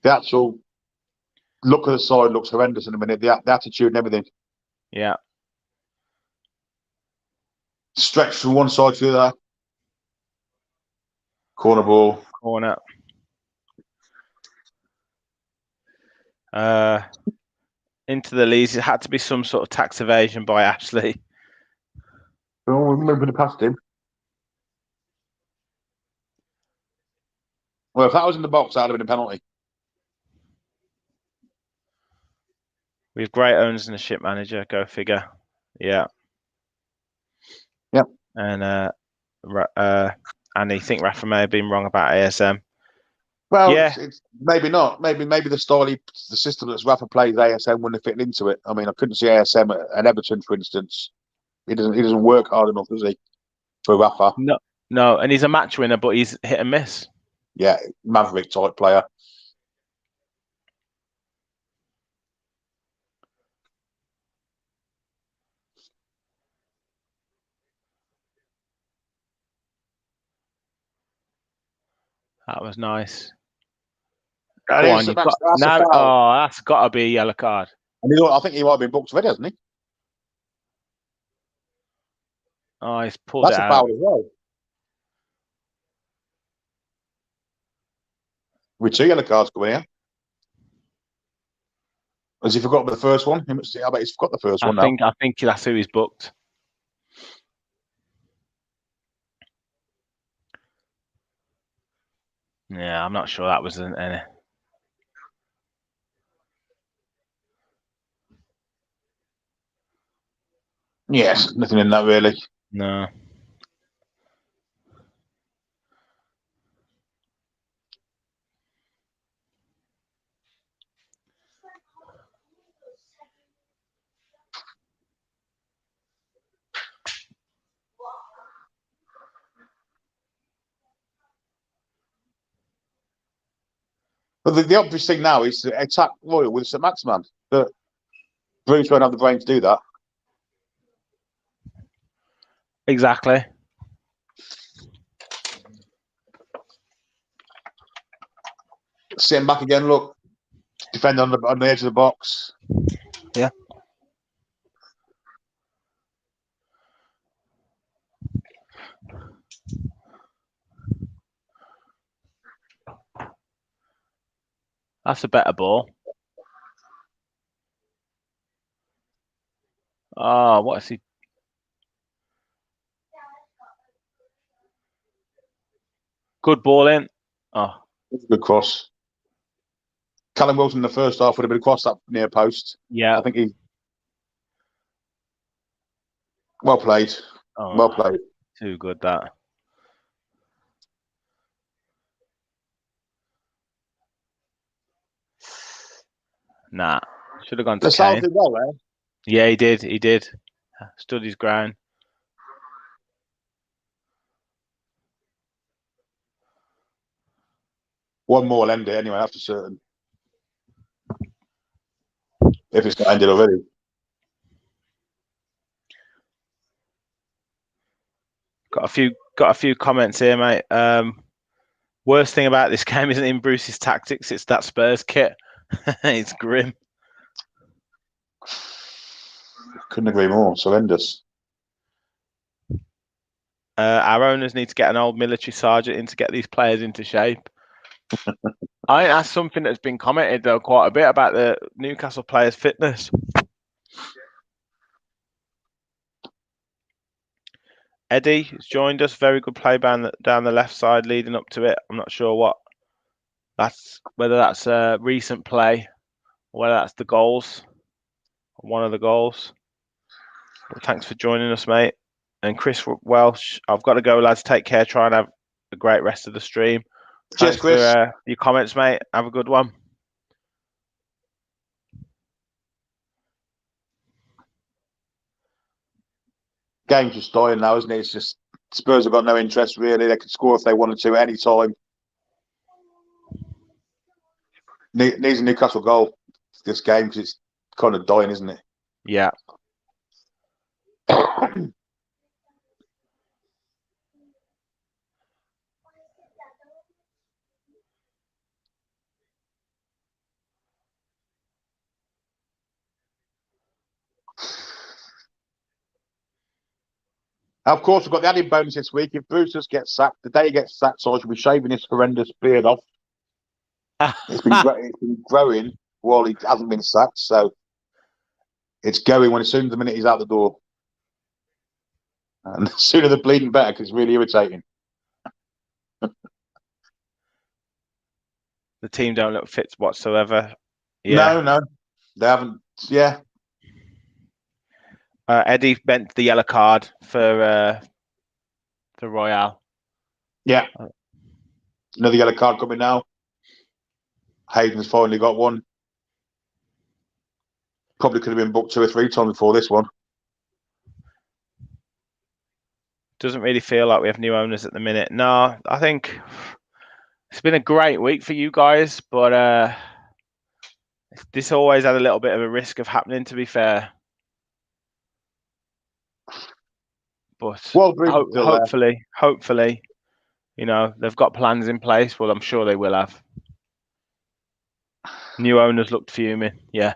actual look of the side looks horrendous in a minute. The attitude and everything. Yeah. Stretch from one side to the other. Corner ball. Corner. Into the leads. It had to be some sort of tax evasion by Ashley. Oh, we moving past him. Well, if that was in the box, that'd have been a penalty. We have great owners and a ship manager. Go figure. Yeah. Yep. And I think Rafa may have been wrong about ASM. Well, yeah. it's maybe not. Maybe the system that Rafa plays ASM wouldn't have fit into it. I mean, I couldn't see ASM at Everton, for instance. He doesn't work hard enough, does he? For Rafa. No, and he's a match winner, but he's hit and miss. Yeah, maverick type player. That was nice. That's got to be a yellow card. And I think he might have been booked already, hasn't he? Oh, he's pulled it out. That's a foul as well. With 2 yellow cards coming here. Has he forgotten the first one? I bet he's forgot the first one now. I think that's who he's booked. Yeah, I'm not sure that was any. Yes, nothing in that really. No. But the obvious thing now is to attack Royal with St. Maximan. But Bruce won't have the brain to do that. Exactly. Sitting back again, look. Defend on the edge of the box. Yeah. That's a better ball. Oh, what is he? Good ball in. Oh, It's a good cross. Callum Wilson in the first half would have been across that near post. yeah. I think he well played. Oh, Well played. too good that. Nah, should have gone to Lascelles Kane. did well there. Yeah, he did. He did. Stood his ground. One more will end it anyway, that's for certain. If it's not ended already. Got a few comments here, mate. Worst thing about this game isn't in Bruce's tactics; it's that Spurs kit. It's grim. Couldn't agree more. It's horrendous. Our owners need to get an old military sergeant in to get these players into shape. I think that's something that's been commented though quite a bit about the Newcastle players' fitness. Eddie has joined us. Very good play down the left side, leading up to it. I'm not sure whether that's a recent play or whether that's the goals, one of the goals. Well, thanks for joining us, mate. And Chris Welsh, I've got to go, lads. Take care. Try and have a great rest of the stream. Cheers, Thanks Chris. for your comments, mate. Have a good one. Game's just dying now, isn't it? It's just Spurs have got no interest really. They could score if they wanted to at any time. Needs a Newcastle goal this game because it's kind of dying, isn't it? Yeah. Of course, we've got the added bonus this week. If Bruce just gets sacked, the day he gets sacked, so I should be shaving his horrendous beard off. It's been growing while he hasn't been sacked, so it's going as soon as the minute he's out the door. And the sooner the bleeding better, because it's really irritating. The team don't look fit whatsoever. Yeah. No, they haven't. Yeah. Eddie bent the yellow card for Royale. Yeah. Another yellow card coming now. Hayden's finally got one. Probably could have been booked 2 or 3 times before this one. Doesn't really feel like we have new owners at the minute. No, I think it's been a great week for you guys, but this always had a little bit of a risk of happening, to be fair. But hopefully, you know, they've got plans in place. Well, I'm sure they will have. New owners looked fuming. Yeah.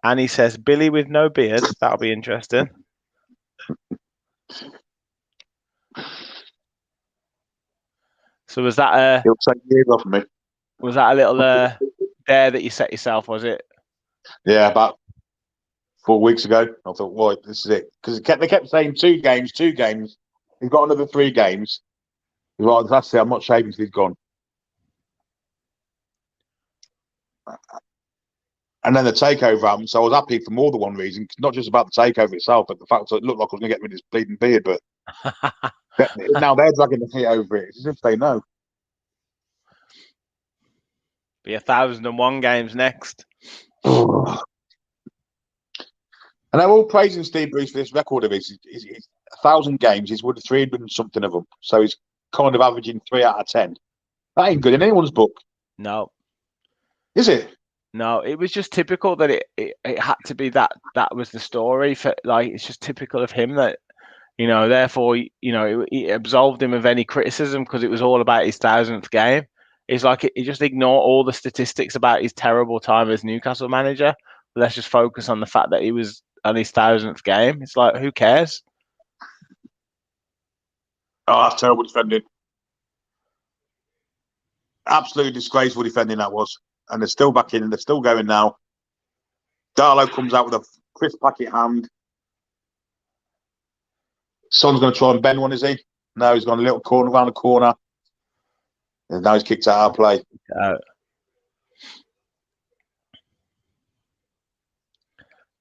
Annie says, Billy with no beard. That'll be interesting. So was that He'll take years off me. Was that a little dare that you set yourself, was it? Yeah, about 4 weeks ago. I thought, well, this is it. Because they kept saying 2 games. He's got another 3 games. Well, that's it. I'm not shaving till he's gone. And then the takeover happened, so I was happy for more than one reason. Not just about the takeover itself, but the fact that it looked like I was going to get rid of this bleeding beard. But now they're dragging the feet over it. It's as if they know. Be 1,001 games next. And I'm all praising Steve Bruce for this record of his. 1,000 games, he's won 300 and something of them. So he's kind of averaging 3 out of 10. That ain't good in anyone's book. No. Is it? No, it was just typical that it had to be that was the story. For like, it's just typical of him that, you know, therefore, you know, it absolved him of any criticism because it was all about his 1,000th game. It's like he just ignored all the statistics about his terrible time as Newcastle manager. Let's just focus on the fact that he was on his 1,000th game. It's like, who cares? Oh, that's terrible defending. Absolutely disgraceful defending that was. And they're still back in, and they're still going now. Darlow comes out with a crisp packet hand. Son's going to try and bend one, is he? No, he's gone a little corner around the corner. And now he's kicked out our play.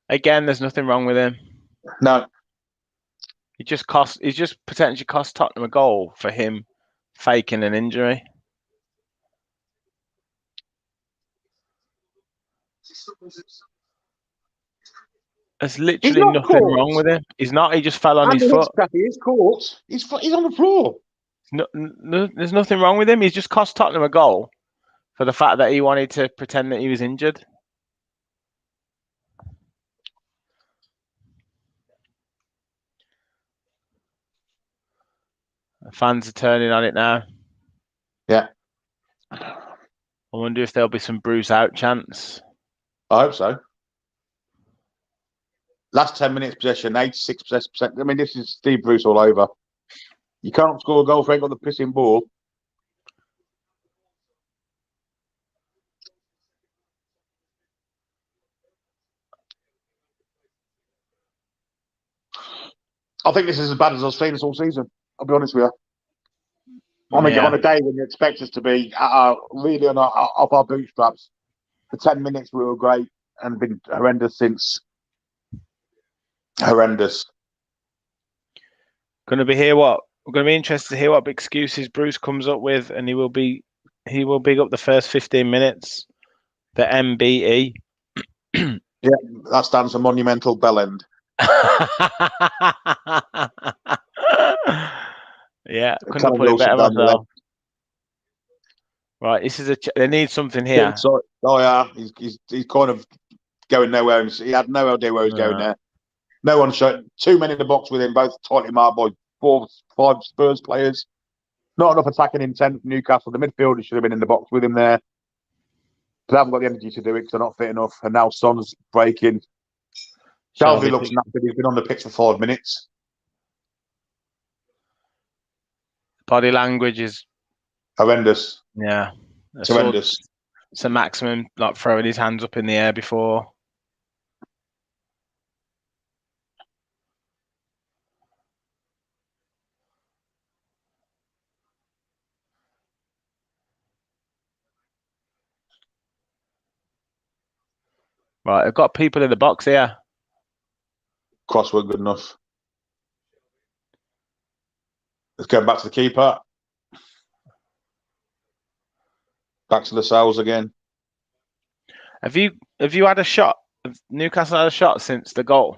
Again, there's nothing wrong with him. No. He's just potentially cost Tottenham a goal for him faking an injury. There's literally nothing wrong with him. He's not. He just fell on his foot. He's caught. He's on the floor. No, there's nothing wrong with him. He's just cost Tottenham a goal for the fact that he wanted to pretend that he was injured. The fans are turning on it now. Yeah. I wonder if there'll be some Bruce out chants. I hope so. Last 10 minutes possession, 86%. I mean, this is Steve Bruce all over. You can't score a goal if you ain't got the pissing ball. I think this is as bad as I've seen this all season. I'll be honest with you. On a day when you expect us to be really off our bootstraps, for 10 minutes we were great and been horrendous since. Horrendous. We're going to be interested to hear what excuses Bruce comes up with, and he will big up the first 15 minutes. The MBE. Yeah, that stands for Monumental Bell End. Yeah, couldn't have put it better myself. Right, this is they need something here. Yeah, he's kind of going nowhere. He had no idea where he was going there. No one shot. 2 men in the box with him, both tightly marked by 4-5 Spurs players. Not enough attacking intent from Newcastle. The midfielder should have been in the box with him there. They haven't got the energy to do it because they're not fit enough. And now Son's breaking. Shelby looks knackered. He's been on the pitch for 5 minutes. Body language is horrendous. Yeah, it's horrendous. It's a maximum, like throwing his hands up in the air before. Right, I've got people in the box here. Cross weren't good enough. Let's go back to the keeper. Back to the cells again. Have you had a shot? Have Newcastle had a shot since the goal?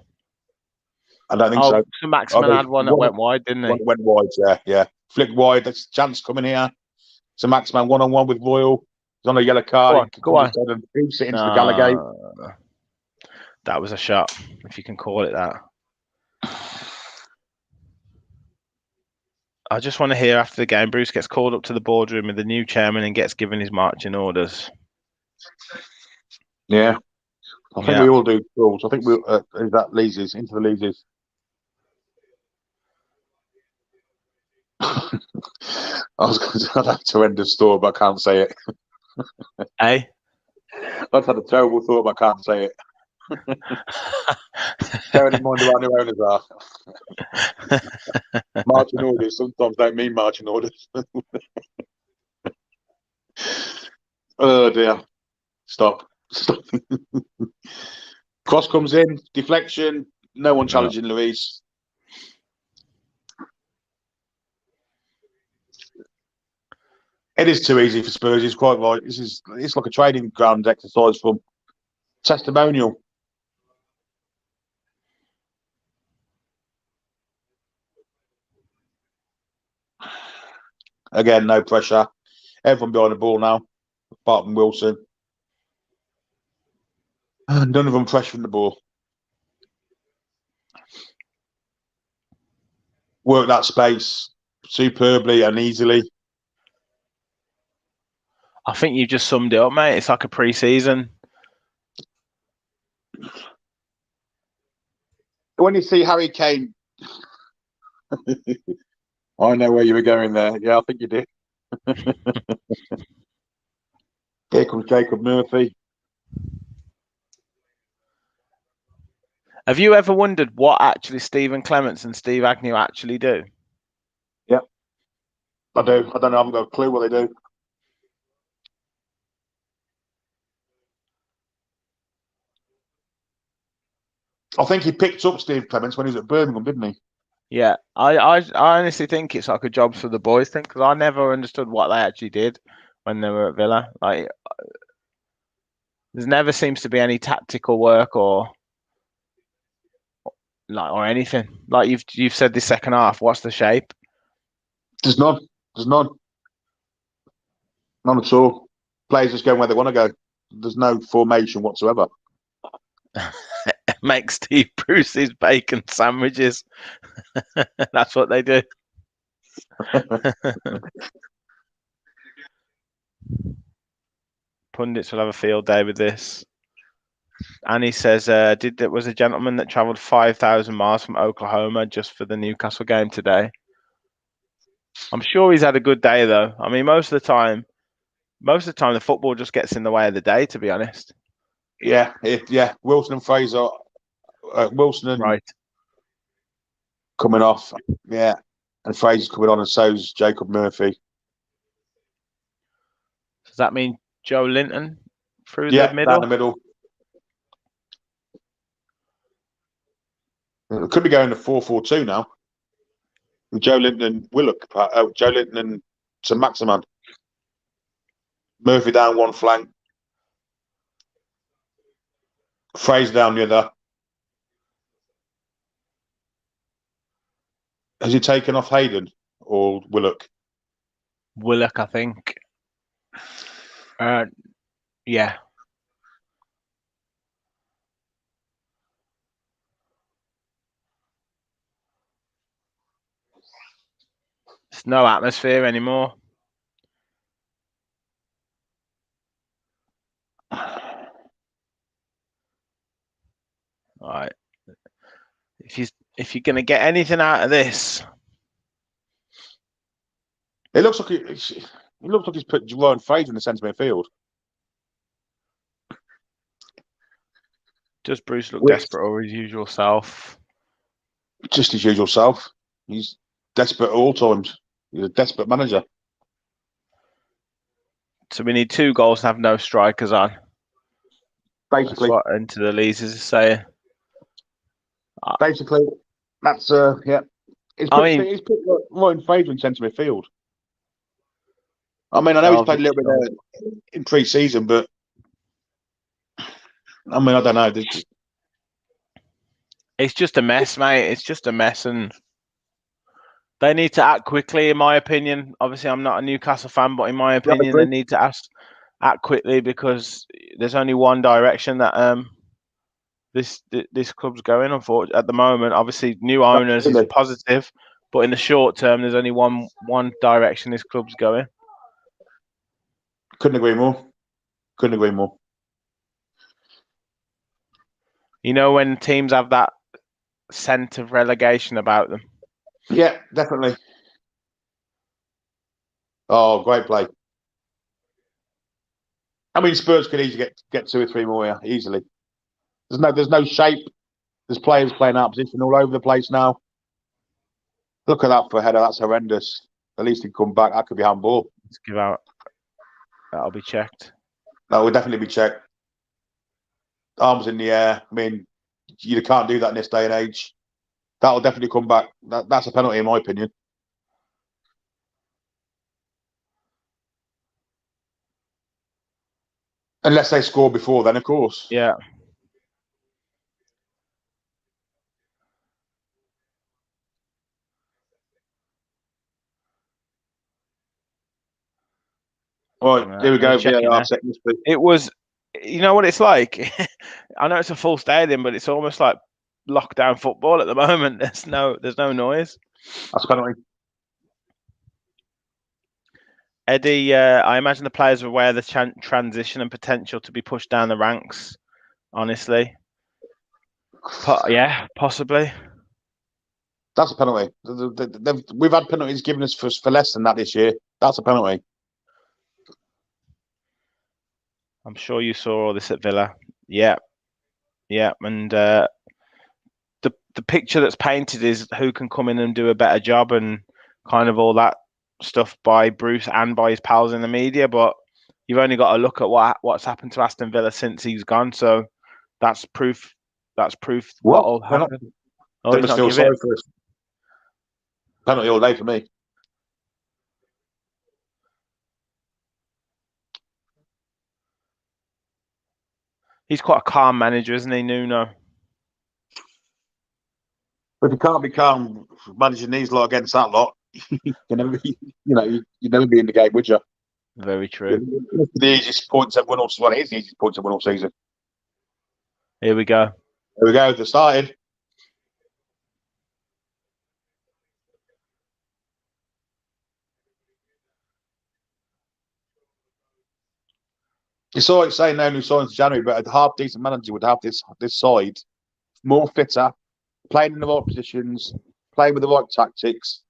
I don't think so. So Maximin had one that went wide, didn't he? Went wide, yeah. Flicked wide. There's a chance coming here. So Maximin 1-on-1 with Royal. He's on a yellow card. Go on. He's sitting into the Gallagher. That was a shot, if you can call it that. I just want to hear after the game, Bruce gets called up to the boardroom with the new chairman and gets given his marching orders. Yeah. I think we all do. I think we that Leeses, into the Leeses. I was going to have a horrendous thought, but I can't say it. Hey? I've had a terrible thought, but I can't say it. Bearing in mind who our new owners are. Marching orders sometimes don't mean marching orders. Oh dear. Stop. Cross comes in, deflection, no one challenging Luis. It is too easy for Spurs. He's quite right. It's like a training ground exercise from testimonial. Again, no pressure. Everyone behind the ball now, apart from Wilson. None of them pressuring the ball. Work that space superbly and easily. I think you just summed it up, mate. It's like a pre-season. When you see Harry Kane, I know where you were going there. Yeah, I think you did. Here comes Jacob Murphy. Have you ever wondered what actually Stephen Clements and Steve Agnew actually do? Yeah, I do. I don't know. I haven't got a clue what they do. I think he picked up Steve Clements when he was at Birmingham, didn't he? Yeah, I honestly think it's like a jobs for the boys thing because I never understood what they actually did when they were at Villa. Like, there never seems to be any tactical work or anything. Like you've said this second half. What's the shape? There's none. There's none. None at all. Players just going where they want to go. There's no formation whatsoever. Make Steve Bruce's bacon sandwiches. That's what they do. Pundits will have a field day with this. And he says, was a gentleman that travelled 5,000 miles from Oklahoma just for the Newcastle game today. I'm sure he's had a good day though. I mean, most of the time the football just gets in the way of the day, to be honest. Yeah, Wilson and Fraser. Wilson and Right. coming off. Yeah, and Fraser's coming on, and so's Jacob Murphy. Does that mean Joe Linton through Yeah, the middle? down the middle. It could be going to 4-4-2 now. With Joe Linton and Willock. Joe Linton and St Maximan. Murphy down one flank. Fraser down the other. Has he taken off Hayden or Willock? Willock, I think. Yeah. There's no atmosphere anymore. All right. If you're going to get anything out of this, It looks like he's put Ryan Fraser in the centre midfield. does Bruce look desperate or his usual self? Just his usual self. He's desperate at all times. He's a desperate manager. So we need 2 goals and have no strikers on. Basically, that's what Into the Leeds is saying. Basically, that's yeah. He's put Ryan Fraser in centre midfield. I mean, I know he's played a little bit there in pre-season, but I mean, I don't know. It's just a mess, mate. It's just a mess, and they need to act quickly, in my opinion. Obviously, I'm not a Newcastle fan, but in my opinion, they need to act quickly because there's only one direction that this club's going. Unfortunately, at the moment, obviously, new owners is positive, but in the short term, there's only one direction this club's going. Couldn't agree more. Couldn't agree more. You know, when teams have that scent of relegation about them. Yeah, definitely. Oh, great play. I mean, Spurs could easily get 2 or 3 more here, easily. There's no shape. There's players playing out of position all over the place now. Look at that for a header. That's horrendous. At least he'd come back. That could be handball. Let's give out. That'll be checked. That will definitely be checked. Arms in the air. I mean, you can't do that in this day and age. That'll definitely come back. That's a penalty, in my opinion. Unless they score before then, of course. Yeah. Right, here we go. It was, you know what it's like? I know it's a full stadium, but it's almost like lockdown football at the moment. There's no noise. That's penalty. Eddie, I imagine the players are aware of the transition and potential to be pushed down the ranks. Honestly, yeah, possibly. That's a penalty. We've had penalties given us for less than that this year. That's a penalty. I'm sure you saw all this at Villa. Yeah, and the picture that's painted is who can come in and do a better job and kind of all that stuff by Bruce and by his pals in the media. But you've only got to look at what's happened to Aston Villa since he's gone. So that's proof. That's proof what'll happen. Oh, They he's must not feel give sorry it. for us. Penalty all day for me. He's quite a calm manager, isn't he, Nuno? But if you can't be calm managing these lot against that lot, you never be, you'd never be in the game, would you? Very true. The easiest points at one all. Well, it is the easiest points at one all season. Here we go. There we go. They started. It's always saying no new signings in January, but a half decent manager would have this side more fitter, playing in the right positions, playing with the right tactics,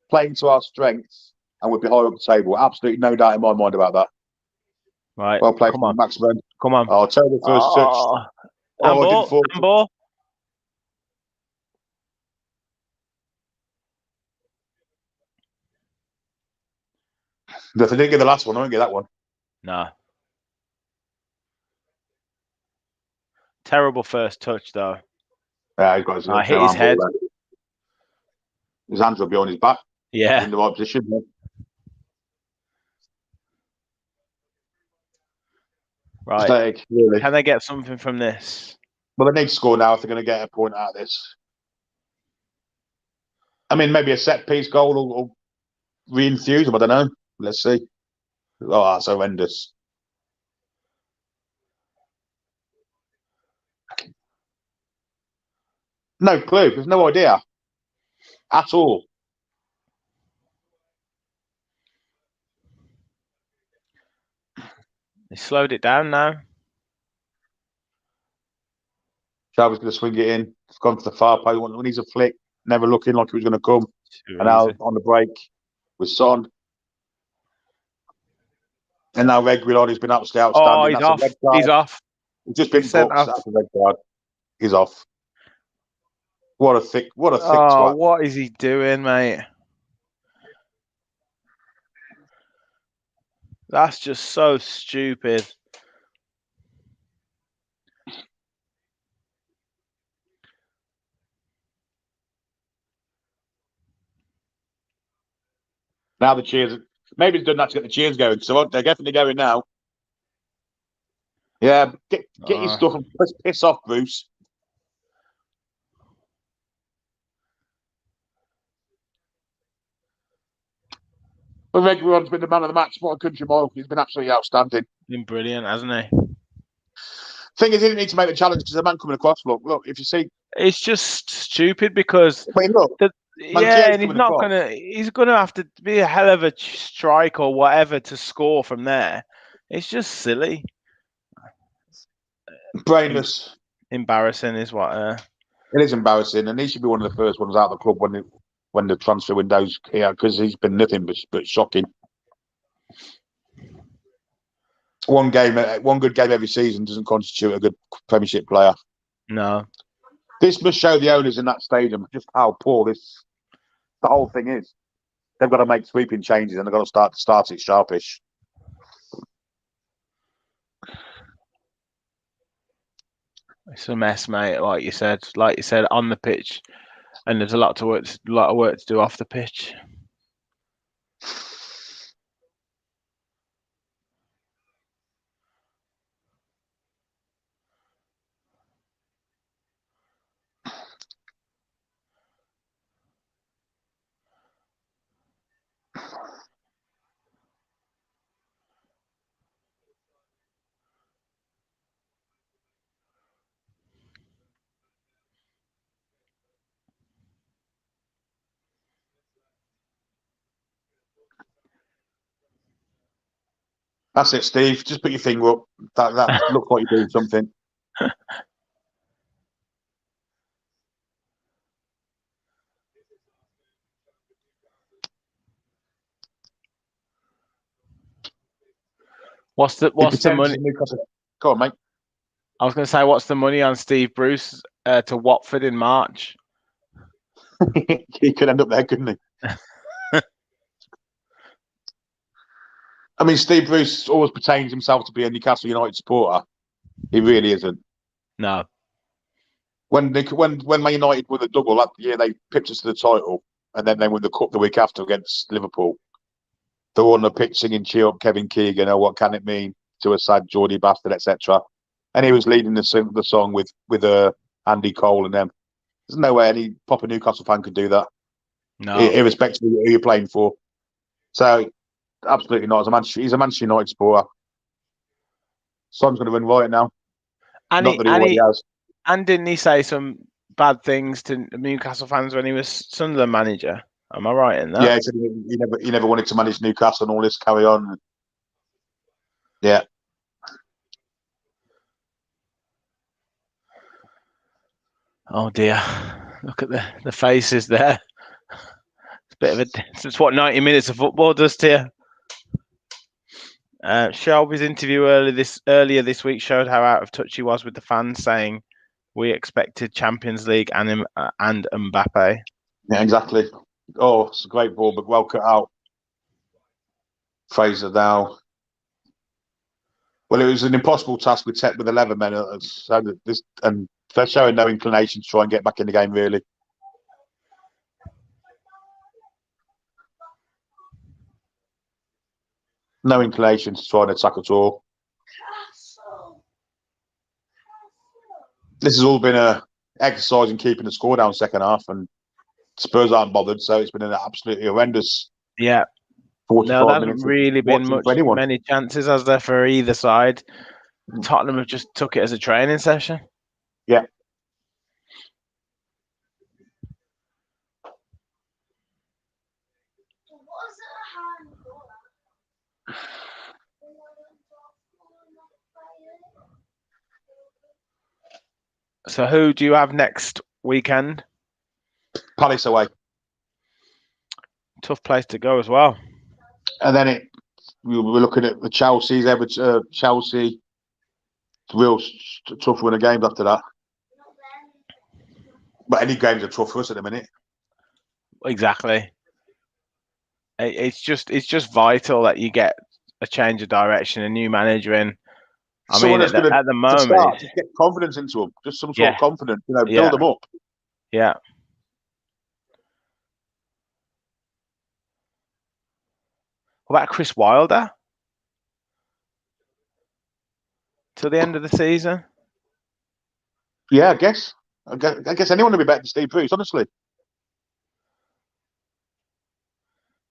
playing to our strengths, and we'd be higher up the table. Absolutely no doubt in my mind about that. Right. Well played, Come on. Maxman. Come on. Oh, terrible first touch. Handball. If they didn't get the last one, I won't get that one. No. Terrible first touch, though. Yeah, he's got his, hit his head. His hands were behind his back. Yeah. He's in the right position. Right. Pathetic, really. Can they get something from this? Well, they need to score now if they're going to get a point out of this. I mean, maybe a set piece goal will re-infuse them. I don't know. Let's see. Oh, that's horrendous. No clue. There's no idea at all. They slowed it down now. Chavez going to swing it in. It's gone to the far post. When he's a flick, never looking like he was going to come. And now on the break with Son. And now Reguilon has been absolutely outstanding. Oh, he's off. He's off. He's just been booked. That's a red card. He's off. What a thick twat. What is he doing, mate? That's just so stupid. Now the cheers. Maybe he's done that to get the cheers going. So they're definitely going now. Yeah, get your stuff and piss off, Bruce. But Reguilon's been the man of the match. What a country mile. He's been absolutely outstanding. Been brilliant, hasn't he? Thing is, he didn't need to make the challenge because the man coming across. Look. If you see, it's just stupid because. I mean, look. And he's not gonna. He's gonna have to be a hell of a strike or whatever to score from there. It's just silly. Brainless. Embarrassing is what. It is embarrassing, and he should be one of the first ones out of the club when the transfer window's here because he's been nothing but shocking. One good game every season doesn't constitute a good Premiership player. No. This must show the owners in that stadium just how poor the whole thing is. They've got to make sweeping changes and they've got to start it sharpish. It's a mess, mate. Like you said, on the pitch, and there's a lot of work to do off the pitch. That's it, Steve. Just put your finger up. That looks like you're doing something. What's the money? Newcastle. Go on, mate. I was going to say, what's the money on Steve Bruce to Watford in March? He could end up there, couldn't he? I mean, Steve Bruce always pertains himself to be a Newcastle United supporter. He really isn't. No. When Man United won the double that year, they pipped us to the title, and then they won the cup the week after against Liverpool. They were on the pitch singing "Cheer Up, Kevin Keegan," or "What Can It Mean to a Sad Geordie Bastard," etc. And he was leading the song with Andy Cole and them. There's no way any proper Newcastle fan could do that. No. Irrespective of who you're playing for. So, absolutely not. He's a Manchester United supporter. Son's going to win right now. And not that he already has. And didn't he say some bad things to Newcastle fans when he was Sunderland manager? Am I right in that? Yeah, he said he never wanted to manage Newcastle and all this carry on. Yeah. Oh dear! Look at the faces there. It's a bit of a. It's what 90 minutes of football does to you. Shelby's interview earlier this week showed how out of touch he was with the fans, saying, "We expected Champions League and Mbappe." Yeah, exactly. Oh, it's a great ball, but well cut out. Fraser now. Well, it was an impossible task with 11 men, and they're showing no inclination to try and get back in the game, really. No inclination to try and attack at all. This has all been a exercise in keeping the score down second half, and Spurs aren't bothered, so it's been an absolutely horrendous. Yeah. 45 No, there minutes hasn't really been many chances, has there, for either side? Tottenham have just took it as a training session. Yeah. So who do you have next weekend? Palace away. Tough place to go as well. And then we're looking at the Chelsea's, Chelsea. It's a real tough win of games after that. But any games are tough for us at the minute. Exactly. It's just vital that you get a change of direction, a new manager in. I mean, at the moment, just get confidence into them. Just some sort of confidence, build them up. Yeah. What about Chris Wilder? Till the end of the season? Yeah, I guess anyone would be better than Steve Bruce, honestly. I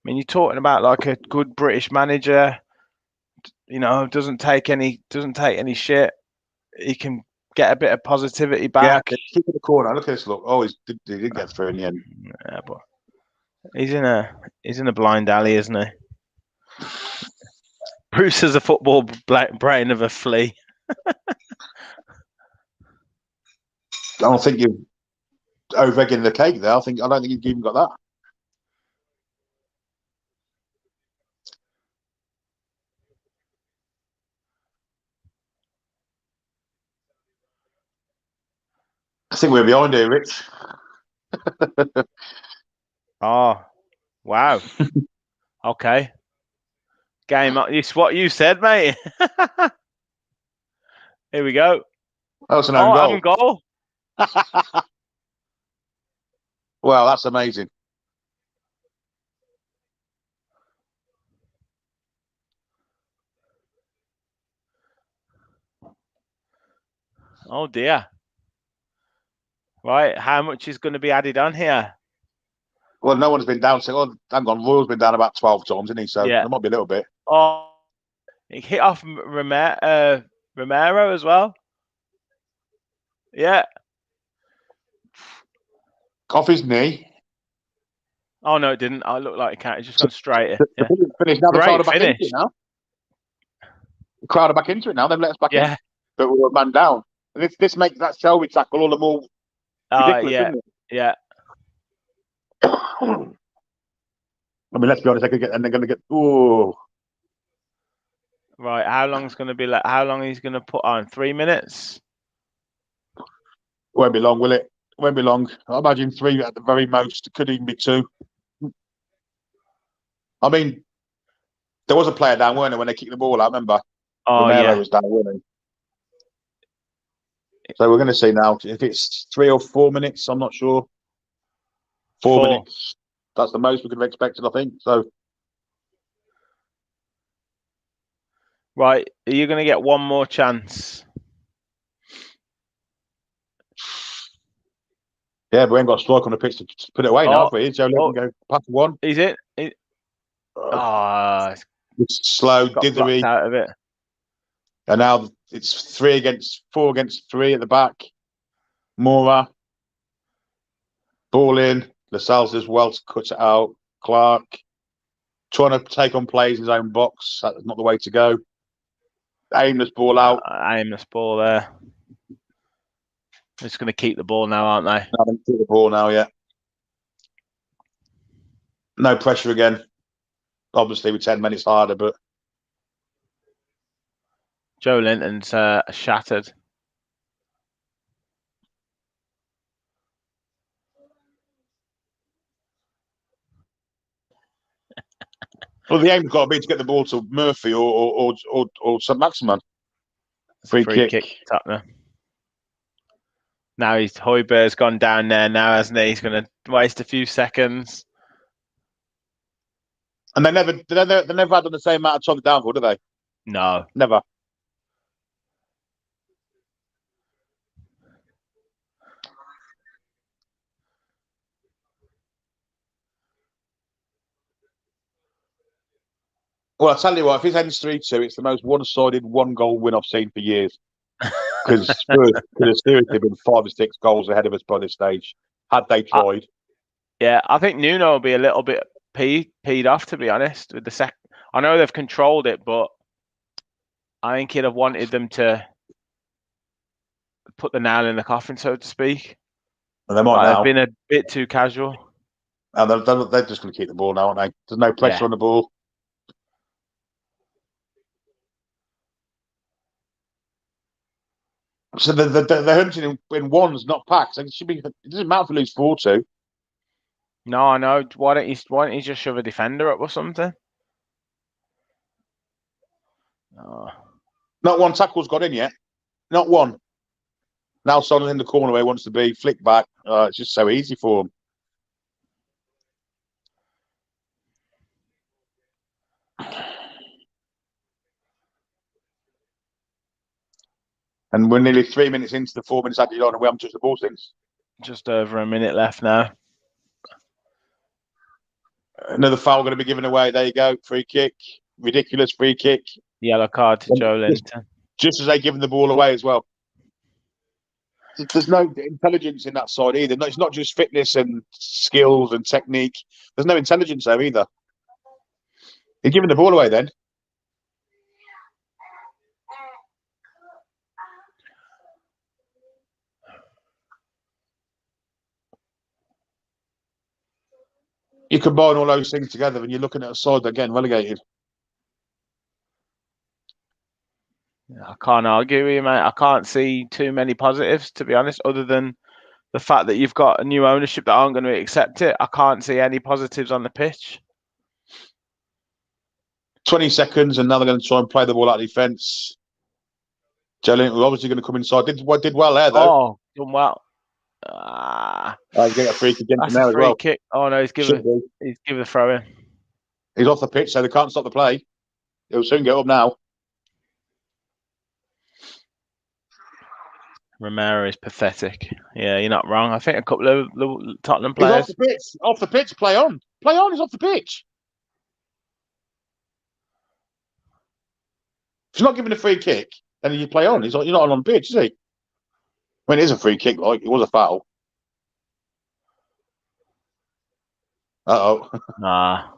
mean, you're talking about like a good British manager, doesn't take any shit. He can get a bit of positivity back. Yeah, keep in the corner. Look at this. Look, he did get through in the end. Yeah, but he's in a blind alley, isn't he? Bruce has a football brain of a flea. I don't think you're over-egging the cake there. I don't think you've even got that. I think we're behind here, Rich. Oh, wow. Okay. Game up. It's what you said, mate. Here we go. That was an own goal. Well, that's amazing. Oh dear. Right, how much is going to be added on here? Well, no one's been down. So, hang on, Royal's been down about 12 times, isn't he? So there might be a little bit. Oh, it hit off Romero as well. Yeah. Off his knee. Oh no, it didn't. I looked like it can't. It's just gone straight. The finish. Now the crowd are back into it now. The crowd are back into it now. They've let us back in. But we were man down. And this makes that Shelby tackle all the more ridiculous, isn't it? Yeah. I mean, let's be honest. They're going to get. Oh. Right, how long's going to be? How long he's going to put on? 3 minutes. Won't be long, will it? Won't be long. I imagine 3 at the very most. It could even be 2. I mean, there was a player down, weren't there, when they kicked the ball out? Remember? Oh Romero yeah. was down, wasn't he? So we're going to see now if it's 3 or 4 minutes. I'm not sure. 4 4. minutes. That's the most we could have expected, I think. So. Right, are you going to get one more chance? Yeah, but we ain't got a strike on the pitch to put it away now, have we? Joe Linton go past one. Is it? It's slow, got blocked dithery. out of it. And now it's 4 against 3 at the back. Mora. Ball in. Lascelles as well to cut it out. Clark. Trying to take on plays in his own box. That's not the way to go. Aimless ball out. Aimless ball there. They're just going to keep the ball now, aren't they? I haven't keep the ball now yet. No pressure again. Obviously, with 10 minutes harder, but Joe Linton's shattered. well, the aim's got to be to get the ball to Murphy or St. Maximin. Free kick. Tottenham. Now Højbjerg's gone down there now, hasn't he? He's going to waste a few seconds. And they never had the same amount of time downfield, do they? No. Never. Well, I'll tell you what, if it ends 3-2, it's the most one-sided one-goal win I've seen for years. Because Spurs could have seriously been 5 or 6 goals ahead of us by this stage, had they tried. Yeah, I think Nuno will be a little bit peed off, to be honest, with the second. I know they've controlled it, but I think he'd have wanted them to put the nail in the coffin, so to speak. And they might now. They've been a bit too casual. And they're just going to keep the ball now, aren't they? There's no pressure on the ball. So they're hunting in ones, not packs. It should be. It doesn't matter if we lose 4-2. No, I know. Why don't you just shove a defender up or something? Oh. Not one tackle's got in yet. Not one. Now Son's in the corner where he wants to be. Flick back. It's just so easy for him. And we're nearly 3 minutes into the 4 minutes added on, and we haven't touched the ball since. Just over a minute left now. Another foul going to be given away. There you go. Free kick. Ridiculous free kick. Yellow card to Joe Linton. Just as they given the ball away as well. There's no intelligence in that side either. No, it's not just fitness and skills and technique. There's no intelligence there either. You're giving the ball away then. You combine all those things together and you're looking at a side that getting relegated. I can't argue with you, mate. I can't see too many positives, to be honest, other than the fact that you've got a new ownership that aren't going to accept it. I can't see any positives on the pitch. 20 seconds and now they're going to try and play the ball out of defence. Joe Linton was obviously going to come inside. Did well there, though. Oh, done well. He's getting a free kick against him there as well. Kick. Oh, no, he's given the throw in. He's off the pitch, so they can't stop the play. He'll soon get up now. Romero is pathetic. Yeah, you're not wrong. I think a couple of Tottenham players. He's off the pitch. Off the pitch. Play on. Play on. He's off the pitch. If he's not giving a free kick, then you play on. You're not on the pitch, is he? I mean, it is a free kick. Like it was a foul. Uh-oh. Nah.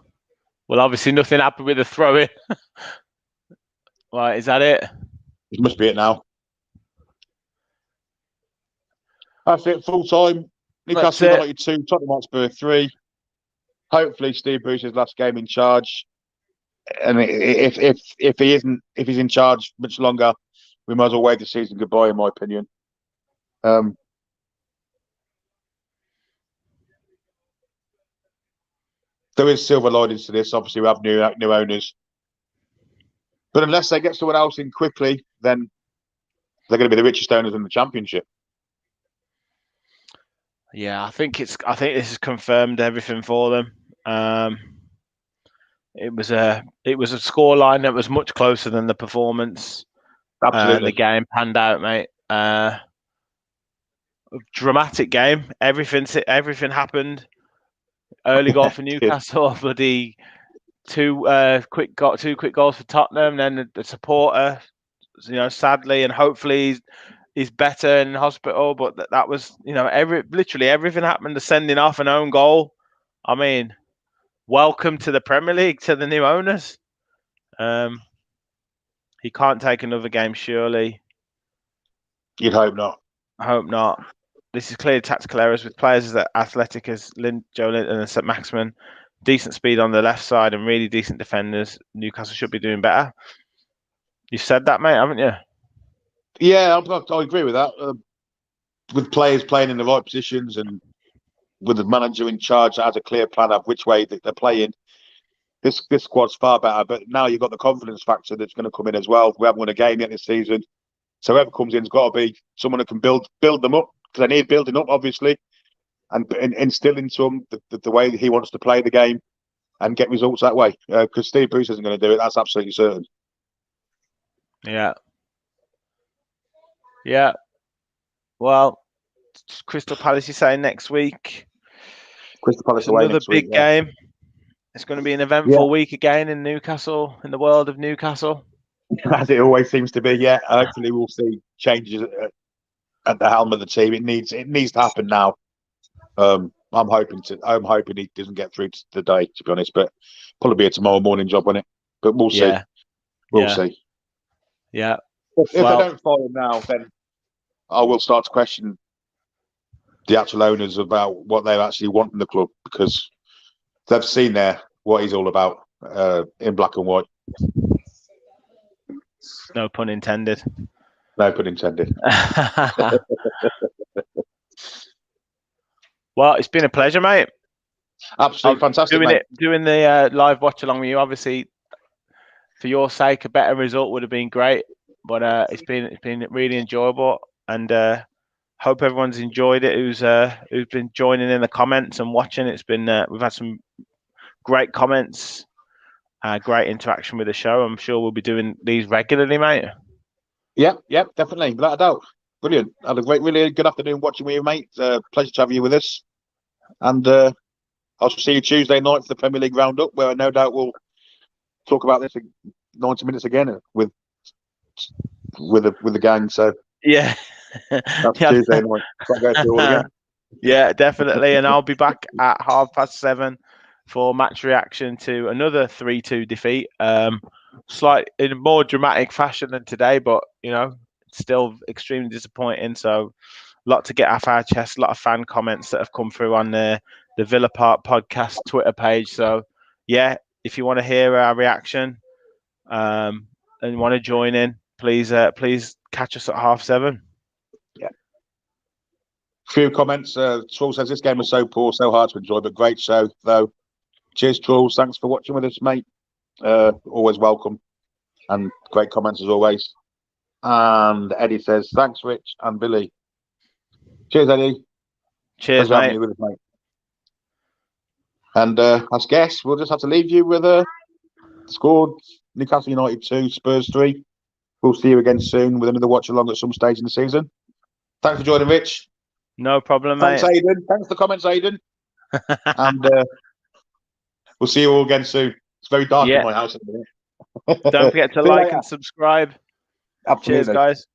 Well, obviously nothing happened with the throw-in. Right, is that it? It must be it now. That's it. Full time. Newcastle United 2, Tottenham Hotspur 3. Hopefully, Steve Bruce's last game in charge. And if he isn't, if he's in charge much longer, we might as well wave the season goodbye, in my opinion. There is silver linings to this. Obviously, we have new owners, but unless they get someone else in quickly, then they're going to be the richest owners in the championship. Yeah, I think this has confirmed everything for them. It was a scoreline that was much closer than the performance. Absolutely, the game panned out, mate. Dramatic game. Everything happened. Early goal for Newcastle, bloody two quick goals for Tottenham. Then the supporter, sadly and hopefully he's better in hospital. But that was, literally everything happened. The sending off, an own goal. I mean, welcome to the Premier League, to the new owners. He can't take another game, surely. You'd hope not. I hope not. This is clearly tactical errors with players as athletic as Joe Linton and St. Maximin. Decent speed on the left side and really decent defenders. Newcastle should be doing better. You said that, mate, haven't you? Yeah, I agree with that. With players playing in the right positions and with the manager in charge that has a clear plan of which way they're playing, this squad's far better. But now you've got the confidence factor that's going to come in as well. We haven't won a game yet this season. So whoever comes in has got to be someone who can build them up, because they need building up, obviously, and instill into them the way he wants to play the game and get results that way. Because Steve Bruce isn't going to do it. That's absolutely certain. Yeah. Yeah. Well, Crystal Palace, you're saying next week. Crystal Palace away next week. Another big game. It's going to be an eventful week again in Newcastle, in the world of Newcastle. As it always seems to be, yeah. Hopefully, we'll see changes at the helm of the team. It needs to happen now. I'm hoping he doesn't get through to the day, to be honest. But probably be a tomorrow morning job on it. But we'll see. We'll see. Yeah. If they don't follow him now, then I will start to question the actual owners about what they actually want in the club, because they've seen there what he's all about in black and white. No pun intended. No pun intended. Well, it's been a pleasure, mate. Absolutely fantastic, doing the live watch along with you. Obviously, for your sake, a better result would have been great. But it's been really enjoyable, and hope everyone's enjoyed it. Who's been joining in the comments and watching? It's been we've had some great comments. Great interaction with the show. I'm sure we'll be doing these regularly, mate. Yep, definitely, without a doubt. Brilliant. Had a really good afternoon watching with you, mate. Pleasure to have you with us. And I'll see you Tuesday night for the Premier League roundup, where no doubt we'll talk about this in 90 minutes again with the gang. So yeah, that's Tuesday night. So go through all again. Yeah, definitely. And I'll be back at 7:30 for match reaction to another 3-2 defeat. Slight in a more dramatic fashion than today, but still extremely disappointing. So a lot to get off our chest, a lot of fan comments that have come through on the Villa Park podcast Twitter page. So yeah, if you want to hear our reaction and want to join in, please catch us at 7:30. Yeah. Few comments. Troll says this game was so poor, so hard to enjoy, but great show though. Cheers, Trolls. Thanks for watching with us, mate. Always welcome. And great comments as always. And Eddie says, thanks, Rich and Billy. Cheers, Eddie. Cheers, mate. You with us, mate. And I guess we'll just have to leave you with the score. Newcastle United 2, Spurs 3. We'll see you again soon with another watch along at some stage in the season. Thanks for joining, Rich. No problem, Thanks, mate. Aidan. Thanks for the comments, Aidan. And we'll see you all again soon. It's very dark in my house at the minute. Don't forget to like and subscribe. Absolutely. Cheers, guys.